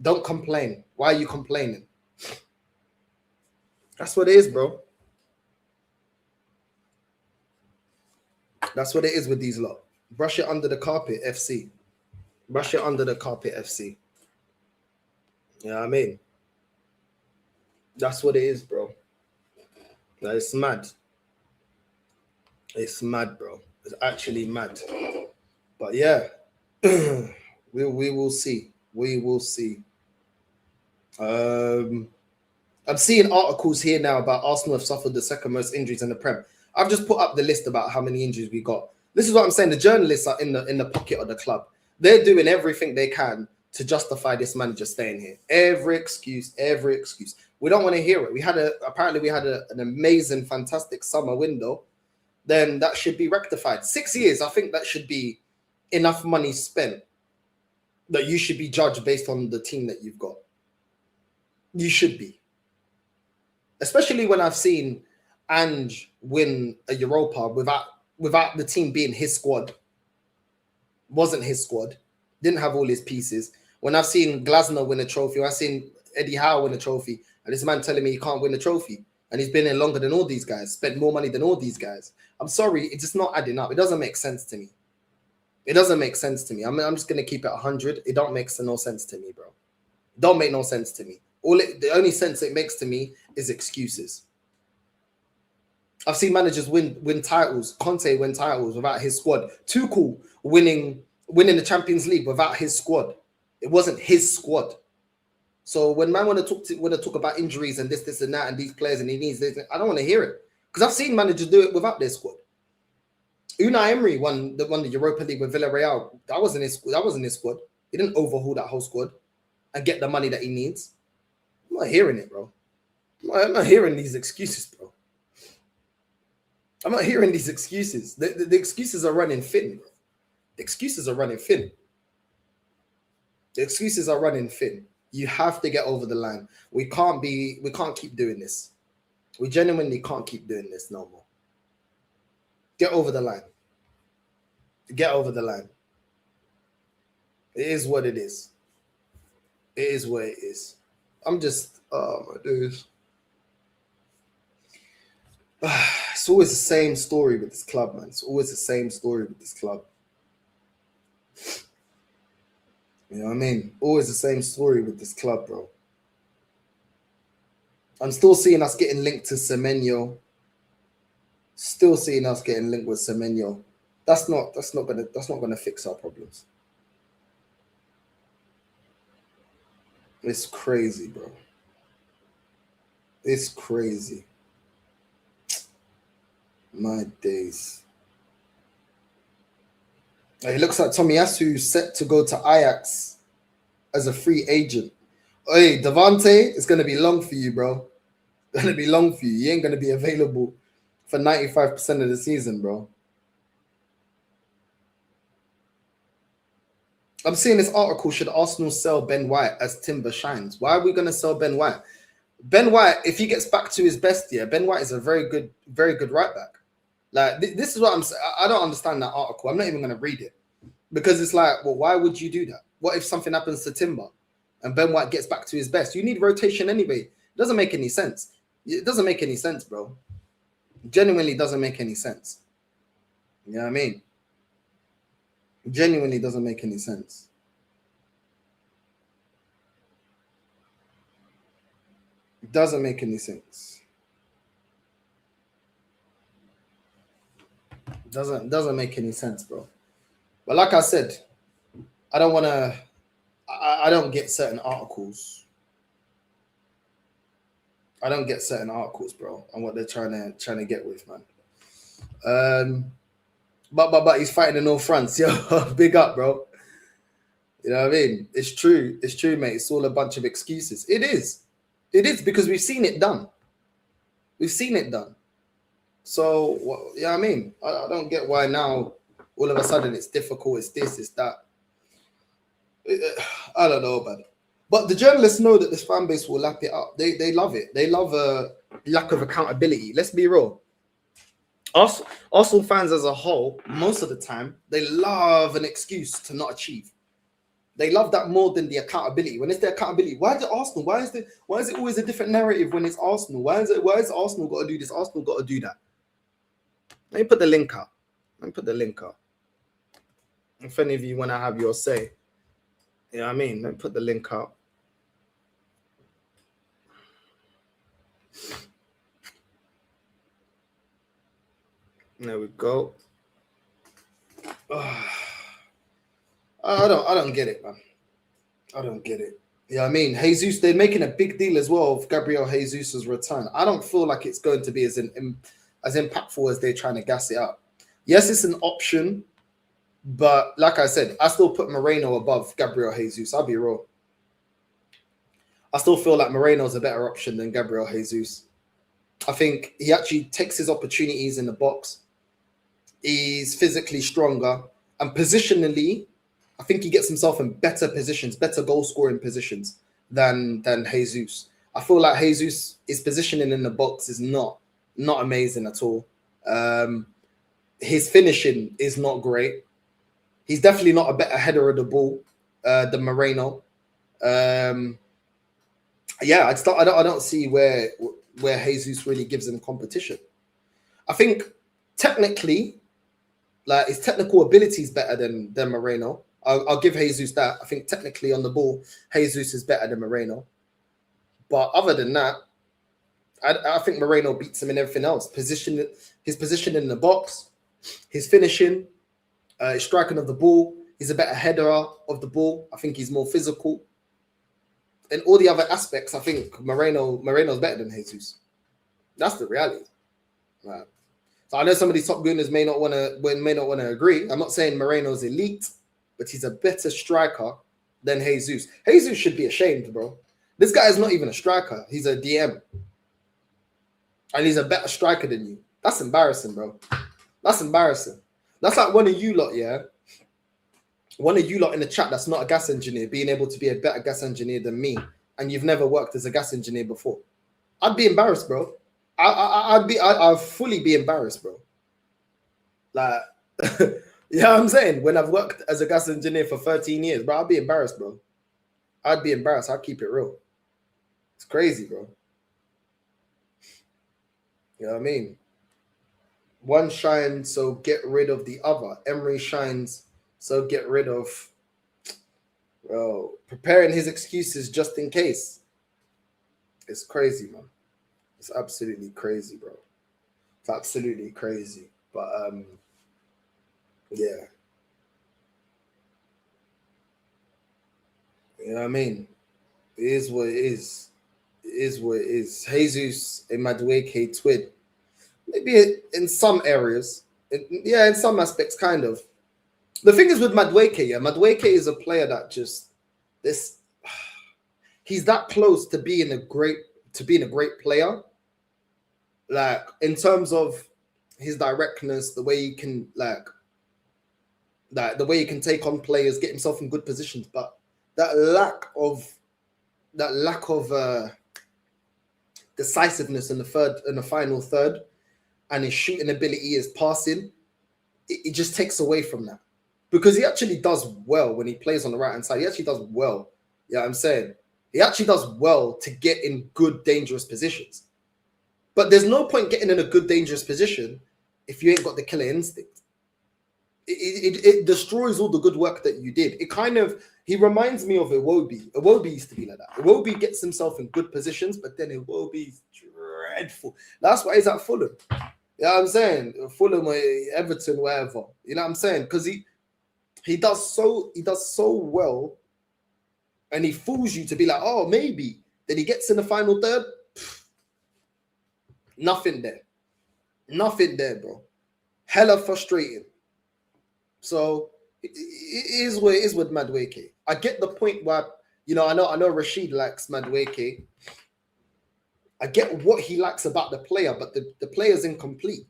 Don't complain. Why are you complaining? That's what it is, bro. That's what it is with these lot. Brush it under the carpet, FC. Brush it under the carpet, FC. You know what I mean? That's what it is, bro. It's mad. It's mad, bro. It's actually mad. But yeah, we will see. We will see. I'm seeing articles here now about Arsenal have suffered the second most injuries in the Prem. I've just put up the list about how many injuries we got. This is what I'm saying. The journalists are in the pocket of the club. They're doing everything they can to justify this manager staying here. Every excuse. We don't want to hear it. Apparently we had an amazing, fantastic summer window. Then that should be rectified. 6 years, I think that should be enough money spent that you should be judged based on the team that you've got. You should be. Especially when I've seen Ange win a Europa without the team being his squad. Wasn't his squad. Didn't have all his pieces. When I've seen Glasner win a trophy, when I've seen Eddie Howe win a trophy, and this man telling me he can't win a trophy, and he's been in longer than all these guys, spent more money than all these guys. I'm sorry, it's just not adding up. It doesn't make sense to me. It doesn't make sense to me. I'm just going to keep it 100. It don't make no sense to me, bro. It don't make no sense to me. The only sense it makes to me is excuses. I've seen managers win titles. Conte win titles without his squad. Tuchel winning the Champions League without his squad. It wasn't his squad. So when man want to talk about injuries and this and that and these players and he needs this, I don't want to hear it because I've seen managers do it without their squad. Unai Emery won the Europa League with Villarreal. That wasn't his squad. He didn't overhaul that whole squad and get the money that he needs. I'm not hearing it, bro. I'm not hearing these excuses, bro. I'm not hearing these excuses. The excuses are running thin, bro. The excuses are running thin. The excuses are running thin. You have to get over the line. We can't keep doing this. We genuinely can't keep doing this no more. Get over the line. Get over the line. It is what it is. It is what it is. I'm just, oh my dude. It's always the same story with this club, man. It's always the same story with this club. You know what I mean? Always the same story with this club, bro. I'm still seeing us getting linked to Semenyo. Still seeing us getting linked with Semenyo. That's not gonna fix our problems. It's crazy, bro. It's crazy. My days. It looks like Tomiyasu set to go to Ajax as a free agent. Hey, Devante, it's going to be long for you, bro. It's going to be long for you. You ain't going to be available for 95% of the season, bro. I'm seeing this article, should Arsenal sell Ben White as Timber shines? Why are we going to sell Ben White? Ben White, if he gets back to his best year, Ben White is a very good right back. Like, this is what I'm saying. I don't understand that article. I'm not even going to read it. Because it's like, well, why would you do that? What if something happens to Timber and Ben White gets back to his best? You need rotation anyway. It doesn't make any sense. It doesn't make any sense, bro. It genuinely doesn't make any sense. You know what I mean? Genuinely doesn't make any sense. It doesn't make any sense. Doesn't make any sense, bro. But like I said, I don't want to. I don't get certain articles. I don't get certain articles, bro, and what they're trying to get with, man. But he's fighting in all fronts. Yo, big up, bro. You know what I mean? It's true. It's true, mate. It's all a bunch of excuses. It is. It is because we've seen it done. We've seen it done. So, you know what I mean? I don't get why now all of a sudden it's difficult, it's this, it's that. I don't know about it. But the journalists know that this fan base will lap it up. They love it. They love a lack of accountability. Let's be real. Arsenal fans as a whole, most of the time, they love an excuse to not achieve. They love that more than the accountability. When it's the accountability, why is it Arsenal? Why is it always a different narrative when it's Arsenal? Why is Arsenal got to do this? Arsenal got to do that. Let me put the link up. If any of you want to have your say, you know what I mean? Let me put the link up. There we go. I don't get it, man. I don't get it. Yeah, I mean, Jesus, they're making a big deal as well of Gabriel Jesus' return. I don't feel like it's going to be as impactful as they're trying to gas it up. Yes, it's an option, but like I said, I still put Moreno above Gabriel Jesus. I'll be real. I still feel like Moreno's a better option than Gabriel Jesus. I think he actually takes his opportunities in the box. He's physically stronger, and positionally, I think he gets himself in better positions, better goal scoring positions than Jesus. I feel like Jesus' positioning in the box is not amazing at all. His finishing is not great. He's definitely not a better header of the ball than Moreno. I don't see where Jesus really gives him competition. I think technically, like his technical ability is better than Moreno. I'll give Jesus that. I think technically on the ball, Jesus is better than Moreno. But other than that, I think Moreno beats him in everything else. His position in the box, his finishing, his striking of the ball. He's a better header of the ball. I think he's more physical. And all the other aspects, I think Moreno's better than Jesus. That's the reality. Right. So I know some of these top gooners may not want to agree. I'm not saying Moreno's elite, but he's a better striker than Jesus. Jesus should be ashamed, bro. This guy is not even a striker. He's a DM. And he's a better striker than you. That's embarrassing, bro. That's embarrassing. That's like one of you lot, yeah? One of you lot in the chat that's not a gas engineer being able to be a better gas engineer than me, and you've never worked as a gas engineer before. I'd be embarrassed, bro. I'd fully be embarrassed, bro. Like, you know what I'm saying? When I've worked as a gas engineer for 13 years, bro, I'd be embarrassed, bro. I'd be embarrassed. I'd keep it real. It's crazy, bro. You know what I mean? One shines, so get rid of the other. Emery shines, so get rid of, bro, preparing his excuses just in case. It's crazy, man. It's absolutely crazy, bro. It's absolutely crazy. But yeah. You know what I mean? It is what it is. It is what it is. Jesus and Madueke Twid. Maybe in some areas. In some aspects, kind of. The thing is with Madueke, yeah, Madueke is a player that just he's that close to being a great player. Like in terms of his directness, the way he can the way he can take on players, get himself in good positions, but that lack of decisiveness in the final third, and his shooting ability, his passing, it just takes away from that. Because he actually does well when he plays on the right-hand side. He actually does well. You know what I'm saying? He actually does well to get in good, dangerous positions. But there's no point getting in a good, dangerous position if you ain't got the killer instinct. it destroys all the good work that you did. It kind of, he reminds me of Iwobi. Iwobi used to be like that. Iwobi gets himself in good positions, but then Iwobi is dreadful. That's why he's at Fulham. You know what I'm saying? Fulham or Everton, wherever. You know what I'm saying? Because he does so well, and he fools you to be like, oh, maybe. Then he gets in the final third. Nothing there. Nothing there, bro. Hella frustrating. So it is what it is with Madueke. I get the point where, you know, I know Rashid likes Madueke. I get what he likes about the player, but the player's incomplete.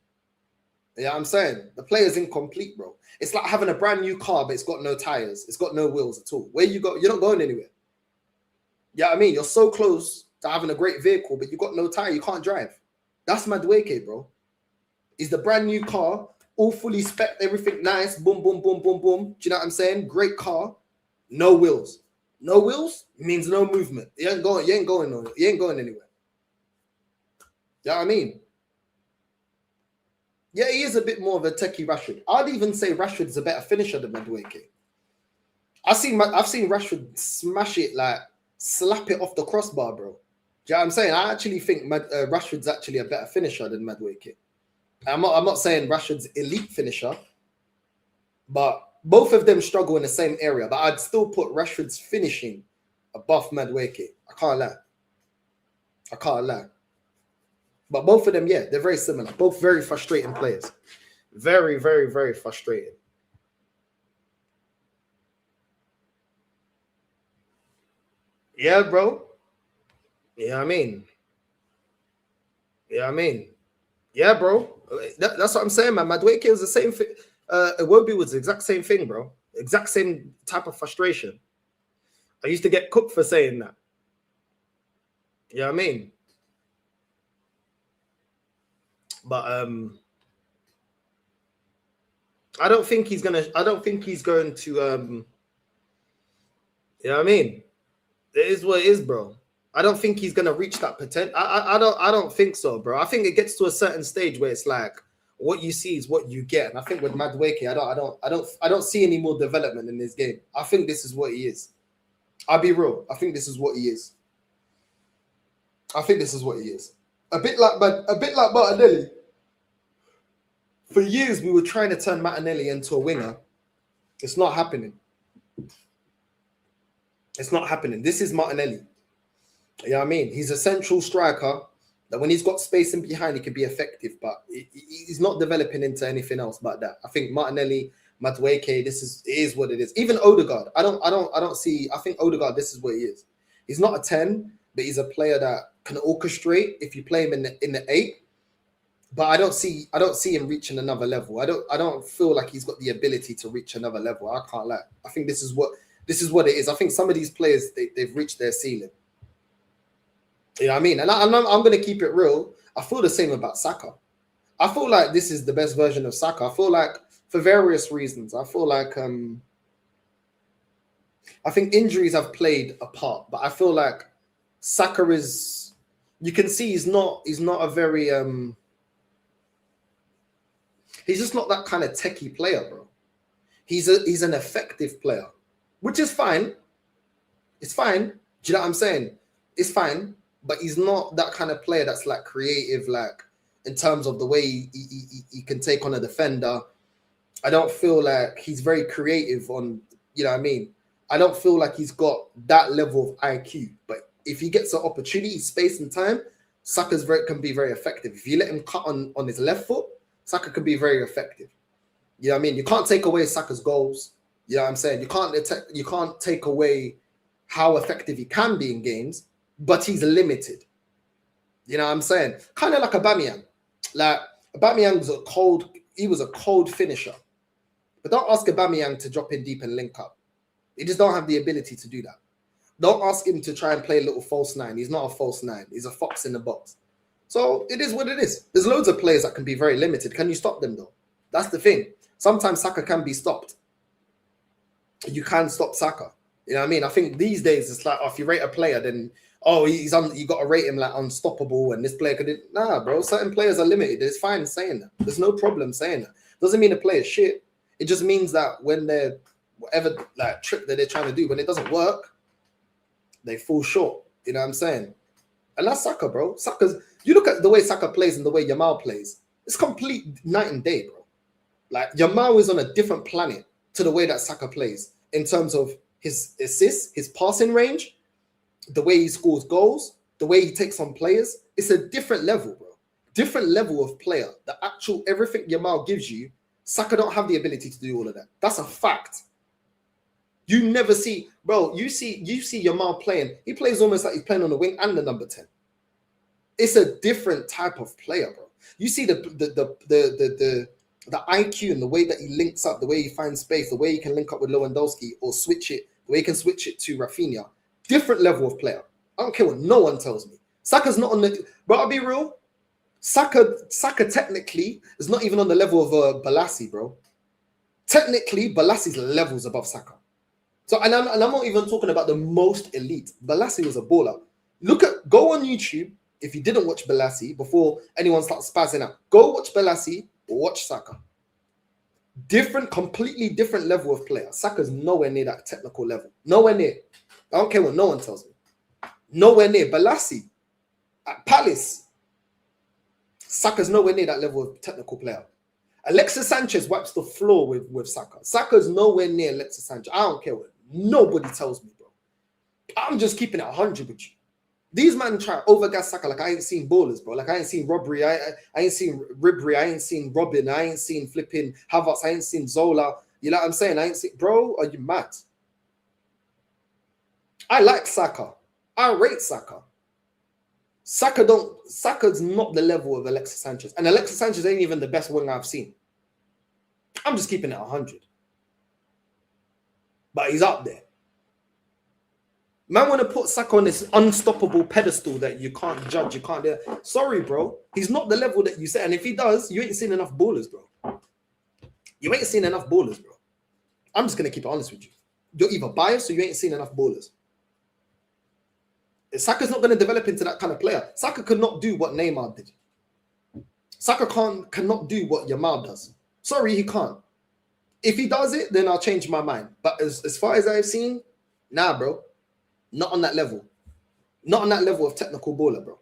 You know what I'm saying? The player's incomplete, bro. It's like having a brand new car, but it's got no tires. It's got no wheels at all. Where you go, you're not going anywhere. You know what I mean? You're so close to having a great vehicle, but you got no tire. You can't drive. That's Madueke, bro. Is the brand new car, all fully spec, everything nice, boom, boom, boom, boom, boom. Do you know what I'm saying? Great car, no wheels. No wheels means no movement. You ain't going anywhere. You know what I mean? Yeah, he is a bit more of a techie Rashford. I'd even say Rashford is a better finisher than Madueke. I've seen Rashford smash it, like slap it off the crossbar, bro. Do you know what I'm saying? I actually think Rashford's actually a better finisher than Madueke. I'm not saying Rashford's elite finisher, but both of them struggle in the same area. But I'd still put Rashford's finishing above Madueke. I can't lie. But both of them, yeah, they're very similar. Both very frustrating players. Very, very, very frustrating. Yeah, bro. Yeah, I mean. Yeah, bro. That's what I'm saying, man. Madueke was the same thing. Iwobi was the exact same thing, bro. Exact same type of frustration. I used to get cooked for saying that. You know what I mean? But I don't think he's going to you know what I mean? It is what it is, bro. I don't think he's gonna reach that potential. I don't think so, bro. I think it gets to a certain stage where it's like what you see is what you get. And I think with Madueke, I don't see any more development in this game. I think this is what he is. I'll be real. I think this is what he is. A bit like Martinelli. For years, we were trying to turn Martinelli into a winger. It's not happening. This is Martinelli. You know what I mean? He's a central striker that when he's got space in behind, he can be effective, but he's not developing into anything else but that. I think Martinelli, Madueke, it is what it is. Even Odegaard, I think Odegaard, this is what he is. He's not a 10, but he's a player that can orchestrate if you play him in the 8. But I don't see him reaching another level. I don't feel like he's got the ability to reach another level. I can't lie. I think this is what it is. I think some of these players they've reached their ceiling. You know what I mean? And I'm going to keep it real. I feel the same about Saka. I feel like this is the best version of Saka. I feel like for various reasons. I feel like I think injuries have played a part, but I feel like Saka is. You can see he's not a very he's just not that kind of techie player, bro. He's an effective player, which is fine. It's fine. Do you know what I'm saying? It's fine. But he's not that kind of player that's like creative, like in terms of the way he can take on a defender. I don't feel like he's very creative on, you know what I mean? I don't feel like he's got that level of IQ. But if he gets an opportunity, space and time, Saka can be very effective. If you let him cut on his left foot, Saka can be very effective. You know what I mean? You can't take away Saka's goals. You know what I'm saying? You can't take away how effective he can be in games. But he's limited. You know what I'm saying? Kind of like Aubameyang. Like Aubameyang was a cold finisher. But don't ask Aubameyang to drop in deep and link up. He just don't have the ability to do that. Don't ask him to try and play a little false 9. He's not a false 9. He's a fox in the box. So it is what it is. There's loads of players that can be very limited. Can you stop them though? That's the thing. Sometimes Saka can be stopped. You can stop Saka. You know what I mean? I think these days it's like, if you rate a player, then you got to rate him like unstoppable, and this player could. Nah, bro. Certain players are limited. It's fine saying that. There's no problem saying that. Doesn't mean a player's shit. It just means that when they're whatever like trick that they're trying to do, when it doesn't work, they fall short. You know what I'm saying? And that's Saka, bro. You look at the way Saka plays and the way Yamal plays, it's complete night and day, bro. Like Yamal is on a different planet to the way that Saka plays in terms of his assists, his passing range, the way he scores goals, the way he takes on players. It's a different level, bro. Different level of player. The actual everything Yamal gives you, Saka don't have the ability to do all of that. That's a fact. You never see, bro. You see Yamal playing. He plays almost like he's playing on the wing and the number 10. It's a different type of player, bro. You see the IQ and the way that he links up, the way he finds space, the way he can link up with Lewandowski or switch it, the way he can switch it to Rafinha. Different level of player. I don't care what no one tells me. Saka's not on the. Bro, I'll be real. Saka technically is not even on the level of Balassi, bro. Technically, Balassi's levels above Saka. So, and I'm not even talking about the most elite. Balassi was a baller. Go on YouTube. If you didn't watch Balassi before anyone starts spazzing out, go watch Balassi or watch Saka. Completely different level of player. Saka's nowhere near that technical level. Nowhere near. I don't care what no one tells me. Nowhere near. Balassi at Palace. Saka's nowhere near that level of technical player. Alexis Sanchez wipes the floor with Saka. Saka's nowhere near Alexis Sanchez. I don't care what nobody tells me, bro. I'm just keeping it 100 with you. These men try to overgas Saka like I ain't seen ballers, bro. Like I ain't seen Robbery, I ain't seen Ribery, I ain't seen Robin, I ain't seen flipping Havertz, I ain't seen Zola. You know what I'm saying? I ain't seen, bro, are you mad? I like Saka. I rate Saka. Saka's not the level of Alexis Sanchez. And Alexis Sanchez ain't even the best winger I've seen. I'm just keeping it 100. But he's up there. Man want to put Saka on this unstoppable pedestal that you can't judge, you can't do. Sorry, bro. He's not the level that you say. And if he does, you ain't seen enough ballers, bro. You ain't seen enough ballers, bro. I'm just going to keep it honest with you. You're either biased or you ain't seen enough ballers. Saka's not going to develop into that kind of player. Saka could not do what Neymar did. Saka cannot do what Yamal does. Sorry, he can't. If he does it, then I'll change my mind. But as far as I've seen, nah, bro. Not on that level. Not on that level of technical baller, bro.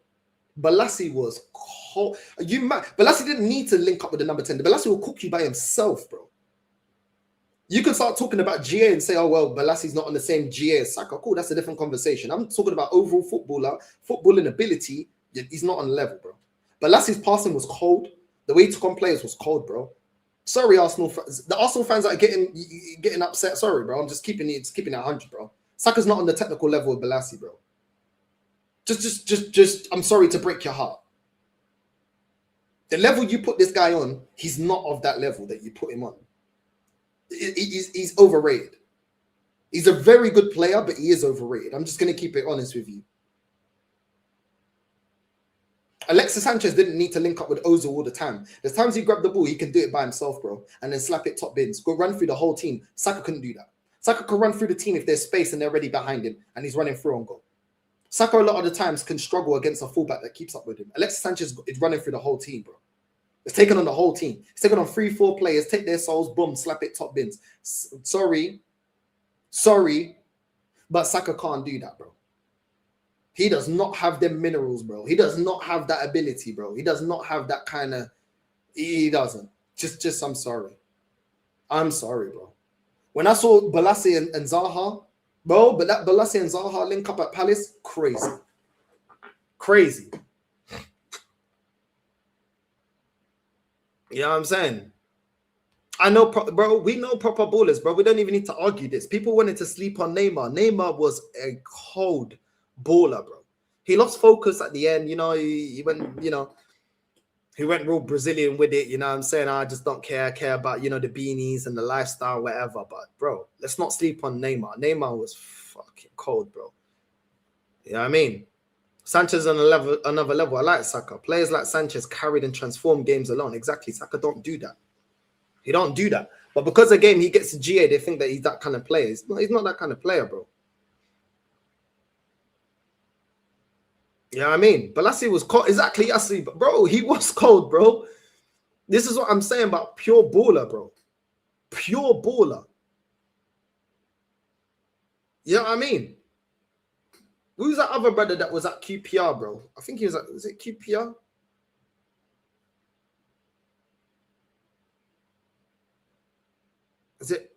Balassi was cold. Balassi didn't need to link up with the number 10. Balassi will cook you by himself, bro. You can start talking about GA and say, oh, well, Balassi's not on the same GA as Saka. Cool, that's a different conversation. I'm talking about overall footballing ability. He's not on the level, bro. Balassi's passing was cold. The way he took on players was cold, bro. Sorry, Arsenal fans. The Arsenal fans that are getting upset. Sorry, bro. I'm just keeping it 100, bro. Saka's not on the technical level of Balassi, bro. Just, I'm sorry to break your heart. The level you put this guy on, he's not of that level that you put him on. He's overrated. He's a very good player, but he is overrated. I'm just going to keep it honest with you. Alexis Sanchez didn't need to link up with Ozil all the time. There's times he grabbed the ball, he can do it by himself, bro, and then slap it top bins. Go run through the whole team. Saka couldn't do that. Saka can run through the team if there's space and they're already behind him and he's running through on goal. Saka a lot of the times can struggle against a fullback that keeps up with him. Alexis Sanchez is running through the whole team, bro. It's taken on the whole team. It's taken on 3-4 players, take their souls, boom, slap it top bins. Sorry, but Saka can't do that, bro. He does not have them minerals, bro. He does not have that ability, bro. He does not have that kind of... He doesn't. Just, I'm sorry. I'm sorry, bro. When I saw Balassi and Zaha, bro, but that Balassi and Zaha link up at Palace, crazy. Crazy. You know what I'm saying? I know, bro, we know proper ballers, bro. We don't even need to argue this. People wanted to sleep on Neymar. Neymar was a cold baller, bro. He lost focus at the end, you know, he went, you know, he went real Brazilian with it, you know what I'm saying? I just don't care about, you know, the beanies and the lifestyle, whatever. But, bro, let's not sleep on Neymar. Neymar was fucking cold, bro. You know what I mean? Sanchez on another level. I like Saka. Players like Sanchez carried and transformed games alone. Exactly. Saka don't do that. He don't do that. But because a game he gets to GA, they think that he's that kind of player. He's not that kind of player, bro. You know what I mean? Balassi was cold. Exactly, Yassi. Bro, he was cold, bro. This is what I'm saying about pure baller, bro. pure baller. You know what I mean? Who's that other brother that was at QPR, bro? I think he was at, was it QPR? Is it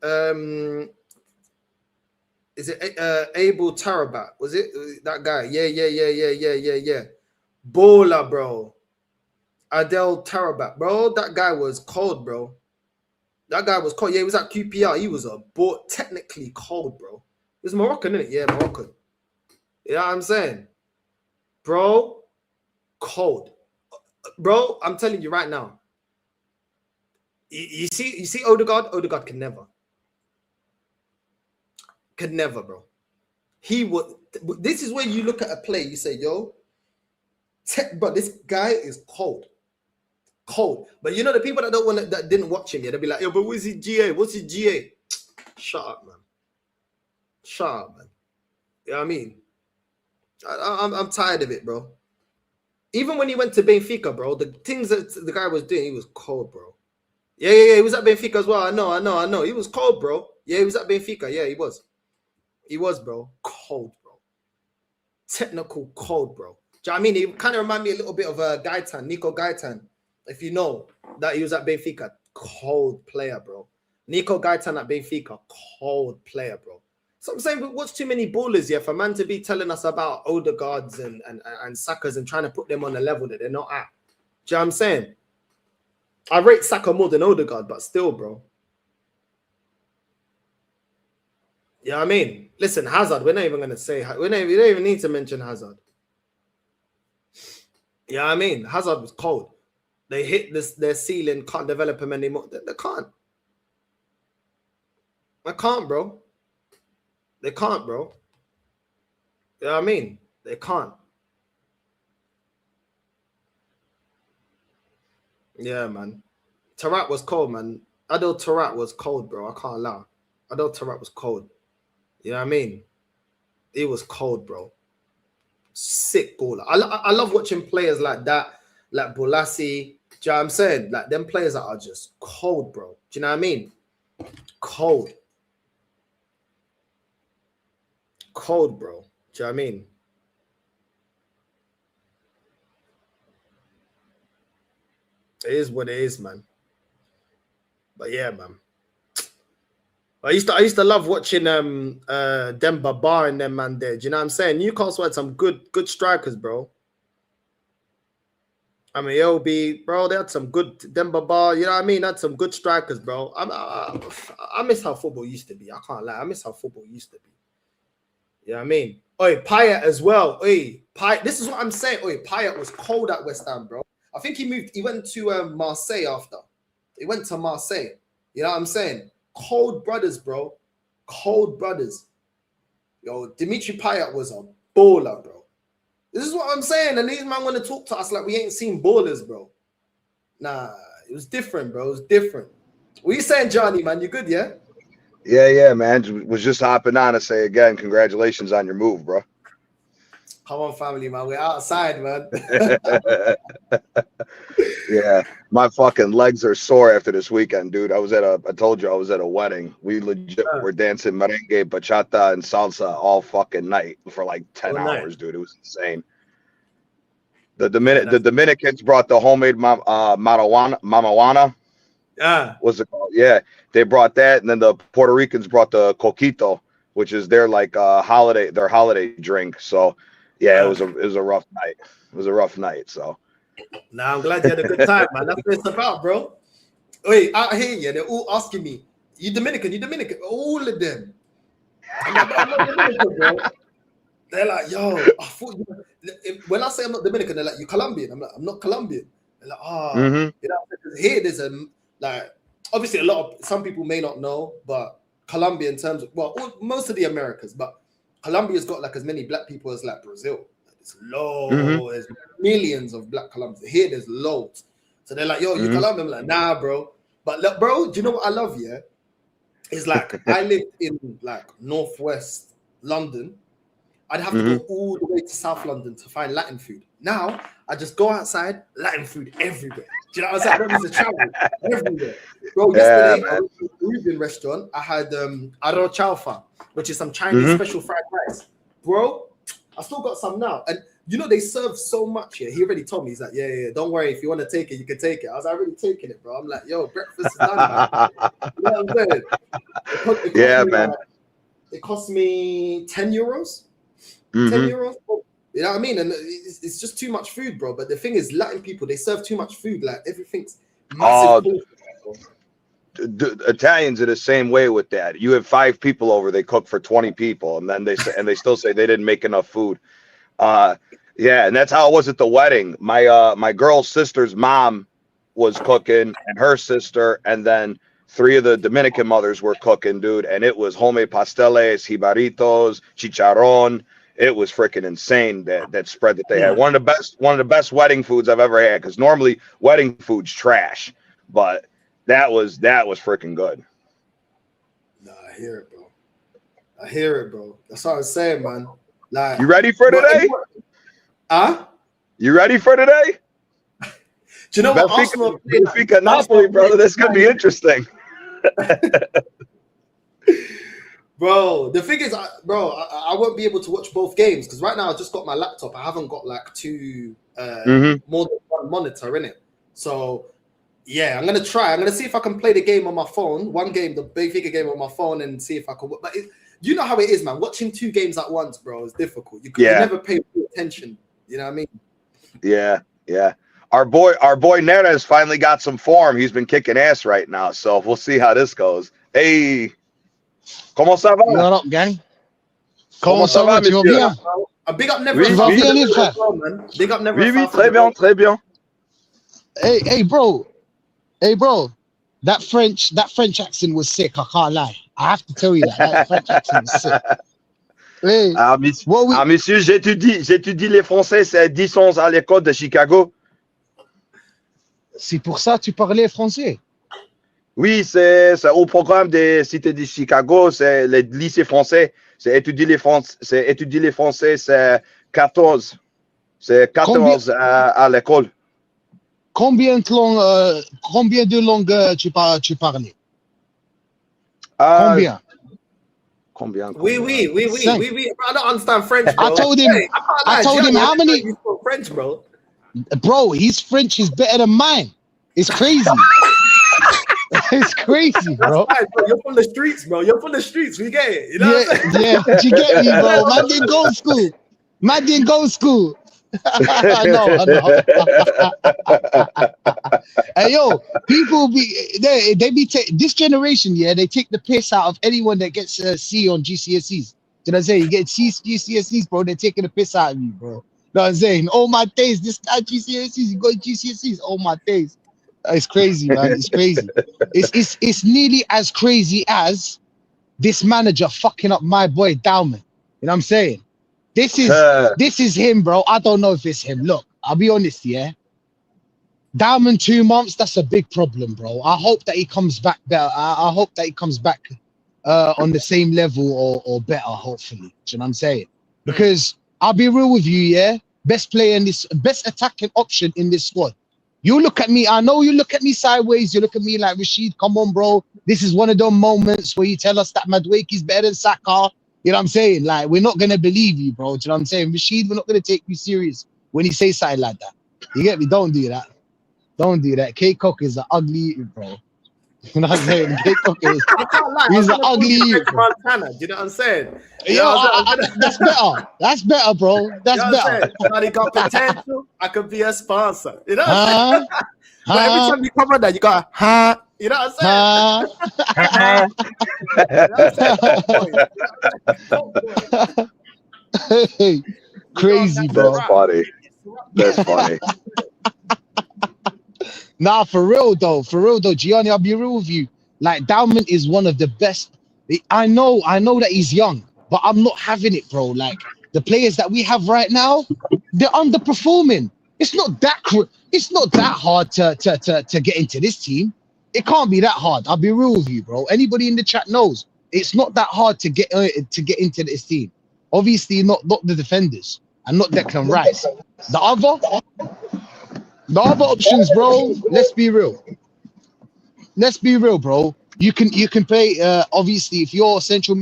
Abel Tarabat? Was it that guy? Yeah. Baller, bro. Adel Tarabat, bro. That guy was cold, bro. That guy was cold. Yeah, he was at QPR. He was technically cold, bro. He was Moroccan, isn't it? Yeah, Moroccan. You know what I'm saying? Bro, cold. Bro, I'm telling you right now. You see Odegaard? Odegaard can never. Could never, bro. He would. This is where you look at a play, you say, yo, but this guy is cold. Cold. But you know, the people that don't want that didn't watch him, yeah, they'll be like, yo, but what's his GA? What's his GA? Shut up, man. Shut up, man. You know what I mean? I'm tired of it, bro. Even when he went to Benfica, bro, the things that the guy was doing, he was cold, bro. Yeah. He was at Benfica as well. I know. He was cold, bro. Yeah, he was at Benfica. Yeah, he was. He was, bro. Cold, bro. Technical cold, bro. Do you know what I mean? He kind of reminded me a little bit of Nico Gaitan. If you know that he was at Benfica. Cold player, bro. Nico Gaitan at Benfica. Cold player, bro. So I'm saying we watch too many ballers, yeah, for man to be telling us about Odegaards and Sakas and trying to put them on a level that they're not at. Do you know what I'm saying? I rate Saka more than Odegaard, but still, bro. You know what I mean? Listen, Hazard, we're not even going to say, we don't even need to mention Hazard. You know what I mean? Hazard was cold. They hit their ceiling, can't develop him anymore. They can't. I can't, bro. They can't, bro. You know what I mean? They can't. Yeah, man. Tarat was cold, man. Adel Tarat was cold, bro. I can't lie. Adel Tarat was cold. You know what I mean? He was cold, bro. Sick baller. I love watching players like that, like Bolasie. Do you know what I'm saying? Like them players that are just cold, bro. Do you know what I mean? Cold. Cold, bro. Do you know what I mean? It is what it is, man. But yeah, man. I used to love watching Demba Ba and them man there. Do you know what I'm saying? Newcastle had some good strikers, bro. I mean, LB, bro, they had some good Demba Ba. You know what I mean? Had some good strikers, bro. I miss how football used to be. I can't lie. I miss how football used to be. You know what I mean? Oi, Payet as well. Oi, Payet. This is what I'm saying. Oi, Payet was cold at West Ham, bro. I think he went to Marseille after. He went to Marseille. You know what I'm saying? Cold brothers, bro. Cold brothers. Yo, Dimitri Payet was a baller, bro. This is what I'm saying. And these man want to talk to us like we ain't seen ballers, bro. Nah, it was different, bro. It was different. What you saying, Johnny, man? You good, yeah? Yeah, man. Was just hopping on to say again, congratulations on your move, bro. Come on, family, man. We're outside, man. Yeah, my fucking legs are sore after this weekend, dude. I told you I was at a wedding. We legit were dancing merengue, bachata, and salsa all fucking night for like 10 hours, dude. It was insane. The Dominicans brought the homemade mamawana. Yeah. What's it called? Yeah, they brought that, and then the Puerto Ricans brought the coquito, which is their holiday drink. So yeah, it was a rough night. It was a rough night. So nah, I'm glad you had a good time, man. That's what it's about, bro. Wait, out here, yeah, they're all asking me, you Dominican? All of them. I'm not Dominican, bro. They're like, yo, I thought when I say I'm not Dominican, they're like, you Colombian? I'm like, I'm not Colombian. They're like, you know, here there's like, obviously some people may not know, but Colombia in terms of, most of the Americas, but Colombia's got like as many black people as like Brazil. It's low. There's millions of black Colombians. Here there's loads. So they're like, yo, you Colombian? I'm like, nah, bro. But look, bro, do you know what I love, yeah? It's like I lived in like northwest London, I'd have to go all the way to South London to find Latin food. Now I just go outside, Latin food everywhere. Do you know what I'm saying? I don't need to travel everywhere. Bro, yesterday I went to a Peruvian restaurant. I had arroz chaufa, which is some Chinese special fried rice. Bro, I still got some now. And you know, they serve so much here. He already told me, he's like, yeah, don't worry. If you want to take it, you can take it. I was already taking it, bro. I'm like, yo, breakfast is done, man. You know what I'm saying? It cost me 10 euros. 10 euros. You know what I mean? And it's just too much food, bro. But the thing is, Latin people, they serve too much food. Like, everything's massive. Italians are the same way with that. You have 5 people over, they cook for 20 people, and then they say, and they still say they didn't make enough food. Yeah, and that's how it was at the wedding. My girl's sister's mom was cooking, and her sister, and then 3 of the Dominican mothers were cooking, dude. And it was homemade pasteles, jibaritos, chicharron. It was freaking insane, that spread that they had. One of the best wedding foods I've ever had. Because normally wedding food's trash, but that was freaking good. Nah, I hear it, bro. That's what I was saying, man. Like, you ready for today? You ready for today? Do you know what? Benfica Napoli, brother. This could be interesting. Bro, the thing is, I won't be able to watch both games because right now I just got my laptop. I haven't got like 2 more than 1 monitor in it. So yeah, I'm gonna try. I'm gonna see if I can play the game on my phone. One game, the Benfica game on my phone, and see if I can. But you know how it is, man. Watching 2 games at once, bro, is difficult. You never pay attention. You know what I mean? Yeah. Our boy Neres finally got some form. He's been kicking ass right now. So we'll see how this goes. Hey. Comment ça va? What up, gang? Comment ça va? Tu vas bien? Big up Never. Tu vas bien, les frères? Big up Never. Oui, très bien. Hey, bro. That French accent was sick. I can't lie. I have to tell you that French accent was sick. Hey, monsieur, j'étudie les Français, c'est 10-11 à l'école de Chicago. C'est pour ça que tu parlais français? Oui, c'est au programme des cités de Chicago, c'est le lycée français. C'est étudier les Français, c'est 14. C'est 14 à l'école. Combien de langues tu parlais? Combien? Oui. I don't understand French, bro. I told him how many. French, bro. Bro, his French is better than mine. It's crazy. It's crazy, bro. That's fine, bro. You're from the streets, bro. We get it. You know what I'm saying? Yeah, you get me, bro. Man didn't go to school. I know. Hey, yo, people they this generation, they take the piss out of anyone that gets a C on GCSEs. You know what I'm saying? You get GCSEs, bro. They're taking the piss out of you, bro. You know what I'm saying? Oh my days, this guy GCSEs, you got GCSEs. Oh my days. It's crazy, man. It's crazy. It's nearly as crazy as this manager fucking up my boy Downman. You know what I'm saying? This is him, bro. I don't know if it's him. Look, I'll be honest, yeah. Downman 2 months, that's a big problem, bro. I hope that he comes back better. I hope that he comes back on the same level or better, hopefully. Do you know what I'm saying? Because I'll be real with you, yeah. Best attacking option in this squad. You look at me, I know you look at me sideways. You look at me like, Rashid, come on, bro. This is one of those moments where you tell us that Madueke's better than Saka. You know what I'm saying? Like, we're not going to believe you, bro. Do you know what I'm saying? Rashid, we're not going to take you serious when you say something like that. You get me? Don't do that. Don't do that. K-Cock is an ugly, bro. You know what I'm saying? K-Cock is he's an ugly. Montana. Do you know what I'm saying? That's better. That's better, bro. That's better. Somebody got potential. I could be a sponsor. You know what I'm saying? But every time you come on that, you go, you know what I'm saying? Hey, crazy, bro. That's funny. Nah, for real though, Gianni, I'll be real with you. Like, Downman is one of the best. I know that he's young, but I'm not having it, bro. Like, the players that we have right now, they're underperforming. It's not that hard to get into this team. It can't be that hard. I'll be real with you, bro. Anybody in the chat knows it's not that hard to get into this team. Obviously, not the defenders and not Declan Rice. The other options, bro. Let's be real. Let's be real, bro. You can play. Obviously, if you're central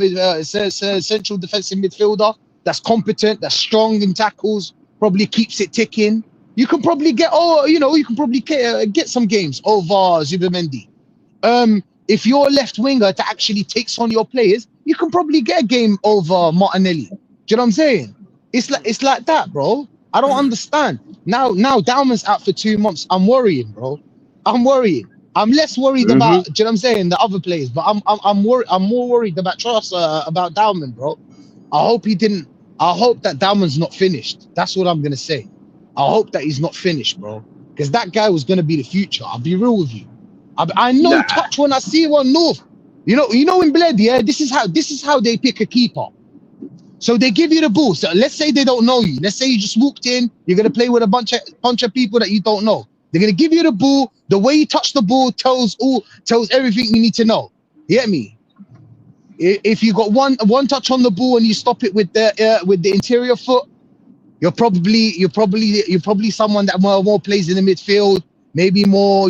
central defensive midfielder that's competent, that's strong in tackles, probably keeps it ticking. You can probably get get some games over Zubimendi. If you're a left winger that actually takes on your players, you can probably get a game over Martinelli. Do you know what I'm saying? It's like that, bro. I don't understand. Now Downman's out for 2 months. I'm worrying, bro. I'm worrying. I'm less worried about, do you know what I'm saying, the other players, but I'm more worried about Trossard, about Downman, bro. I hope that Downman's not finished. That's what I'm gonna say. I hope that he's not finished, bro. Because that guy was gonna be the future. I'll be real with you. I know touch when I see one North. You know in Bled, yeah, this is how they pick a keeper. So they give you the ball. So let's say they don't know you. Let's say you just walked in, you're gonna play with a bunch of people that you don't know. They're gonna give you the ball. The way you touch the ball tells everything you need to know. You get me? If you got one touch on the ball and you stop it with the interior foot, you're probably someone that more plays in the midfield, maybe more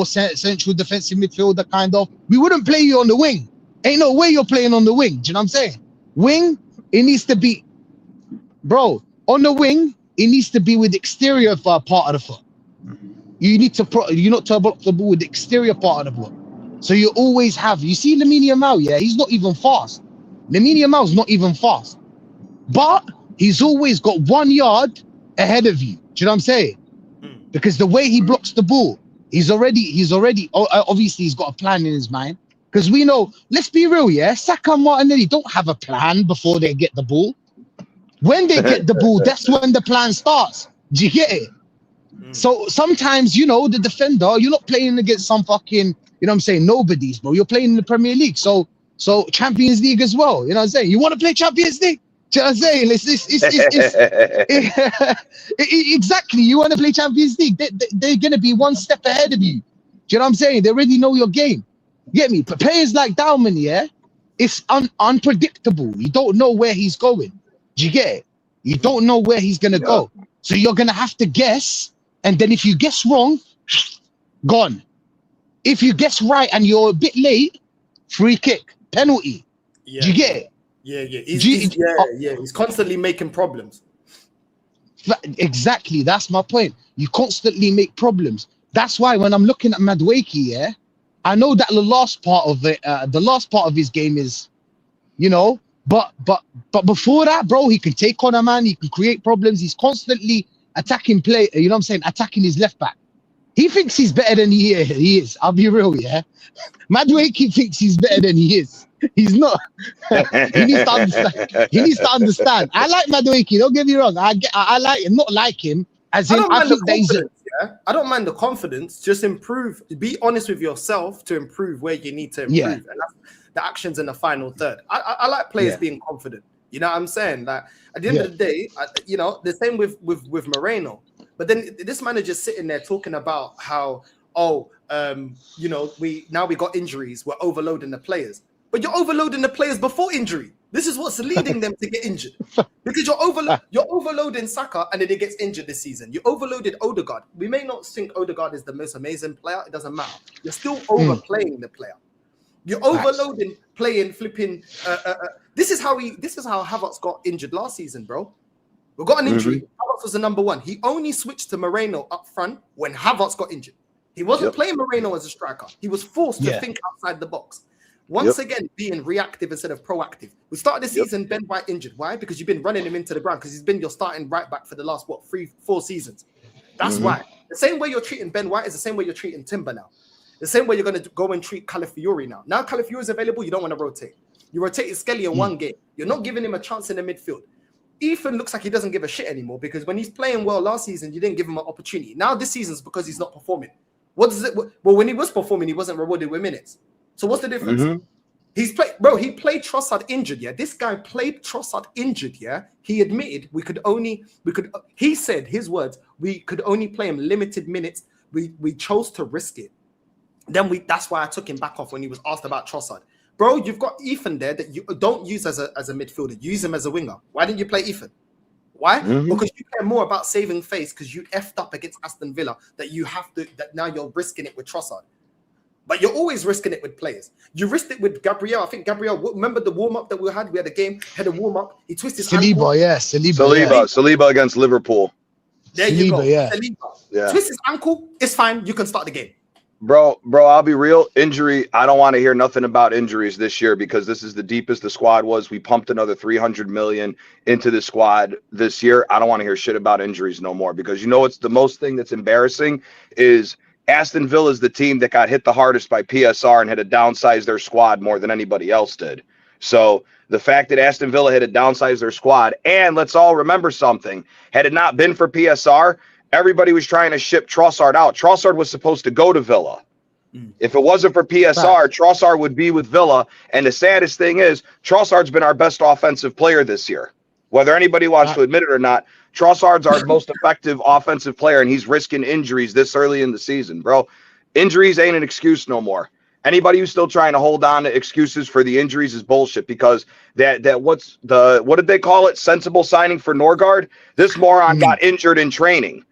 central defensive midfielder kind of. We wouldn't play you on the wing. Ain't no way you're playing on the wing. Do you know what I'm saying? Wing, it needs to be, bro. On the wing, it needs to be with the exterior part of the foot. You need to block the ball with the exterior part of the ball. So you always have. You see Lamine Yamal, yeah, he's not even fast. Lamine Yamal's not even fast, but he's always got 1 yard ahead of you. Do you know what I'm saying? Because the way he blocks the ball, he's already obviously he's got a plan in his mind. Because we know, let's be real, yeah, Saka and Martinelli don't have a plan before they get the ball. When they get the ball, that's when the plan starts. Do you get it? So sometimes, the defender, you're not playing against some fucking, nobodies, bro. You're playing in the Premier League. So Champions League as well. You know what I'm saying? You want to play Champions League? Do you know what I'm saying? Exactly. You want to play Champions League. They're going to be one step ahead of you. Do you know what I'm saying? They already know your game. Get me? But players like Downman, yeah, it's unpredictable. You don't know where he's going. Do you get it? You don't know where he's going to go. So you're going to have to guess. And then if you guess wrong, gone. If you guess right and you're a bit late, free kick, penalty. Yeah. Do you get it? Yeah. He's constantly making problems. Exactly. That's my point. You constantly make problems. That's why when I'm looking at Madueke, yeah, I know that the last part of his game is, but before that, bro, he can take on a man. He can create problems. He's constantly attacking play. You know what I'm saying? Attacking his left back. He thinks he's better than he is. I'll be real, yeah. Madueke thinks he's better than he is. He's not. He needs to understand. He needs to understand. I like Madueke. Don't get me wrong. I like him. Not like him. As in, I think that he's. I don't mind the confidence. Just improve. Be honest with yourself to improve where you need to improve. Yeah. And that's the actions in the final third. I like players being confident. You know what I'm saying? Like at the end of the day, the same with Moreno. But then this manager's sitting there talking about how, we got injuries. We're overloading the players. But you're overloading the players before injury. This is what's leading them to get injured. Because you're overloading Saka and then he gets injured this season. You overloaded Odegaard. We may not think Odegaard is the most amazing player. It doesn't matter. You're still overplaying the player. You're overloading, playing, flipping. This is how Havertz got injured last season, bro. We got an injury. Havertz was the number one. He only switched to Moreno up front when Havertz got injured. He wasn't playing Moreno as a striker. He was forced to think outside the box. Once again, being reactive instead of proactive. We started the season, Ben White injured. Why? Because you've been running him into the ground because he's been your starting right back for the last, 3-4 seasons. That's why. The same way you're treating Ben White is the same way you're treating Timber now. The same way you're going to go and treat Calafiori now. Now Calafiori is available, you don't want to rotate. You rotated Skelly in one game. You're not giving him a chance in the midfield. Ethan looks like he doesn't give a shit anymore because when he's playing well last season, you didn't give him an opportunity. Now this season's because he's not performing. What does it? Well, when he was performing, he wasn't rewarded with minutes. So what's the difference? He played Trossard injured, yeah. This guy played Trossard injured, yeah. He admitted he said his words, we could only play him limited minutes. We chose to risk it. That's why I took him back off when he was asked about Trossard. Bro, you've got Ethan there that you don't use as a midfielder. Use him as a winger. Why didn't you play Ethan? Why? Because you care more about saving face because you effed up against Aston Villa that now you're risking it with Trossard. But you're always risking it with players. You risked it with Gabriel. I think Gabriel, remember the warm-up that we had? We had a game, had a warm-up. He twisted his ankle. Saliba against Liverpool. There you go. Yeah. Saliba. Twist his ankle, it's fine. You can start the game. Bro, I'll be real. Injury, I don't want to hear nothing about injuries this year because this is the deepest the squad was. We pumped another 300 million into the squad this year. I don't want to hear shit about injuries no more because you know what's the most thing that's embarrassing is Aston Villa is the team that got hit the hardest by PSR and had to downsize their squad more than anybody else did. So the fact that Aston Villa had to downsize their squad, and let's all remember something, had it not been for PSR, everybody was trying to ship Trossard out. Trossard was supposed to go to Villa. If it wasn't for PSR, Trossard would be with Villa. And the saddest thing is, Trossard's been our best offensive player this year. Whether anybody wants to admit it or not, Trossard's our most effective offensive player, and he's risking injuries this early in the season, bro. Injuries ain't an excuse no more. Anybody who's still trying to hold on to excuses for the injuries is bullshit because what did they call it? Sensible signing for Norgard? This moron got injured in training.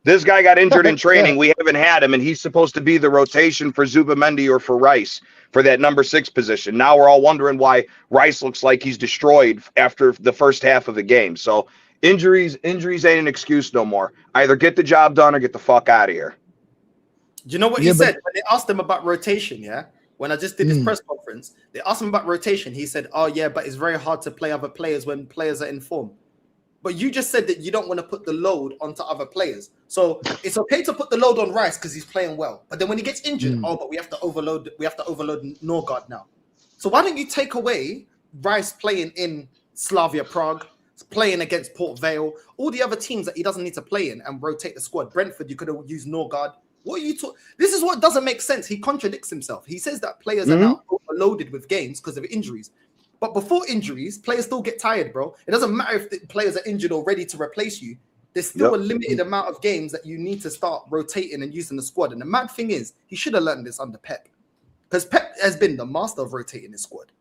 This guy got injured in training. We haven't had him, and he's supposed to be the rotation for Zubamendi or for Rice for that number 6 position. Now we're all wondering why Rice looks like he's destroyed after the first half of the game. So injuries ain't an excuse no more. Either get the job done or get the fuck out of here. Do you know what he said? When they asked him about rotation, yeah? When I just did this press conference, they asked him about rotation. He said, oh, yeah, but it's very hard to play other players when players are in form. But you just said that you don't want to put the load onto other players. So it's okay to put the load on Rice because he's playing well. But then when he gets injured, but we have to overload Norgard now. So why don't you take away Rice playing in Slavia Prague, playing against Port Vale, all the other teams that he doesn't need to play in and rotate the squad? Brentford, you could have used Norgard. What are you talking? This is what doesn't make sense. He contradicts himself. He says that players are now overloaded with games because of injuries. But before injuries, players still get tired, bro. It doesn't matter if the players are injured or ready to replace you. There's still a limited amount of games that you need to start rotating and using the squad. And the mad thing is, he should have learned this under Pep. Because Pep has been the master of rotating his squad.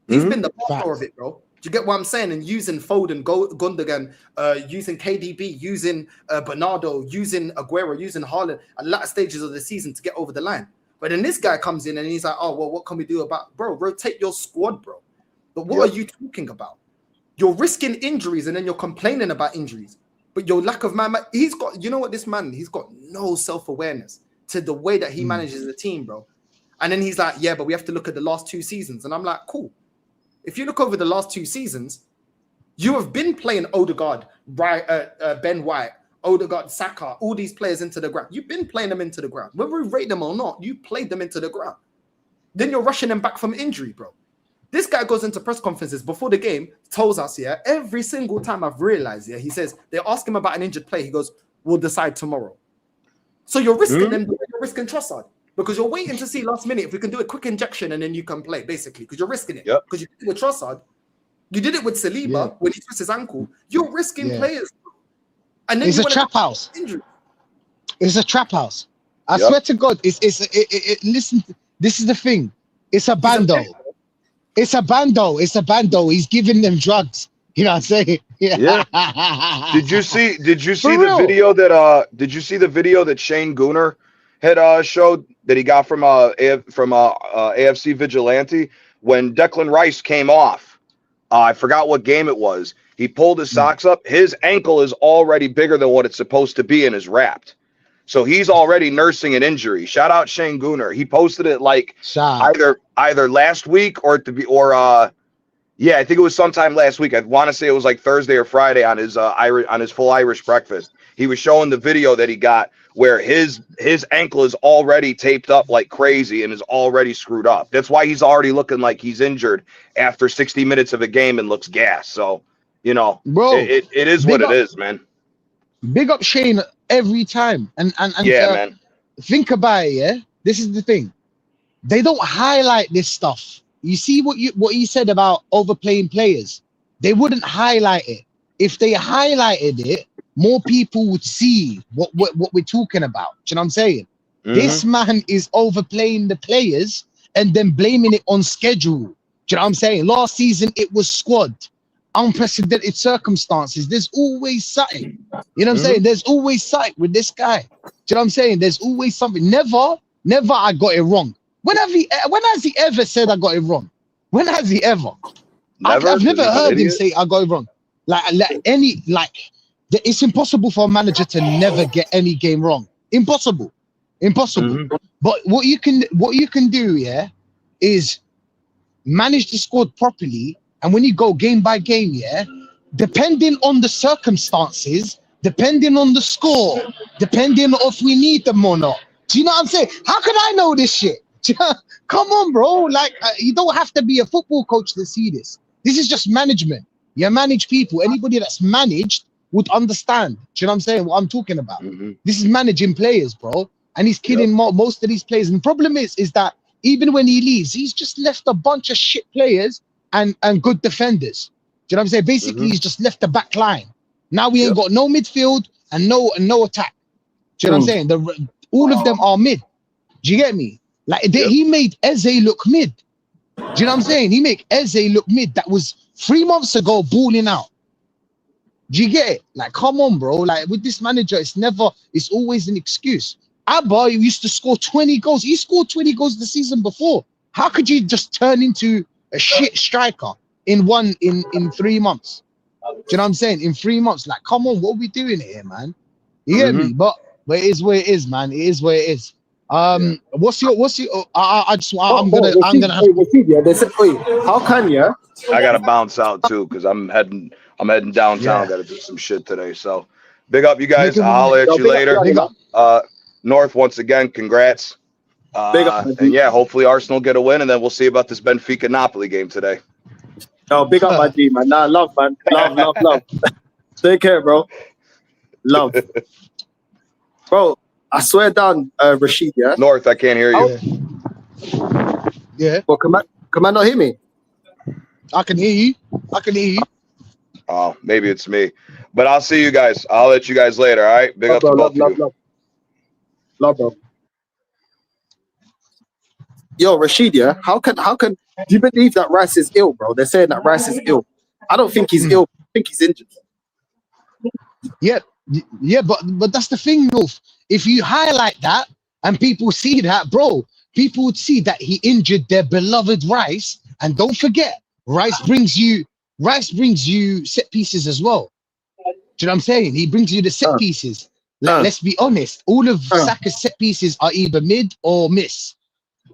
He's been the master of it, bro. Do you get what I'm saying? And using Foden, Gundogan, using KDB, using Bernardo, using Aguero, using Haaland at latter stages of the season to get over the line. But then this guy comes in and he's like, oh, well, what can we do about... Bro, rotate your squad, bro. But what are you talking about? You're risking injuries and then you're complaining about injuries. But your lack of he's got, you know what, this man, he's got no self-awareness to the way that he manages the team, bro. And then he's like, yeah, but we have to look at the last 2 seasons. And I'm like, cool. If you look over the last 2 seasons, you have been playing Odegaard, Ben White, Odegaard, Saka, all these players into the ground. You've been playing them into the ground. Whether we rate them or not, you played them into the ground. Then you're rushing them back from injury, bro. This guy goes into press conferences before the game, tells us, every single time I've realized, he says, they ask him about an injured player. He goes, we'll decide tomorrow. So you're risking them, you're risking Trossard because you're waiting to see last minute if we can do a quick injection and then you can play, basically, because you're risking it. Because you did it with Trossard. You did it with Saliba when he twists his ankle. You're risking players. And then it's a trap house. It's a trap house. I swear to God, listen, this is the thing. It's a bando. It's a bando. It's a bando. He's giving them drugs. You know what I'm saying? Yeah. Did you see the video that did you see the video that Shane Gooner had showed that he got from AFC Vigilante when Declan Rice came off? I forgot what game it was. He pulled his socks up. His ankle is already bigger than what it's supposed to be and is wrapped. So he's already nursing an injury. Shout out Shane Gooner. He posted it like either last week I think it was sometime last week. I want to say it was like Thursday or Friday on his full Irish breakfast. He was showing the video that he got where his ankle is already taped up like crazy and is already screwed up. That's why he's already looking like he's injured after 60 minutes of a game and looks gassed. So, you know, bro, it is what it is, man. Big up Shane every time. And man. Think about it, This is the thing. They don't highlight this stuff. You see what he said about overplaying players? They wouldn't highlight it. If they highlighted it, more people would see what we're talking about. Do you know what I'm saying? This man is overplaying the players and then blaming it on schedule. Do you know what I'm saying? Last season it was squad, unprecedented circumstances. There's always something. You know what I'm saying? There's always something with this guy. Do you know what I'm saying? There's always something. Never I got it wrong. When has he ever said I got it wrong? When has he ever? Never? I've never Is he an heard him idiot? say I got it wrong. It's impossible for a manager to never get any game wrong. Impossible. But what you can do, yeah, is manage the squad properly. And when you go game by game, yeah, depending on the circumstances, depending on the score, depending on if we need them or not. Do you know what I'm saying? How can I know this shit? Come on, bro. Like, you don't have to be a football coach to see this. This is just management. You manage people. Anybody that's managed would understand. Do you know what I'm saying? What I'm talking about. This is managing players, bro. And he's killing most of these players. And the problem is that even when he leaves, he's just left a bunch of shit players and good defenders. Do you know what I'm saying? Basically, he's just left the back line. Now we ain't got no midfield and no attack. Do you know what I'm saying? All of them are mid. Do you get me? Like he made Eze look mid. Do you know what I'm saying? He made Eze look mid. That was 3 months ago balling out. Do you get it? Like, come on, bro. Like with this manager, it's always an excuse. Abba used to score 20 goals. He scored 20 goals the season before. How could you just turn into a shit striker in 3 months? Do you know what I'm saying? In 3 months, like, come on, what are we doing here, man? You get me? But it is where it is, man. It is where it is. I'm gonna have. How can you? I gotta bounce out too because I'm heading downtown. Gotta do some shit today. So big up, you guys. I'll holler at you later. North, once again, congrats. And yeah, hopefully Arsenal get a win, and then we'll see about this Benfica Napoli game today. Oh, big up my G, man. Nah, love, man. Love. Take care, bro. Love. Bro, I swear down, Rashid, yeah? North, I can't hear you. Yeah. Well, can I not hear me? I can hear you. Oh, maybe it's me. But I'll see you guys. I'll let you guys later, all right? Big up to both of you. Love, bro. Yo, Rashid, yeah? How can do you believe that Rice is ill, bro? They're saying that Rice is ill. I don't think he's ill. I think he's injured. Yeah, but that's the thing, North. If you highlight that and people see that, bro, people would see that he injured their beloved Rice. And don't forget, Rice brings you set pieces as well. Do you know what I'm saying? He brings you the set pieces. Let's be honest. All of Saka's set pieces are either mid or miss.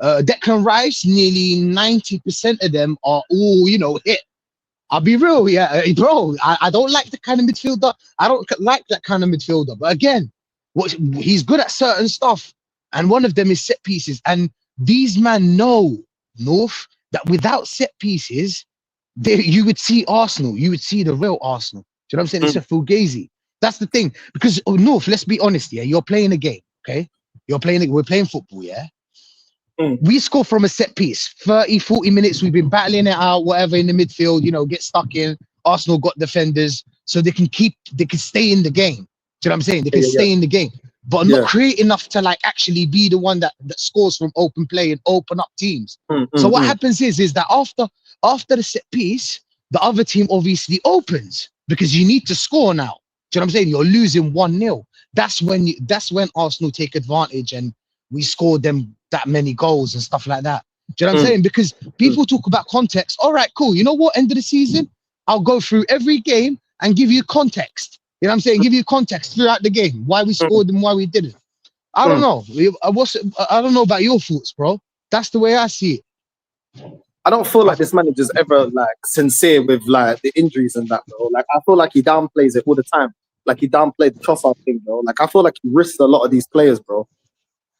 Declan Rice, nearly 90% of them are all, hit. I'll be real, bro. I don't like the kind of midfielder. I don't like that kind of midfielder. But again, he's good at certain stuff, and one of them is set pieces. And these men know, North, that without set pieces, you would see Arsenal. You would see the real Arsenal. Do you know what I'm saying? It's a fugazi. That's the thing. Because North, let's be honest, you're playing a game, okay? We're playing football, yeah? We score from a set piece. 30, 40 minutes, we've been battling it out, whatever, in the midfield, get stuck in. Arsenal got defenders, so they can stay in the game. Do you know what I'm saying? They can stay in the game, but not create enough to actually be the one that scores from open play and open up teams. So what happens is that after the set piece, the other team obviously opens because you need to score now. Do you know what I'm saying? You're losing 1-0. That's when Arsenal take advantage and we score them that many goals and stuff like that. Do you know what I'm saying? Because people talk about context. All right, cool. You know what? End of the season, I'll go through every game and give you context. You know what I'm saying? Give you context throughout the game. Why we scored and why we didn't. I don't know. I don't know about your thoughts, bro. That's the way I see it. I don't feel like this manager's ever sincere with the injuries and that, bro. I feel like he downplays it all the time. Like he downplayed the Trossard thing, bro. I feel like he risks a lot of these players, bro.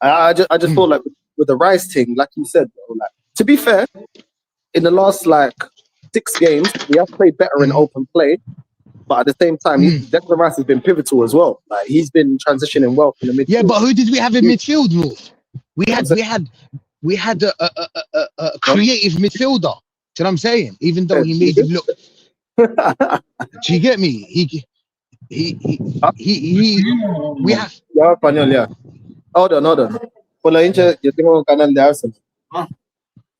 I just feel like with the Rice thing, like you said, bro, to be fair, in the last 6 games, we have played better in open play, but at the same time, Declan Rice has been pivotal as well. He's been transitioning well in the midfield. Yeah, but who did we have in midfield, North? We had a creative midfielder. Do you know what I'm saying? Even though he made him look. Do you get me? We have. Yeah, Hold on. Por la hincha, yo tengo un canal de Arsenal.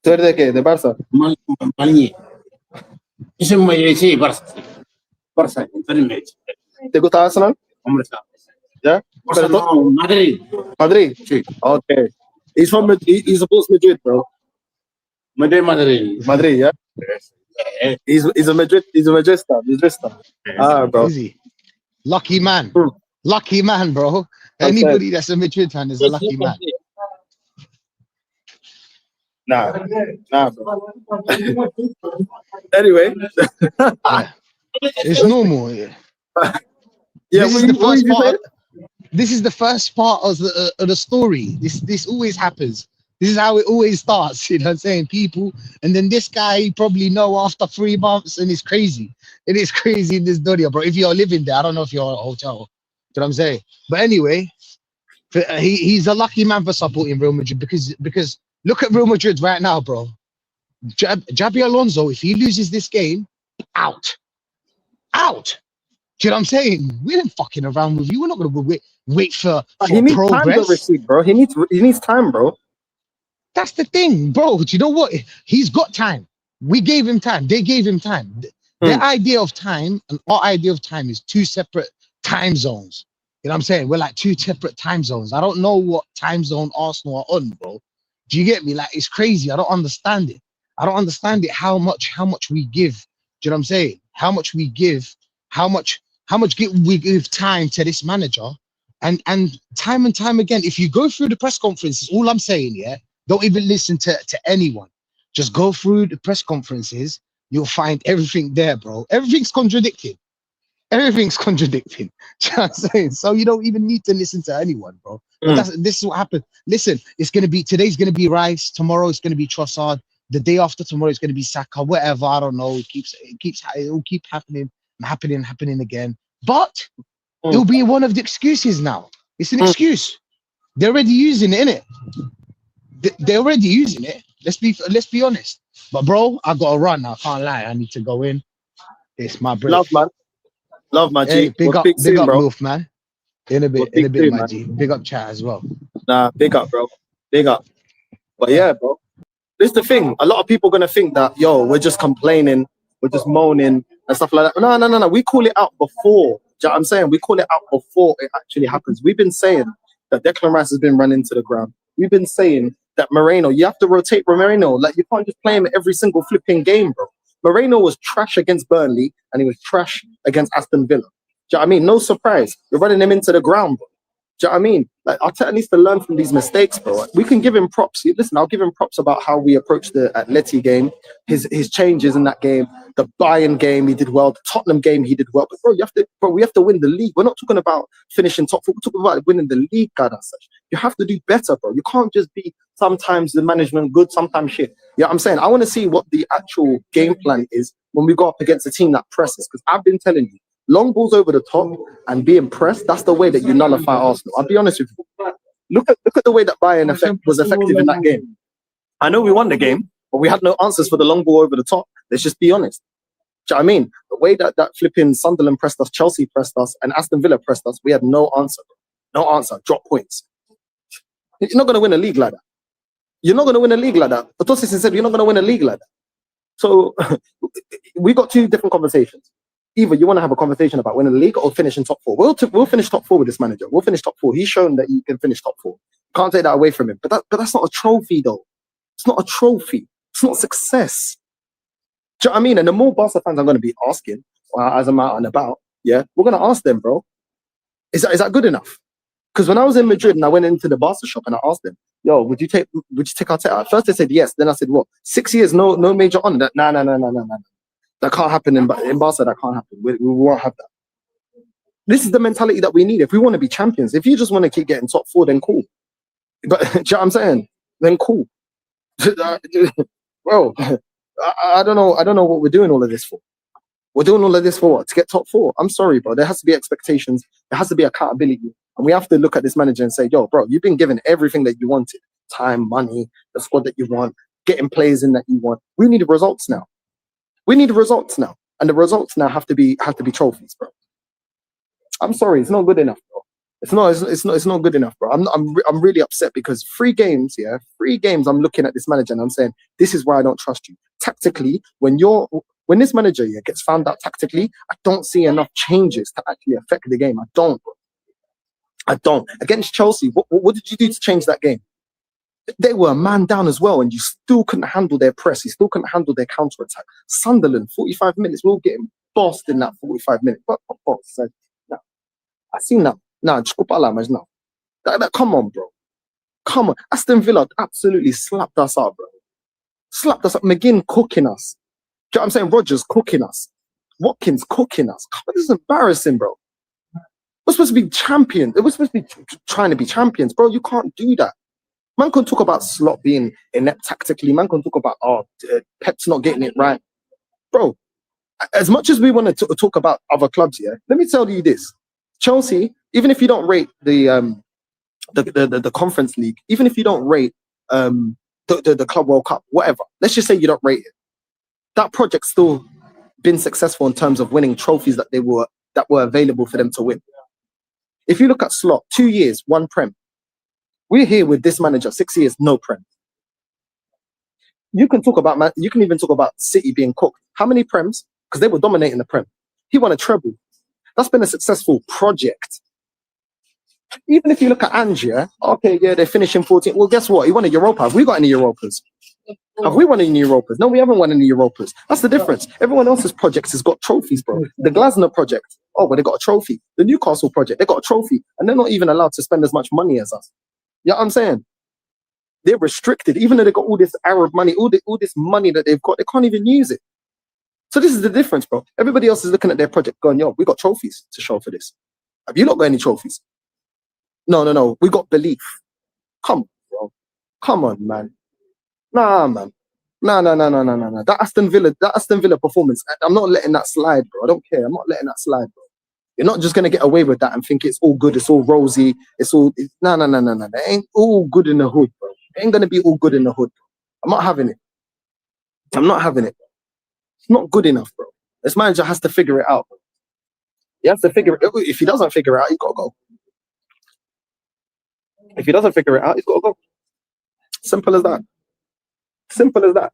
¿Tú eres de qué? ¿De Barça? Malí. Ese es Madrid, sí, Barça. Barça, ¿Te gusta Arsenal? Hombre, está. Yeah? Barça no, Madrid. Madrid? Sí. Okay. He's from he supports Madrid, bro. Madrid. Madrid, yeah? He's a Madridista. Ah, bro. Is he? Lucky man. Lucky man, bro. I'm Anybody that's a Madrid fan is a lucky man. Nah, bro. Anyway. It's normal. Yeah. Yeah, This is the first part. This is the first part of the story. This always happens. This is how it always starts. You know what I'm saying? People, and then this guy you probably know after 3 months, and it's crazy. It is crazy in this dunya, bro. If you're living there, I don't know if you're at a hotel. You know what I'm saying? But anyway, he's a lucky man for supporting Real Madrid because look at Real Madrid right now, bro. Jabi Alonso, if he loses this game, out. Do you know what I'm saying? We ain't fucking around with you. We're not gonna wait for He needs time to progress. receive, bro. He needs time, bro. That's the thing, bro. Do you know what? He's got time. We gave him time. They gave him time. Their idea of time and our idea of time is 2 separate time zones. You know what I'm saying? We're like 2 separate time zones. I don't know what time zone Arsenal are on, bro. Do you get me? Like, it's crazy. I don't understand it. How much we give. Do you know what I'm saying? How much we give, how much we give time to this manager, and time again. If you go through the press conferences, all I'm saying, yeah, don't even listen to anyone. Just go through the press conferences. You'll find everything there, bro. Everything's contradicting. Do you know what I'm saying? So you don't even need to listen to anyone, bro. But this is what happened. Listen, today's gonna be Rice, tomorrow it's gonna be Trossard, the day after tomorrow it's gonna be Saka, whatever. I don't know. It will keep happening again. But it'll be one of the excuses now. It's an excuse. They're already using it, innit? They're already using it. Let's be honest. But bro, I gotta run. I can't lie. I need to go in. It's my break. Love my G. Hey, big We'll up, speak big soon, up, bro. Wolf, man. In a bit, soon, my man. G. Big up, chat as well. Nah, big up, bro. Big up. But yeah, bro. This is the thing. A lot of people gonna think that, yo, we're just complaining, we're just moaning and stuff like that. No. We call it out before. Do you know what I'm saying? We call it out before it actually happens. We've been saying that Declan Rice has been run into the ground. We've been saying that Moreno, you have to rotate Moreno. Like, you can't just play him every single flipping game, bro. Moreno was trash against Burnley and he was trash against Aston Villa. Do you know what I mean? No surprise. You're running him into the ground, bro. Do you know what I mean? Like, Arteta needs to learn from these mistakes, bro. We can give him props. Listen, I'll give him props about how we approached the Atleti game, his changes in that game, the Bayern game he did well, the Tottenham game he did well. But bro, we have to win the league. We're not talking about finishing top 4. We're talking about winning the league, God, and such. You have to do better, bro. You can't just be sometimes the management good, sometimes shit. Yeah, I'm saying I want to see what the actual game plan is when we go up against a team that presses. Because I've been telling you, long balls over the top and being pressed, that's the way that you nullify Arsenal. I'll be honest with you. Look at the way that Bayern was effective in that game. I know we won the game, but we had no answers for the long ball over the top. Let's just be honest. Do you know what I mean? The way that flipping Sunderland pressed us, Chelsea pressed us, and Aston Villa pressed us, we had no answer. No answer. Drop points. You're not going to win a league like that. You're not going to win a league like that. But Tosin said you're not going to win a league like that. So we got 2 different conversations. Either you want to have a conversation about winning the league or finishing top 4. We'll finish top 4 with this manager. We'll finish top 4. He's shown that he can finish top 4. Can't take that away from him. But that's not a trophy, though. It's not a trophy. It's not success. Do you know what I mean? And the more Barca fans I'm going to be asking, as I'm out and about, yeah, we're going to ask them, bro, is that good enough? Because when I was in Madrid and I went into the Barca shop and I asked them, yo, would you take Arteta out? First they said yes. Then I said, what? 6 years, no major honor. No. That can't happen in Barca. That can't happen. We won't have that. This is the mentality that we need. If we want to be champions, if you just want to keep getting top 4, then cool. But do you know what I'm saying? Then cool. Bro, I don't know what we're doing all of this for. We're doing all of this for what? To get top 4. I'm sorry, bro. There has to be expectations. There has to be accountability. And we have to look at this manager and say, yo, bro, you've been given everything that you wanted. Time, money, the squad that you want, getting players in that you want. We need the results now. And the results now have to be trophies, bro. I'm sorry, it's not good enough, bro. It's not good enough, bro. I'm really upset because 3 games, yeah, 3 games. I'm looking at this manager and I'm saying this is why I don't trust you tactically. When this manager gets found out tactically, I don't see enough changes to actually affect the game. I don't, bro. I don't. Against Chelsea, what did you do to change that game? They were a man down as well, and you still couldn't handle their press. You still couldn't handle their counter attack. Sunderland, 45 minutes. We'll get bossed in that 45 minutes. But no, I seen that. Nah, no. Come on, bro. Come on. Aston Villa absolutely slapped us up, bro. Slapped us up. McGinn cooking us. Do you know what I'm saying? Rodgers cooking us. Watkins cooking us. Come on, this is embarrassing, bro. We're supposed to be champions. We're supposed to be trying to be champions, bro. You can't do that. Man can talk about Slot being inept tactically. Man can talk about Pep's not getting it right, bro. As much as we want to talk about other clubs, yeah. Let me tell you this: Chelsea, even if you don't rate the Conference League, even if you don't rate the Club World Cup, whatever. Let's just say you don't rate it. That project's still been successful in terms of winning trophies that were available for them to win. If you look at Slot, 2 years, 1 Prem. We're here with this manager, 6 years, no Prem. You can even talk about City being cooked. How many Prems? Because they were dominating the Prem. He won a treble. That's been a successful project. Even if you look at Angia, okay, yeah, they're finishing 14th. Well, guess what? He won a Europa. Have we got any Europas? Have we won any Europas? No, we haven't won any Europas. That's the difference. Everyone else's projects has got trophies, bro. The Glasner project, oh, well, they got a trophy. The Newcastle project, they got a trophy. And they're not even allowed to spend as much money as us. You know what I'm saying? They're restricted. Even though they got all this Arab money, all this money that they've got, they can't even use it. So this is the difference, bro. Everybody else is looking at their project going, yo, we got trophies to show for this. Have you not got any trophies? No. We got belief. Come on, bro. Come on, man. Nah, man. No. That Aston Villa performance, I'm not letting that slide, bro. I don't care. I'm not letting that slide, bro. You're not just gonna get away with that and think it's all good, it's all rosy, no. It ain't all good in the hood, bro. It ain't gonna be all good in the hood. I'm not having it. I'm not having it. It's not good enough, bro. This manager has to figure it out, bro. He has to figure it. If he doesn't figure it out, he's gotta go. If he doesn't figure it out, he's gotta go. Simple as that. Simple as that.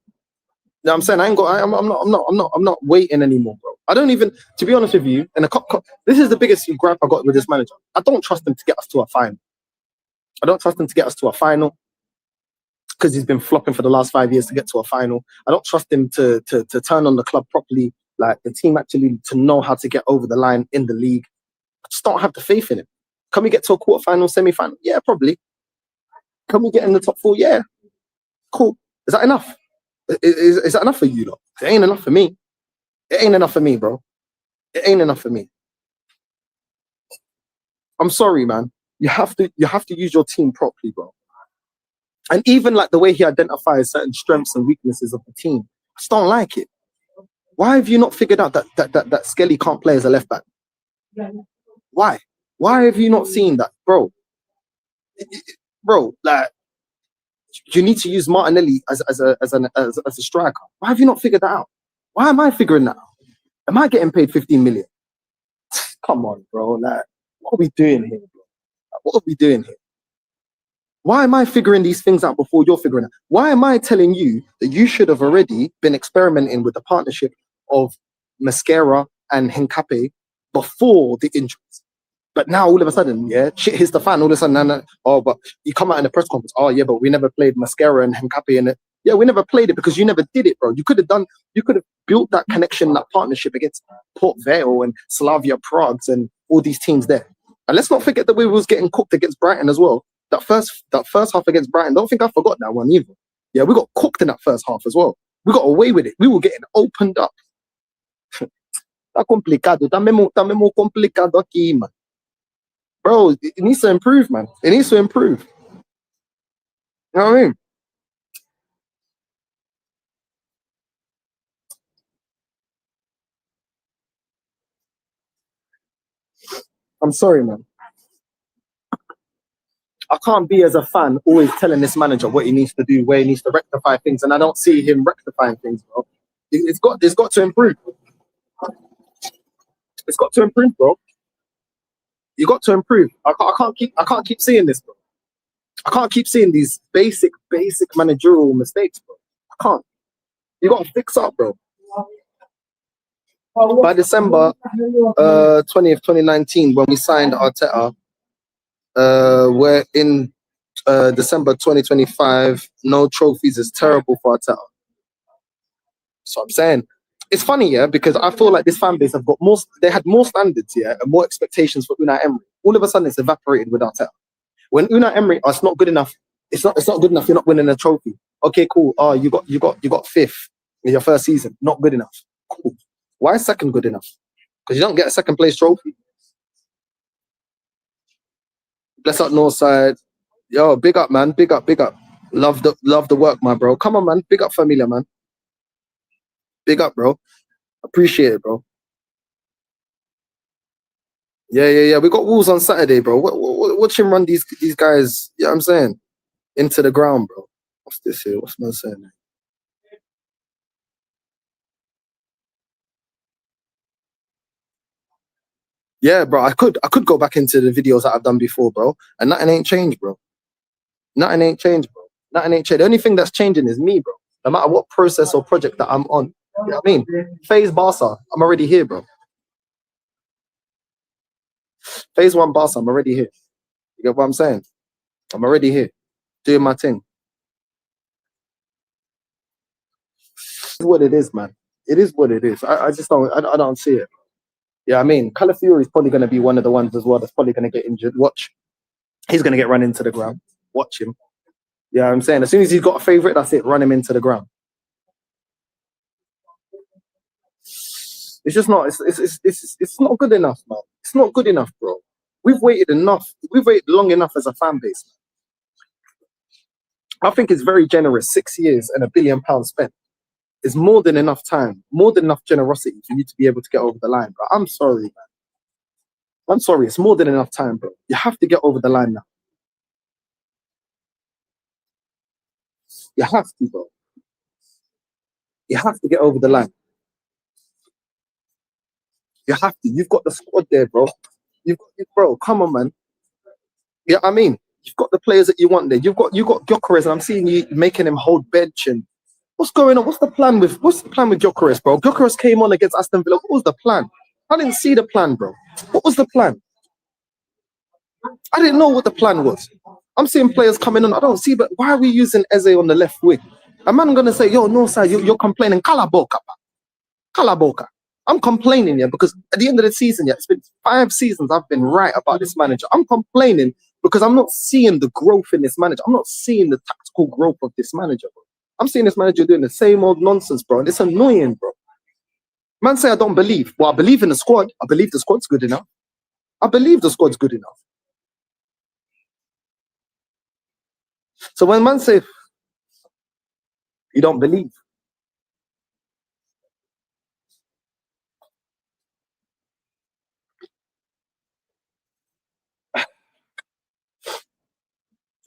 You know what I'm saying? I'm not waiting anymore, bro. I don't even, to be honest with you, and this is the biggest gripe I got with this manager. I don't trust him to get us to a final. I don't trust him to get us to a final because he's been flopping for the last 5 years to get to a final. I don't trust him to turn on the club properly, like the team actually to know how to get over the line in the league. I just don't have the faith in him. Can we get to a quarterfinal, semi-final? Yeah, probably. Can we get in the top 4? Yeah. Cool. Is that enough? Is that enough for you, lot? It ain't enough for me. It ain't enough for me, bro. It ain't enough for me. I'm sorry, man. You have to use your team properly, bro. And even like the way he identifies certain strengths and weaknesses of the team, I just don't like it. Why have you not figured out that Skelly can't play as a left back? Why? Why have you not seen that, bro? Bro, like you need to use Martinelli as a striker. Why have you not figured that out? Why am I figuring that out? Am I getting paid 15 million? Come on, bro. Like, what are we doing here, bro? Like, what are we doing here? Why am I figuring these things out before you're figuring out? Why am I telling you that you should have already been experimenting with the partnership of Mascara and Hincapié before the injuries? But now all of a sudden, yeah, shit hits the fan. All of a sudden, oh, but you come out in the press conference. Oh, yeah, but we never played Mascara and Hincapié in it. Yeah, we never played it because you never did it, bro. You could have built that connection, that partnership against Port Vale and Slavia Prague and all these teams there. And let's not forget that we was getting cooked against Brighton as well. That first half against Brighton, don't think I forgot that one either. Yeah, we got cooked in that first half as well. We got away with it. We were getting opened up. Está complicado. Está mesmo complicado aqui, man. Bro, it needs to improve, man. It needs to improve. You know what I mean? I'm sorry, man. I can't be, as a fan, always telling this manager what he needs to do, where he needs to rectify things, and I don't see him rectifying things, bro. It's got to improve. It's got to improve, bro. You got to improve. I can't keep seeing this, bro. I can't keep seeing these basic managerial mistakes, bro. I can't. You got to fix up, bro. By December 20th, 2019, when we signed Arteta, we're in December 2025. No trophies is terrible for Arteta. So I'm saying, it's funny, yeah, because I feel like this fan base have got more. They had more standards, yeah, and more expectations for Unai Emery. All of a sudden, it's evaporated with Arteta. When Unai Emery, it's not good enough. It's not good enough. You're not winning a trophy. Okay, cool. Oh, you got fifth in your first season. Not good enough. Cool. Why is second good enough? Because you don't get a second place trophy. Bless up Northside. Yo, big up, man. Big up. Love the work, my bro. Come on, man. Big up Familia, man. Big up, bro. Appreciate it, bro. Yeah. We got Wolves on Saturday, bro. Watch him run these guys, you know what I'm saying? Into the ground, bro. What's this here? What's man saying? Yeah, bro. I could go back into the videos that I've done before, bro. And nothing ain't changed, bro. Nothing ain't changed, bro. Nothing ain't changed. The only thing that's changing is me, bro. No matter what process or project that I'm on. You know what I mean? Phase Barca, I'm already here, bro. Phase 1 Barca, I'm already here. You get what I'm saying? I'm already here. Doing my thing. It's what it is, man. It is what it is. I just don't I don't see it. Yeah, I mean, Calafiori is probably going to be one of the ones as well that's probably going to get injured. Watch. He's going to get run into the ground. Watch him. Yeah, I'm saying, as soon as he's got a favourite, that's it. Run him into the ground. It's just not. It's not good enough, man. It's not good enough, bro. We've waited enough. We've waited long enough as a fan base. I think it's very generous. 6 years and £1 billion spent. It's more than enough time, more than enough generosity for you to be able to get over the line, bro. I'm sorry, man. I'm sorry. It's more than enough time, bro. You have to get over the line now. You have to, bro. You have to get over the line. You have to. You've got the squad there, bro. Bro, come on, man. Yeah, I mean, you've got the players that you want there. You've got Gyökeres, and I'm seeing you making him hold bench. And what's going on? What's the plan with Gyökeres, bro? Gyökeres came on against Aston Villa. What was the plan? I didn't see the plan, bro. What was the plan? I didn't know what the plan was. I'm seeing players coming on. I don't see, but why are we using Eze on the left wing? A man gonna say, yo, no side, you're complaining. Kalaboka. I'm complaining, yeah, because at the end of the season, yeah, it's been 5 seasons I've been right about this manager. I'm complaining because I'm not seeing the growth in this manager. I'm not seeing the tactical growth of this manager, bro. I'm seeing this manager doing the same old nonsense, bro, and it's annoying, bro. Man say I don't believe. Well, I believe in the squad. I believe the squad's good enough. I believe the squad's good enough. So when man say you don't believe,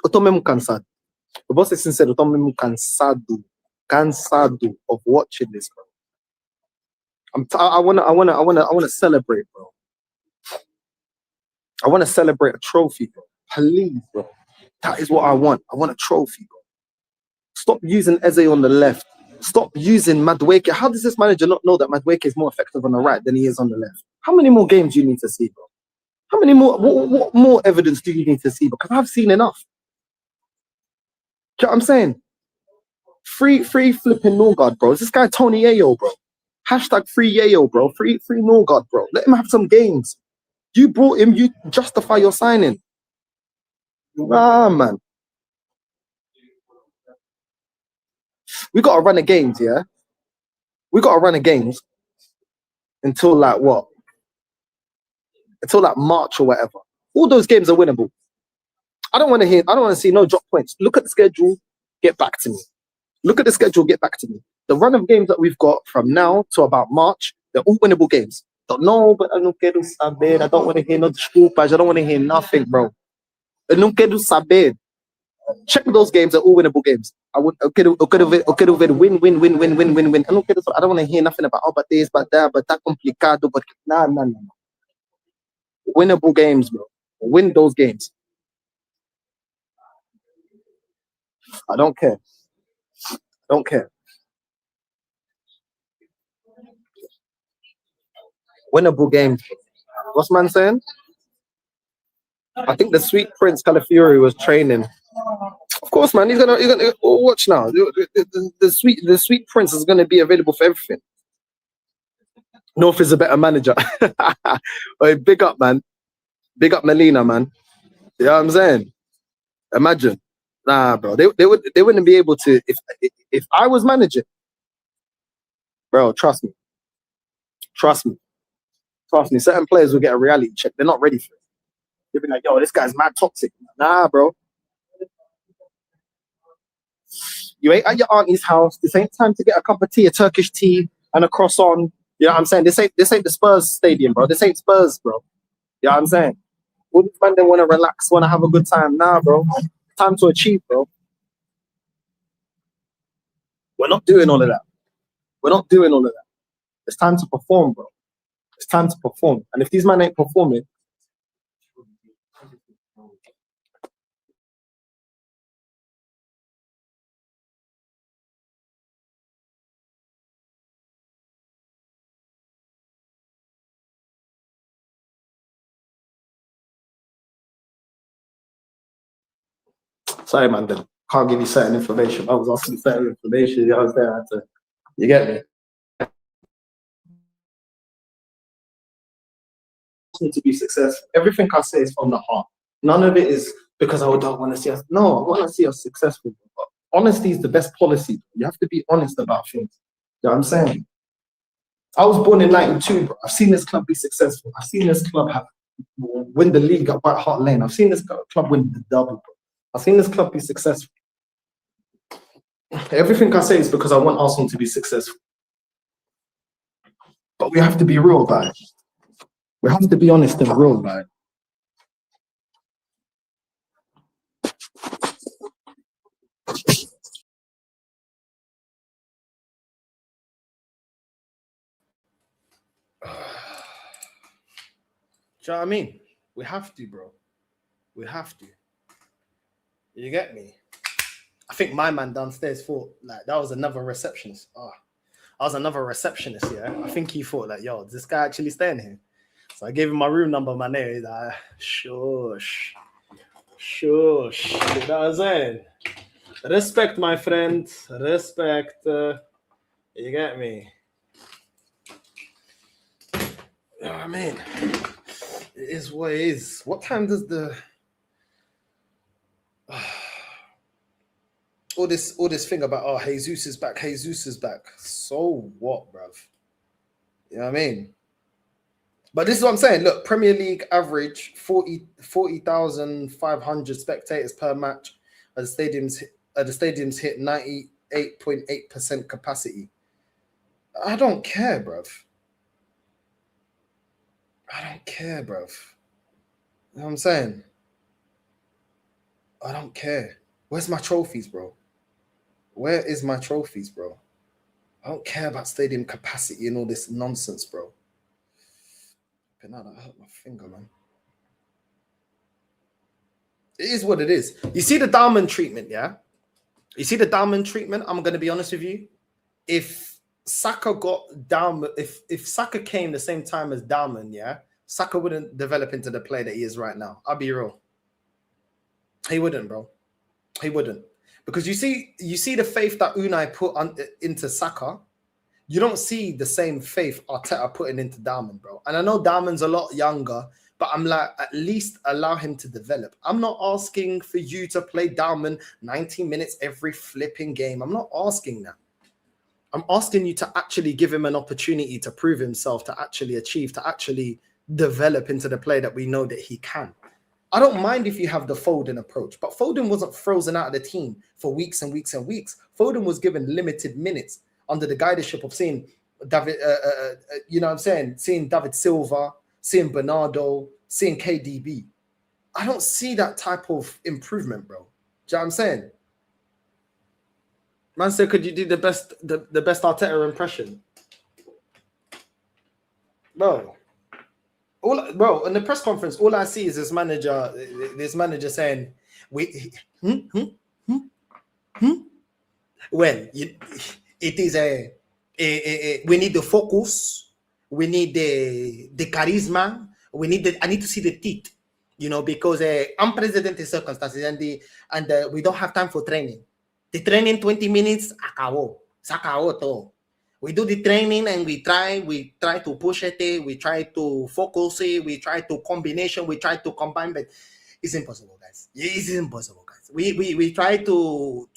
eu tô mesmo cansado. Eu vou ser sincero, eu tô mesmo cansado of watching this, bro. I wanna celebrate, bro. I wanna celebrate a trophy, bro. Please, bro. That is what I want. I want a trophy, bro. Stop using Eze on the left. Stop using Madueke. How does this manager not know that Madueke is more effective on the right than he is on the left? How many more games do you need to see, bro? How many more? What more evidence do you need to see? Because I've seen enough. Do you know what I'm saying? Free flipping Norgard, bro. Is this guy Tony Yayo, bro? Hashtag free Yayo, bro. Free Norgard, bro. Let him have some games. You brought him. You justify your signing. Ah, man. We got to run the games, yeah? We got to run the games until like what? Until like March or whatever. All those games are winnable. I don't want to see no drop points. Look at the schedule, get back to me. Look at the schedule, get back to me. The run of games that we've got from now to about March, they're all winnable games. Don't know, but I don't quero saber. I don't want to hear no desculpas. I don't want to hear nothing, bro. I não quero saber. Check those games are all winnable games. I quero ver win. I don't want to hear nothing about but this, but that, but that complicado, but no. Winnable games, bro. Win those games. I don't care. Don't care. Winnable games. What's man saying? I think the Sweet Prince Calafiori was training. Of course, man. He's gonna watch now. The Sweet Prince is gonna be available for everything. North is a better manager. Hey, big up, man. Big up Melina, man. You know what I'm saying? Imagine. Nah, bro. They wouldn't be able to if I was managing. Bro, trust me. Trust me. Trust me. Certain players will get a reality check. They're not ready for it. They'll be like, yo, this guy's mad toxic. Nah, bro. You ain't at your auntie's house. This ain't time to get a cup of tea, a Turkish tea, and a croissant. You know what I'm saying? This ain't the Spurs stadium, bro. This ain't Spurs, bro. You know what I'm saying? All these men, they want to relax, want to have a good time. Nah, bro. Time to achieve, bro. We're not doing all of that. We're not doing all of that. It's time to perform, bro. It's time to perform. And if these men ain't performing, sorry, man, then can't give you certain information. I was asking certain information. You know what I'm saying? You get me? To be successful. Everything I say is from the heart. None of it is because I don't want to see us. No, I want to see us successful. But honesty is the best policy. You have to be honest about things. You know what I'm saying? I was born in 92, bro. I've seen this club be successful. I've seen this club win the league at White Hart Lane. I've seen this club win the double, bro. I've seen this club be successful. Everything I say is because I want Arsenal to be successful. But we have to be real about it. We have to be honest and real about it. Do you know what I mean? We have to, bro. We have to. You get me? I think my man downstairs thought like that was another receptionist. Oh, I was another receptionist, yeah. I think he thought like, yo, is this guy actually staying here? So I gave him my room number, my name. He's like, shush. Shush. You know what I'm saying? Respect, my friend. Respect. You get me? You know what I mean? It is what it is. What time does the all this thing about Jesus is back, Jesus is back. So what, bruv? You know what I mean? But this is what I'm saying. Look, Premier League average 40,500 spectators per match. The stadiums hit 98.8% capacity. I don't care, bruv. I don't care, bruv. You know what I'm saying? I don't care. Where's my trophies, bro? Where is my trophies, bro? I don't care about stadium capacity and all this nonsense, bro. But now that hurt my finger, man. It is what it is. You see the Downman treatment, yeah? You see the Downman treatment? I'm going to be honest with you. If Saka got Downman, if Saka came the same time as Downman, yeah, Saka wouldn't develop into the player that he is right now. I'll be real. He wouldn't, bro. He wouldn't. Because you see the faith that Unai put into Saka, you don't see the same faith Arteta putting into Downman, bro. And I know Downman's a lot younger, but I'm like, at least allow him to develop. I'm not asking for you to play Downman 90 minutes every flipping game. I'm not asking that. I'm asking you to actually give him an opportunity to prove himself, to actually achieve, to actually develop into the player that we know that he can. I don't mind if you have the Foden approach, but Foden wasn't frozen out of the team for weeks and weeks and weeks. Foden was given limited minutes under the guidership of seeing David, you know what I'm saying? Seeing David Silva, seeing Bernardo, seeing KDB. I don't see that type of improvement, bro. Do you know what I'm saying? Man said, could you do the best Arteta impression? Bro, bro, in the press conference, all I see is this manager saying, well, it is we need the focus, we need the charisma, I need to see the teeth, because unprecedented circumstances and we don't have time for training. The training 20 minutes, se acabó todo. We do the training and we try to push it, we try to focus it, we try to combination, we try to combine, but it's impossible, guys. It's impossible, guys. We try to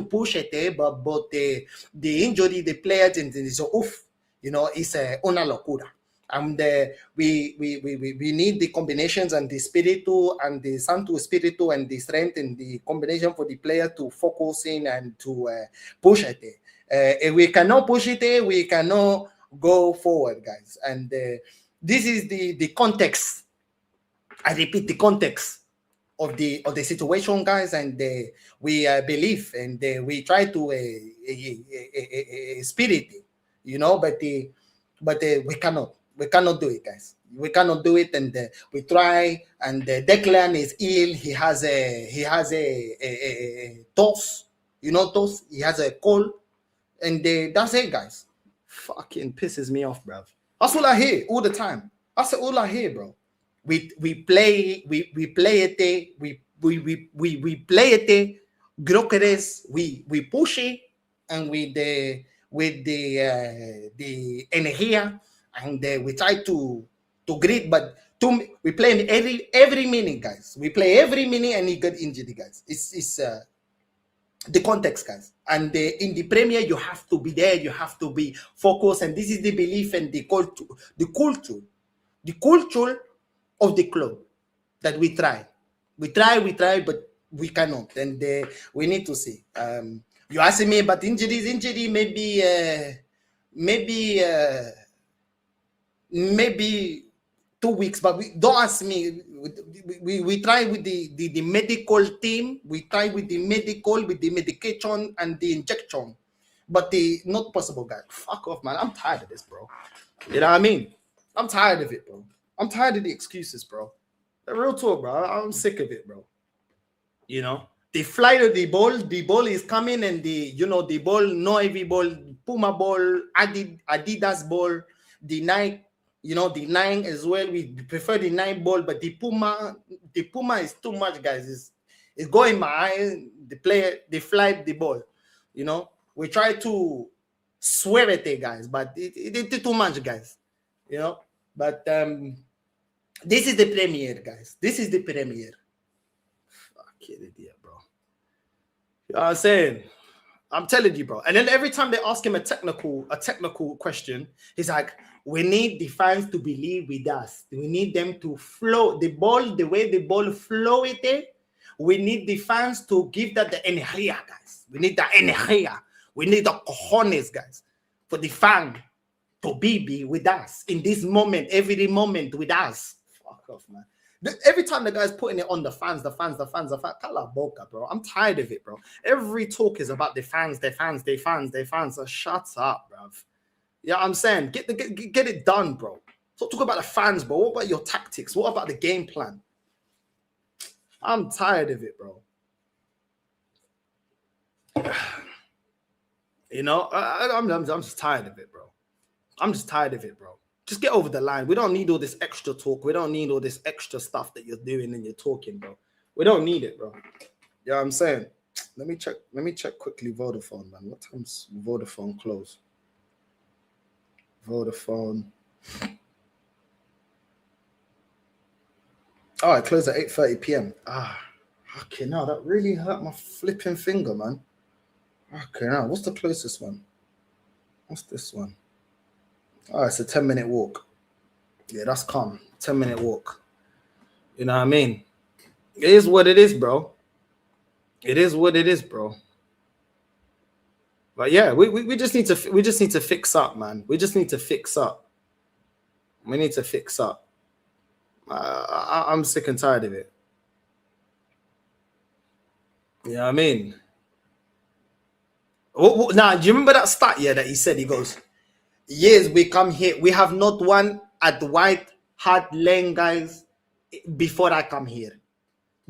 push it, but the injury, the players, and so it's una locura. And we need the combinations and the spiritu and the santo spiritu and the strength and the combination for the player to focus in and to push it. If we cannot push it, we cannot go forward, guys. And this is the context. I repeat, the context of the situation, guys. And we believe and we try to spirit it, but we cannot. We cannot do it, guys. We cannot do it, and we try. And Declan is ill. He has a toss. Toss. He has a cold. And that's it, guys. Fucking pisses me off, bro. That's all I hear all the time. That's all I hear, bro. We play it. We play it. Grokeres. We push it, and with the energia, and we try to grit, but we play every minute, guys. We play every minute, and he got injured, guys. It's the context, guys. And in the Premier, you have to be there, you have to be focused, and this is the belief and the culture of the club that we try, but we cannot, and we need to see. You asking me about injury, maybe 2 weeks, but don't ask me. We try with the medical team. We try with the medication and the injection, but not possible, guys. Fuck off, man. I'm tired of this, bro. You know what I mean? I'm tired of it, bro. I'm tired of the excuses, bro. The real talk, bro. I'm sick of it, bro. They fly to the ball is coming, and the ball, no heavy ball, Puma ball, Adidas ball, the Nike. The 9 as well. We prefer the 9 ball, but the Puma is too much, guys. It's going my eye. They fly the ball. We try to swear at it, guys, but it's too much, guys. But this is the Premier, guys. This is the Premier. Fucking idiot, bro. You know what I'm saying? I'm telling you, bro. And then every time they ask him a technical question, he's like, we need the fans to believe with us. We need them to flow the ball the way the ball flow it. We need the fans to give that the energía, guys. We need the energía. We need the cojones, guys, for the fan to be with us in this moment, every moment with us. Fuck off, man. Every time the guy's putting it on the fans. Cala boca, bro. I'm tired of it, bro. Every talk is about the fans. So shut up, bro. Yeah, I'm saying, get it done, bro. Stop talking about the fans, bro. What about your tactics? What about the game plan? I'm tired of it, bro. I'm just tired of it, bro. I'm just tired of it, bro. Just get over the line. We don't need all this extra talk. We don't need all this extra stuff that you're doing and you're talking, bro. We don't need it, bro. Yeah, I'm saying. Let me check quickly Vodafone, man. What time's Vodafone close? Vodafone. Oh, it closed at 8:30 p.m. Okay, now that really hurt my flipping finger, man. Okay, now what's the closest one? What's this one? Oh, it's a 10-minute walk. Yeah, that's calm. 10-minute walk. You know what I mean? It is what it is, bro. It is what it is, bro. But yeah, we just need to fix up, man. We just need to fix up. We need to fix up. I'm sick and tired of it. You know what I mean? Now, do you remember that stat? Yeah, that he said, he goes, yes, we come here. We have not won at white Hart Lane, guys, before I come here.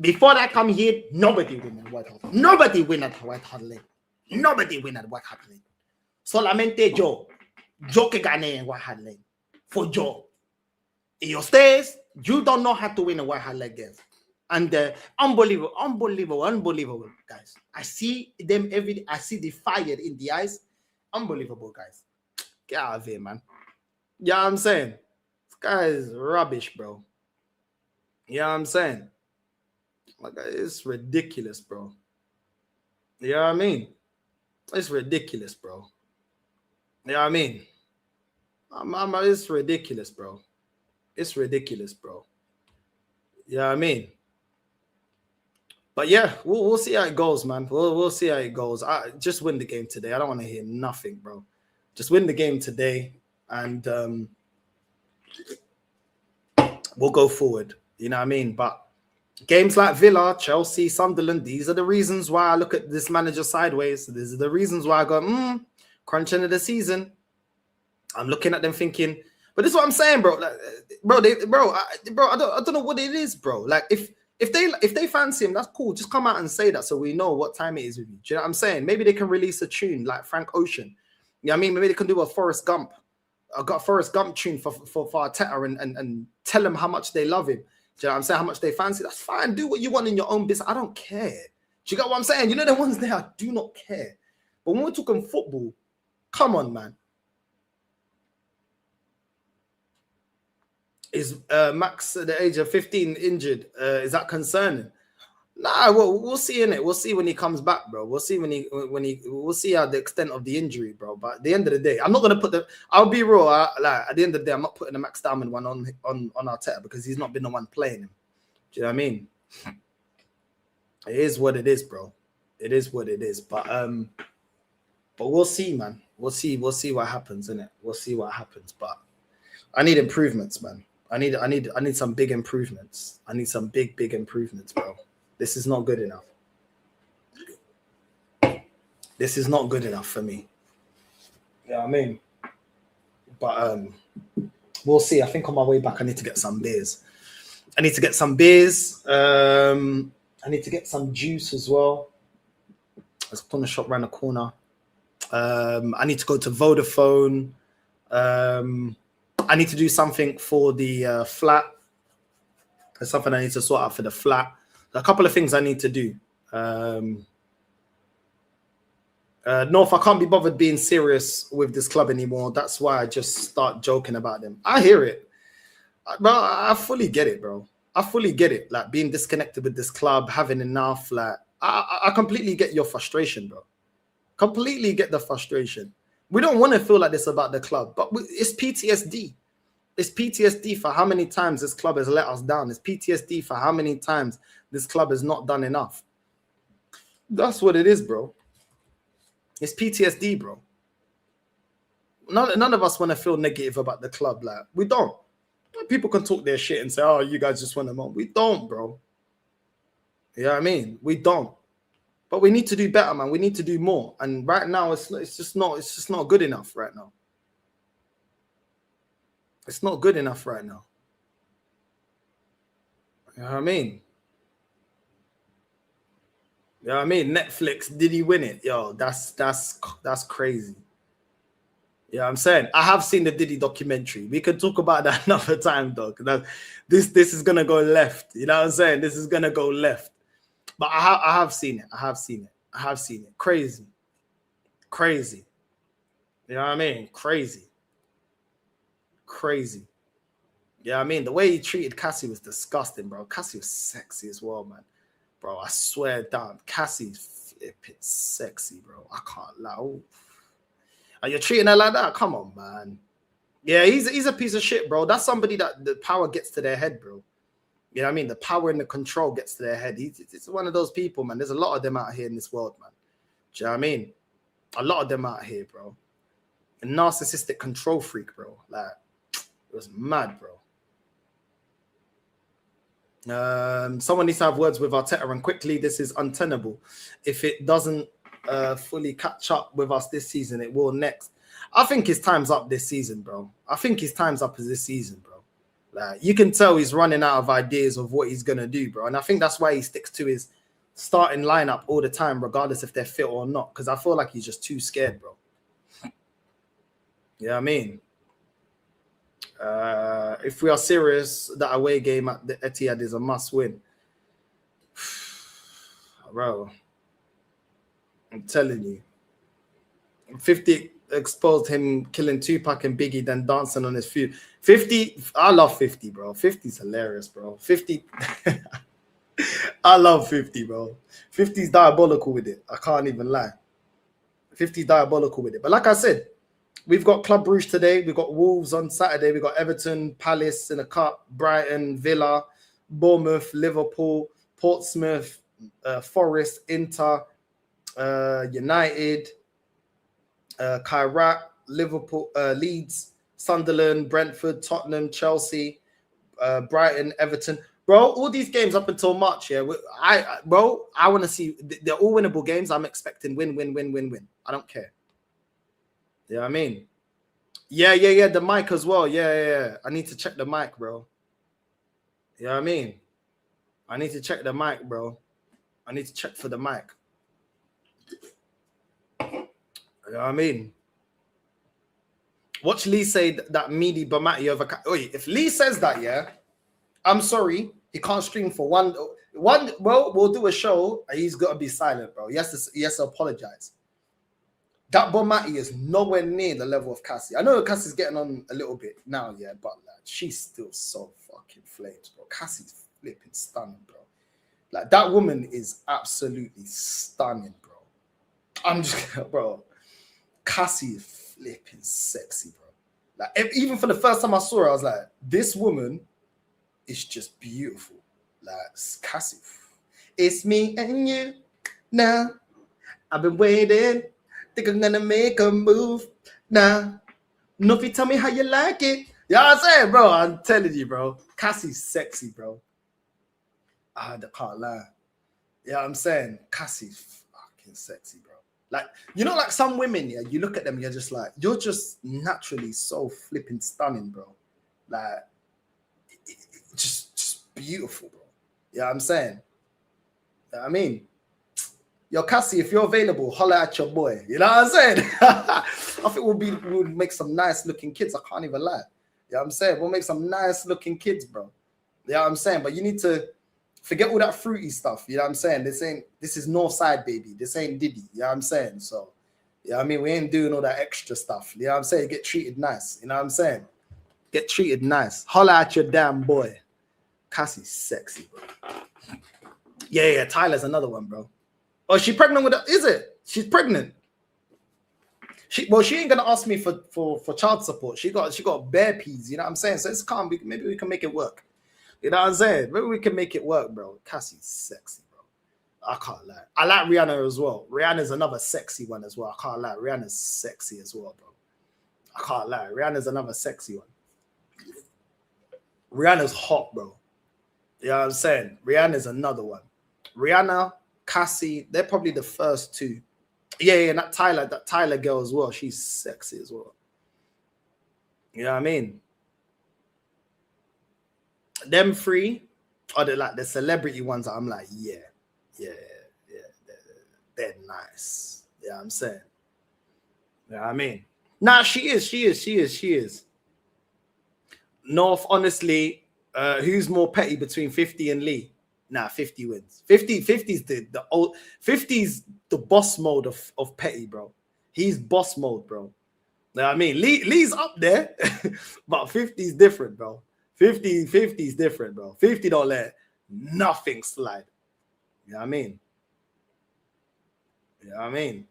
Before I come here, nobody win at White Hart. Nobody win at White Hart Lane. Nobody win at White Hart Lane. Solamente yo. Yo que gané en White Hart Lane. For yo. In your stays, you don't know how to win a White Hart Lane game. And unbelievable, guys. I see them every day. I see the fire in the eyes. Unbelievable, guys. Get out of here, man. You know what I'm saying? This guy is rubbish, bro. You know what I'm saying? Like, it's ridiculous, bro. You know what I mean? It's ridiculous, bro. You know what I mean? It's ridiculous, bro. It's ridiculous, bro. You know what I mean? But yeah, we'll see how it goes, man. We'll see how it goes. Just win the game today. I don't want to hear nothing, bro. Just win the game today, and we'll go forward. You know what I mean? But games like Villa, Chelsea, Sunderland, these are the reasons why I look at this manager sideways. These are the reasons why I go, crunch end of the season. I'm looking at them thinking, but this is what I'm saying, bro. Like, I don't know what it is, bro. Like, if they fancy him, that's cool. Just come out and say that so we know what time it is with you. Do you know what I'm saying? Maybe they can release a tune like Frank Ocean. You know what I mean? Maybe they can do a Forrest Gump. I got a Forrest Gump tune for Arteta and tell them how much they love him. Do you know what I'm saying? How much they fancy. That's fine. Do what you want in your own business. I don't care. Do you get what I'm saying? You know the ones there, I do not care. But when we're talking football, come on, man. Is Max at the age of 15 injured? Is that concerning? Nah, well, we'll see in it. We'll see when he comes back, bro. We'll see we'll see how the extent of the injury, bro. But at the end of the day, I'm not gonna put I'll be real. Like at the end of the day, I'm not putting the Max Downman one on Arteta because he's not been the one playing him. Do you know what I mean? It is what it is, bro. It is what it is. But we'll see, man. We'll see what happens, innit? We'll see what happens. But I need improvements, man. I need some big improvements. I need some big improvements, bro. This is not good enough. This is not good enough for me. You know what I mean? But we'll see. I think on my way back, I need to get some beers. I need to get some beers. I need to get some juice as well. There's a corner shop around the corner. I need to go to Vodafone. I need to do something for the flat. There's something I need to sort out for the flat. A couple of things I need to do. North, I can't be bothered being serious with this club anymore. That's why I just start joking about them. I hear it. Bro, I fully get it, bro. I fully get it. Like being disconnected with this club, having enough. Like I completely get your frustration, bro. Completely get the frustration. We don't want to feel like this about the club, but it's PTSD. It's PTSD for how many times this club has let us down. It's PTSD for how many times this club has not done enough. That's what it is, bro. It's PTSD, bro. None of us want to feel negative about the club. Like, we don't. People can talk their shit and say, oh, you guys just want them on. We don't, bro. You know what I mean? We don't. But we need to do better, man. We need to do more. And right now, it's just not good enough right now. It's not good enough right now. You know what I mean? You know what I mean? Netflix, did he win it? Yo, that's crazy. Yeah, I'm saying I have seen the Diddy documentary. We can talk about that another time, dog. This is gonna go left. You know what I'm saying? This is gonna go left. But I have seen it. I have seen it. Crazy. You know what I mean? Crazy. Yeah, I mean, the way he treated Cassie was disgusting, bro. Cassie was sexy as well, man. Bro, I swear down. Cassie's flipping sexy, bro. I can't lie. Ooh. And you're treating her like that? Come on, man. Yeah, he's a piece of shit, bro. That's somebody that the power gets to their head, bro. You know what I mean? The power and the control gets to their head. It's one of those people, man. There's a lot of them out here in this world, man. Do you know what I mean? A lot of them out here, bro. A narcissistic control freak, bro. Like, it was mad, bro. Someone needs to have words with Arteta and quickly. This is untenable. If it doesn't fully catch up with us this season, it will next. I think his time's up this season, bro. I think his time's up this season, bro. Like you can tell he's running out of ideas of what he's gonna do, bro. And I think that's why he sticks to his starting lineup all the time, regardless if they're fit or not. Because I feel like he's just too scared, bro. Yeah, I mean, if we are serious, that away game at the Etihad is a must-win, bro. I'm telling you, 50 exposed him killing Tupac and Biggie, then dancing on his feud. 50, I love 50, bro. 50's hilarious, bro. 50, I love 50, bro. 50's diabolical with it. I can't even lie. 50's diabolical with it. But like I said, we've got Club Brugge today. We've got Wolves on Saturday. We've got Everton, Palace in the Cup, Brighton, Villa, Bournemouth, Liverpool, Portsmouth, Forest, Inter, United, Kairat, Liverpool, Leeds, Sunderland, Brentford, Tottenham, Chelsea, Brighton, Everton. Bro, all these games up until March, yeah. I want to see. They're all winnable games. I'm expecting win. I don't care. You know what I mean? Yeah. The mic as well. Yeah. I need to check the mic, bro. You know what I mean? I need to check the mic, bro. I need to check for the mic. You know what I mean? Watch Lee say that Midi Bamati over. Wait, if Lee says that, yeah, I'm sorry, he can't stream for one. Well, we'll do a show and he's got to be silent, bro. He has to apologize. That Bamati is nowhere near the level of Cassie. I know Cassie's getting on a little bit now, yeah, but like, she's still so fucking flames, bro. Cassie's flipping stunning, bro. Like that woman is absolutely stunning, bro. I'm just, bro. Cassie is flipping sexy, bro. Like even for the first time I saw her, I was like, this woman is just beautiful. Like Cassie, it's me and you now. I've been waiting. Think I'm gonna make a move now. No, if you tell me how you like it. You know what I'm saying, bro? I'm telling you, bro. Cassie's sexy, bro. I can't lie. You know what I'm saying? Cassie's fucking sexy, bro. Like, you know, like some women, yeah, you look at them, you're just naturally so flipping stunning, bro. Like, just beautiful, bro. You know what I'm saying? You know what I mean? Yo, Cassie, if you're available, holler at your boy. You know what I'm saying? I think we'll make some nice looking kids. I can't even lie. You know what I'm saying? We'll make some nice looking kids, bro. You know what I'm saying? But you need to forget all that fruity stuff. You know what I'm saying? This is Northside, baby. This ain't Diddy. You know what I'm saying? So, you know what I mean? We ain't doing all that extra stuff. You know what I'm saying? Get treated nice. You know what I'm saying? Get treated nice. Holler at your damn boy. Cassie's sexy, bro. Yeah. Tyler's another one, bro. Oh, is she pregnant with is it? She's pregnant. She ain't gonna ask me for child support. She got bare peas, you know what I'm saying? So it's calm. Maybe we can make it work. You know what I'm saying? Maybe we can make it work, bro. Cassie's sexy, bro. I can't lie. I like Rihanna as well. Rihanna's another sexy one as well. I can't lie. Rihanna's sexy as well, bro. I can't lie. Rihanna's another sexy one. Rihanna's hot, bro. You know what I'm saying? Rihanna's another one. Rihanna, Cassie, they're probably the first two. Yeah, and that Tyler girl as well. She's sexy as well. You know what I mean? Them three are the celebrity ones that I'm like, yeah, they're nice. Yeah, you know what I'm saying. You know what I mean? Nah, she is. North, honestly, who's more petty between 50 and Lee? Nah, 50 wins. 50's the old 50's the boss mode of petty, bro. He's boss mode, bro. You know what I mean? Lee's up there, but 50's different, bro. 50's different, bro. 50 don't let nothing slide. You know what I mean? You know what I mean?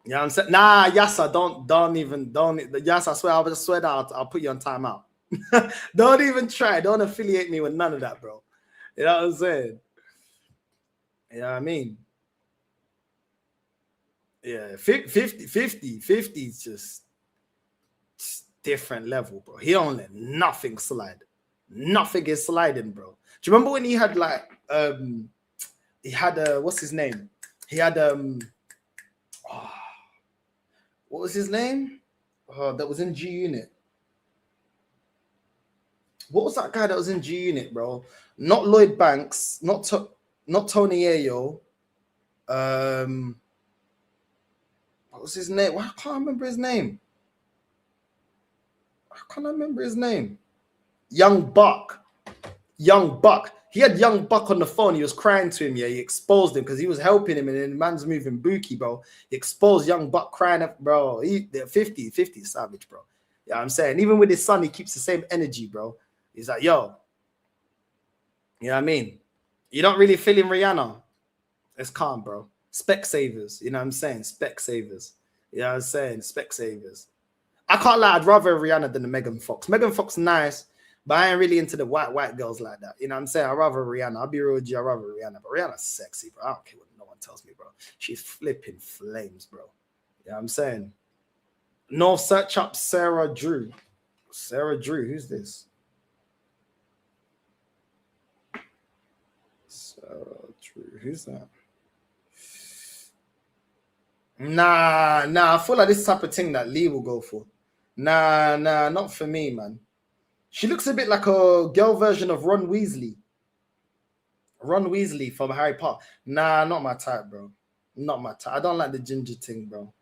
You know what I'm saying? Nah, Yasa, don't Yasa, I swear that I'll put you on timeout. Don't even try. Don't affiliate me with none of that, bro. You know what I'm saying? You know what I mean? Yeah, 50 is just different level, bro. He don't let nothing slide. Nothing is sliding, bro. Do you remember when he had like what's his name? He had what was his name? Oh, that was in G Unit. What was that guy that was in G Unit, bro? Not Lloyd Banks, not Tony Ayo. What was his name? I can't remember his name. Young Buck. He had Young Buck on the phone. He was crying to him. Yeah, he exposed him because he was helping him, and then the man's moving bookie, bro. He exposed Young Buck crying up, bro. They're 50 savage, bro. Yeah, I'm saying, even with his son, he keeps the same energy, bro. He's like, yo, you know what I mean? You're not really feeling Rihanna. It's calm, bro. Spec savers, you know what I'm saying? Spec savers. You know what I'm saying? Spec savers. I can't lie, I'd rather Rihanna than the Megan Fox. Megan Fox nice, but I ain't really into the white girls like that. You know what I'm saying? I'd rather Rihanna. I'll be real with you, I'd rather Rihanna. But Rihanna's sexy, bro. I don't care what no one tells me, bro. She's flipping flames, bro. You know what I'm saying? No, search up Sarah Drew. Sarah Drew, who's this? Sarah Drew, who's that? Nah, I feel like this type of thing that Lee will go for. Nah, not for me, man. She looks a bit like a girl version of Ron Weasley. Ron Weasley from Harry Potter. Nah, not my type, bro. Not my type. I don't like the ginger thing, bro.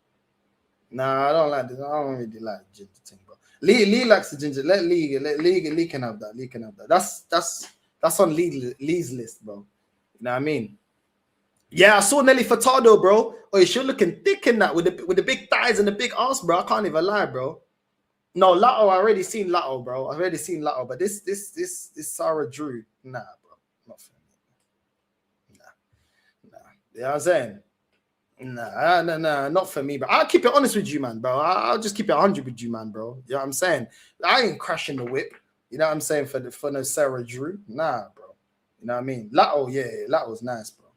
Nah, I don't like this. I don't really like the ginger thing, bro. Lee likes the ginger. Let Lee can have that. Lee can have that. That's on Lee's list, bro. You know what I mean? Yeah, I saw Nelly Furtado, bro. Oh, she's looking thick in that with the big thighs and the big ass, bro. I can't even lie, bro. No, Lato, I already seen Lato, bro. I already seen Lato, but this Sarah Drew, nah, bro, not for me. Nah. You know what I'm saying? Nah, not for me, bro. I'll keep it honest with you, man, bro. I'll just keep it 100 with you, man, bro. You know what I'm saying? I ain't crashing the whip. You know what I'm saying? For no Sarah Drew, nah, bro. You know what I mean? Lato, yeah, Lato's nice, bro.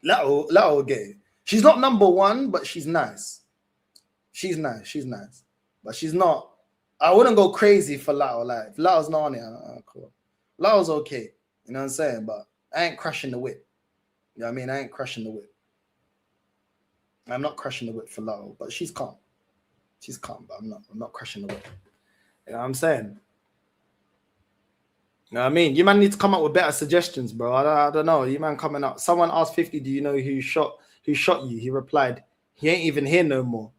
Lato gay. She's not number one, but she's nice. She's nice. But she's not. I wouldn't go crazy for Lato. Like, if Lato's not on it, cool. Lato's okay. You know what I'm saying? But I ain't crashing the whip. You know what I mean? I ain't crashing the whip. I'm not crashing the whip for Lato, but she's calm. She's calm, but I'm not crashing the whip. You know what I'm saying? You know what I mean? You man need to come up with better suggestions, bro. I don't know. You man coming up. Someone asked 50, do you know who shot you? He replied, he ain't even here no more.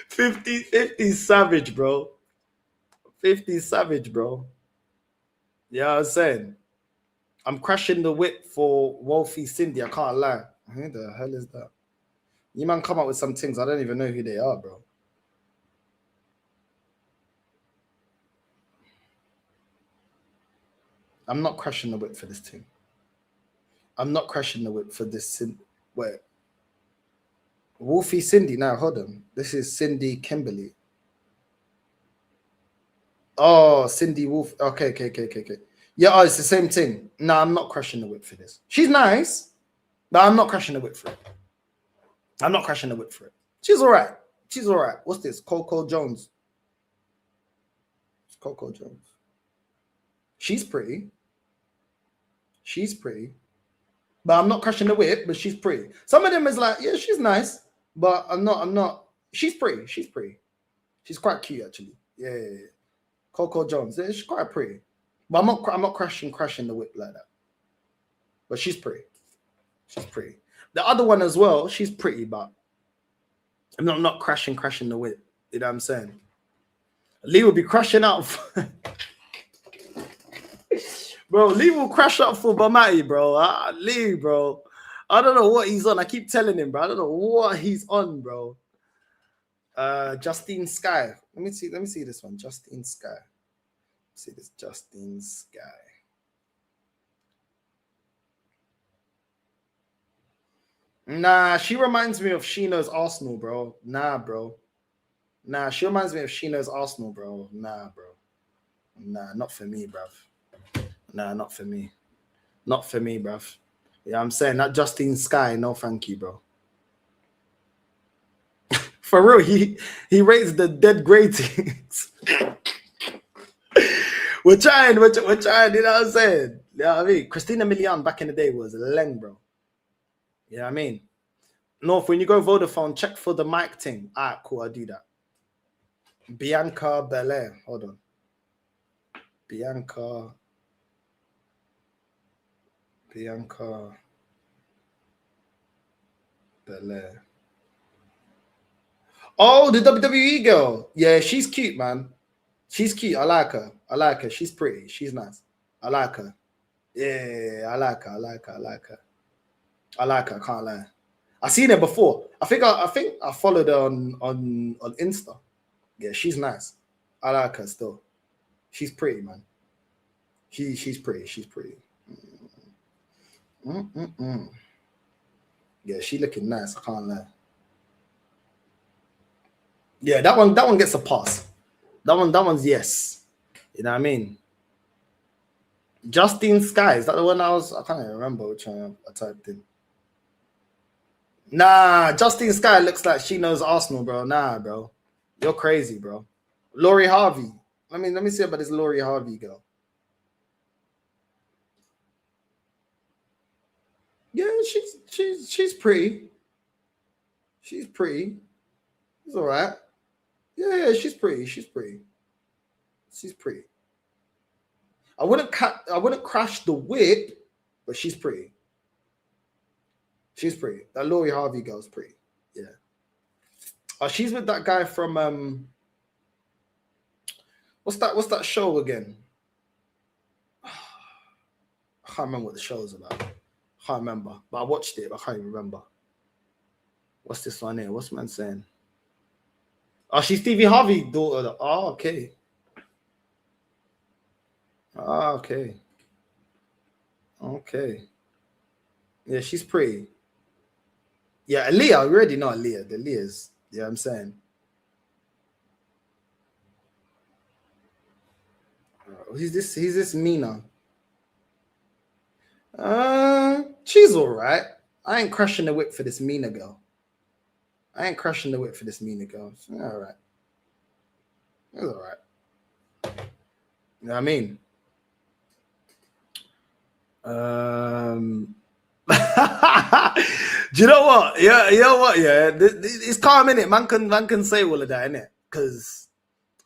50 savage, bro. 50 savage, bro. You know what I'm saying? I'm crashing the whip for Wolfie Cindy. I can't lie. Who the hell is that? You man come up with some things. I don't even know who they are, bro. I'm not crashing the whip for this team. I'm not crashing the whip for this. Wait. Wolfie Cindy. Now, hold on. This is Cindy Kimberly. Oh, Cindy Wolf. Okay. Yeah, it's the same thing. No, I'm not crashing the whip for this. She's nice, but I'm not crashing the whip for it. She's all right. What's this? Coco Jones. It's Coco Jones. She's pretty. But I'm not crashing the whip, but she's pretty. Some of them is like, yeah, she's nice, but I'm not. She's pretty. She's quite cute, actually. Yeah. Coco Jones. Yeah, she's quite pretty. But I'm not crashing the whip like that. But she's pretty. The other one as well, she's pretty, but I'm not crashing the whip. You know what I'm saying? Lee will be crashing out. Bro, Lee will crash up for Bamati, bro. Lee, bro. I don't know what he's on. I keep telling him, bro. I don't know what he's on, bro. Justine Sky. Let me see this one. Justine Sky. See this Justine Sky. Nah, she reminds me of Sheeno's Arsenal, bro. Nah, bro. Nah, she reminds me of Sheeno's Arsenal, bro. Nah, bro. Nah, not for me, bruv. Nah, not for me. Not for me, bruv. Yeah, I'm saying that Justine Sky, no thank you, bro. For real, he rates the dead ratings. We're trying, you know what I'm saying? You know what I mean? Christina Milian back in the day was a leng, bro. You know what I mean? North, when you go Vodafone, check for the mic thing. All right, cool, I'll do that. Bianca Belair. Hold on. Bianca Belair. Oh, the WWE girl. Yeah, she's cute, man. She's cute. I like her. She's pretty. She's nice. I like her. Yeah, I like her. I can't lie. I seen her before. I think I followed her on Insta. Yeah, she's nice. I like her still. She's pretty, man. She's pretty. Yeah, she looking nice. I can't lie. Yeah, that one gets a pass. That one's yes. You know what I mean? Justine Sky, is that the one I can't even remember which one I typed in. Nah, Justine Sky looks like she knows Arsenal, bro. Nah, bro. You're crazy, bro. Laurie Harvey. Let me see about this Laurie Harvey girl. Yeah, she's pretty. She's pretty. It's all right. Yeah, she's pretty. I wouldn't crash the whip, but she's pretty. That Laurie Harvey girl's pretty. Yeah. Oh, she's with that guy from what's that show again? I can't remember what the show is about. I can't remember, but I watched it, but I can't even remember. What's this one here? What's man saying? Oh, she's Stevie Harvey's daughter. Oh, okay. Okay. Yeah, she's pretty. Yeah, Aaliyah. We already know Aaliyah. The Aaliyah's. Yeah, I'm saying. He's this Mina. She's all right. I ain't crushing the whip for this Mina girl. She's all right. It's all right. You know what I mean? Do you know what? Yeah, you know what? Yeah, it's calm, innit? Man can say all of that, innit? Because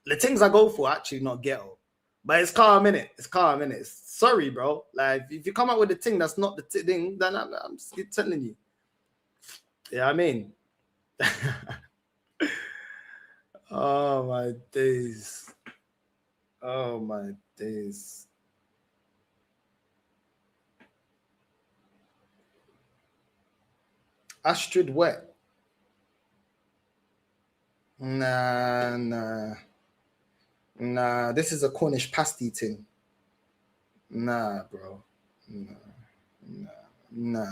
the things I go for are actually not ghetto. But it's calm, innit? Sorry, bro. Like, if you come out with a thing that's not the thing, then I'm just telling you. Yeah, I mean. Oh, my days. Astrid Wet. Nah. This is a Cornish pasty thing. Nah, bro. Nah.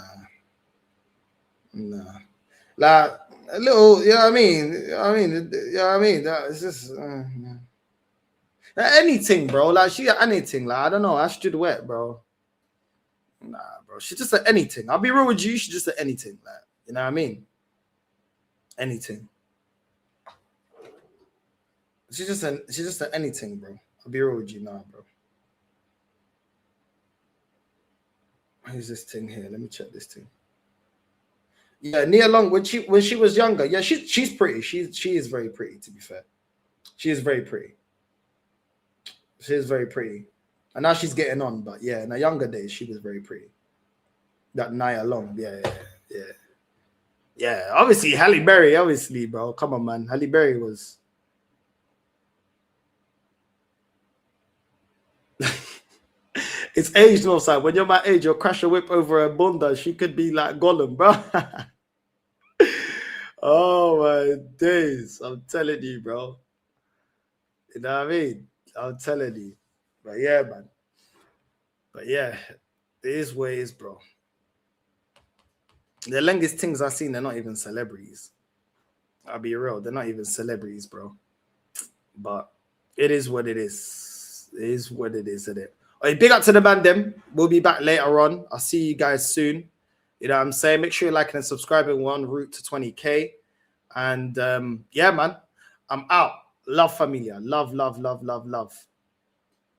Like a little, you know what I mean? It's just anything, bro. Like she anything. Like I don't know. Astrid Wet, bro. Nah, bro. She's just a anything. I'll be real with you. She's just a anything. Like, you know what I mean? Anything. She's just a anything, bro. I'll be real with you now, bro. Who's this thing here? Let me check this thing. Yeah, Nia Long, when she was younger, yeah, she's pretty. She is very pretty, to be fair. She is very pretty. And now she's getting on, but yeah, in her younger days, she was very pretty. That Nia Long, yeah. Obviously, Halle Berry, obviously, bro. Come on, man. Halle Berry was. It's age, no side. When you're my age, you'll crash a whip over a bunda. She could be like Gollum, bro. Oh my days. I'm telling you, bro. You know what I mean? I'm telling you. But yeah, man. But yeah, it is what it is, bro. The longest things I've seen, they're not even celebrities. I'll be real. They're not even celebrities, bro. But it is what it is. It is what it is, isn't it? Right, big up to the man, them. We'll be back later on. I'll see you guys soon. You know what I'm saying? Make sure you're liking and subscribing. We're on route to 20K. And yeah, man, I'm out. Love, familia. Love.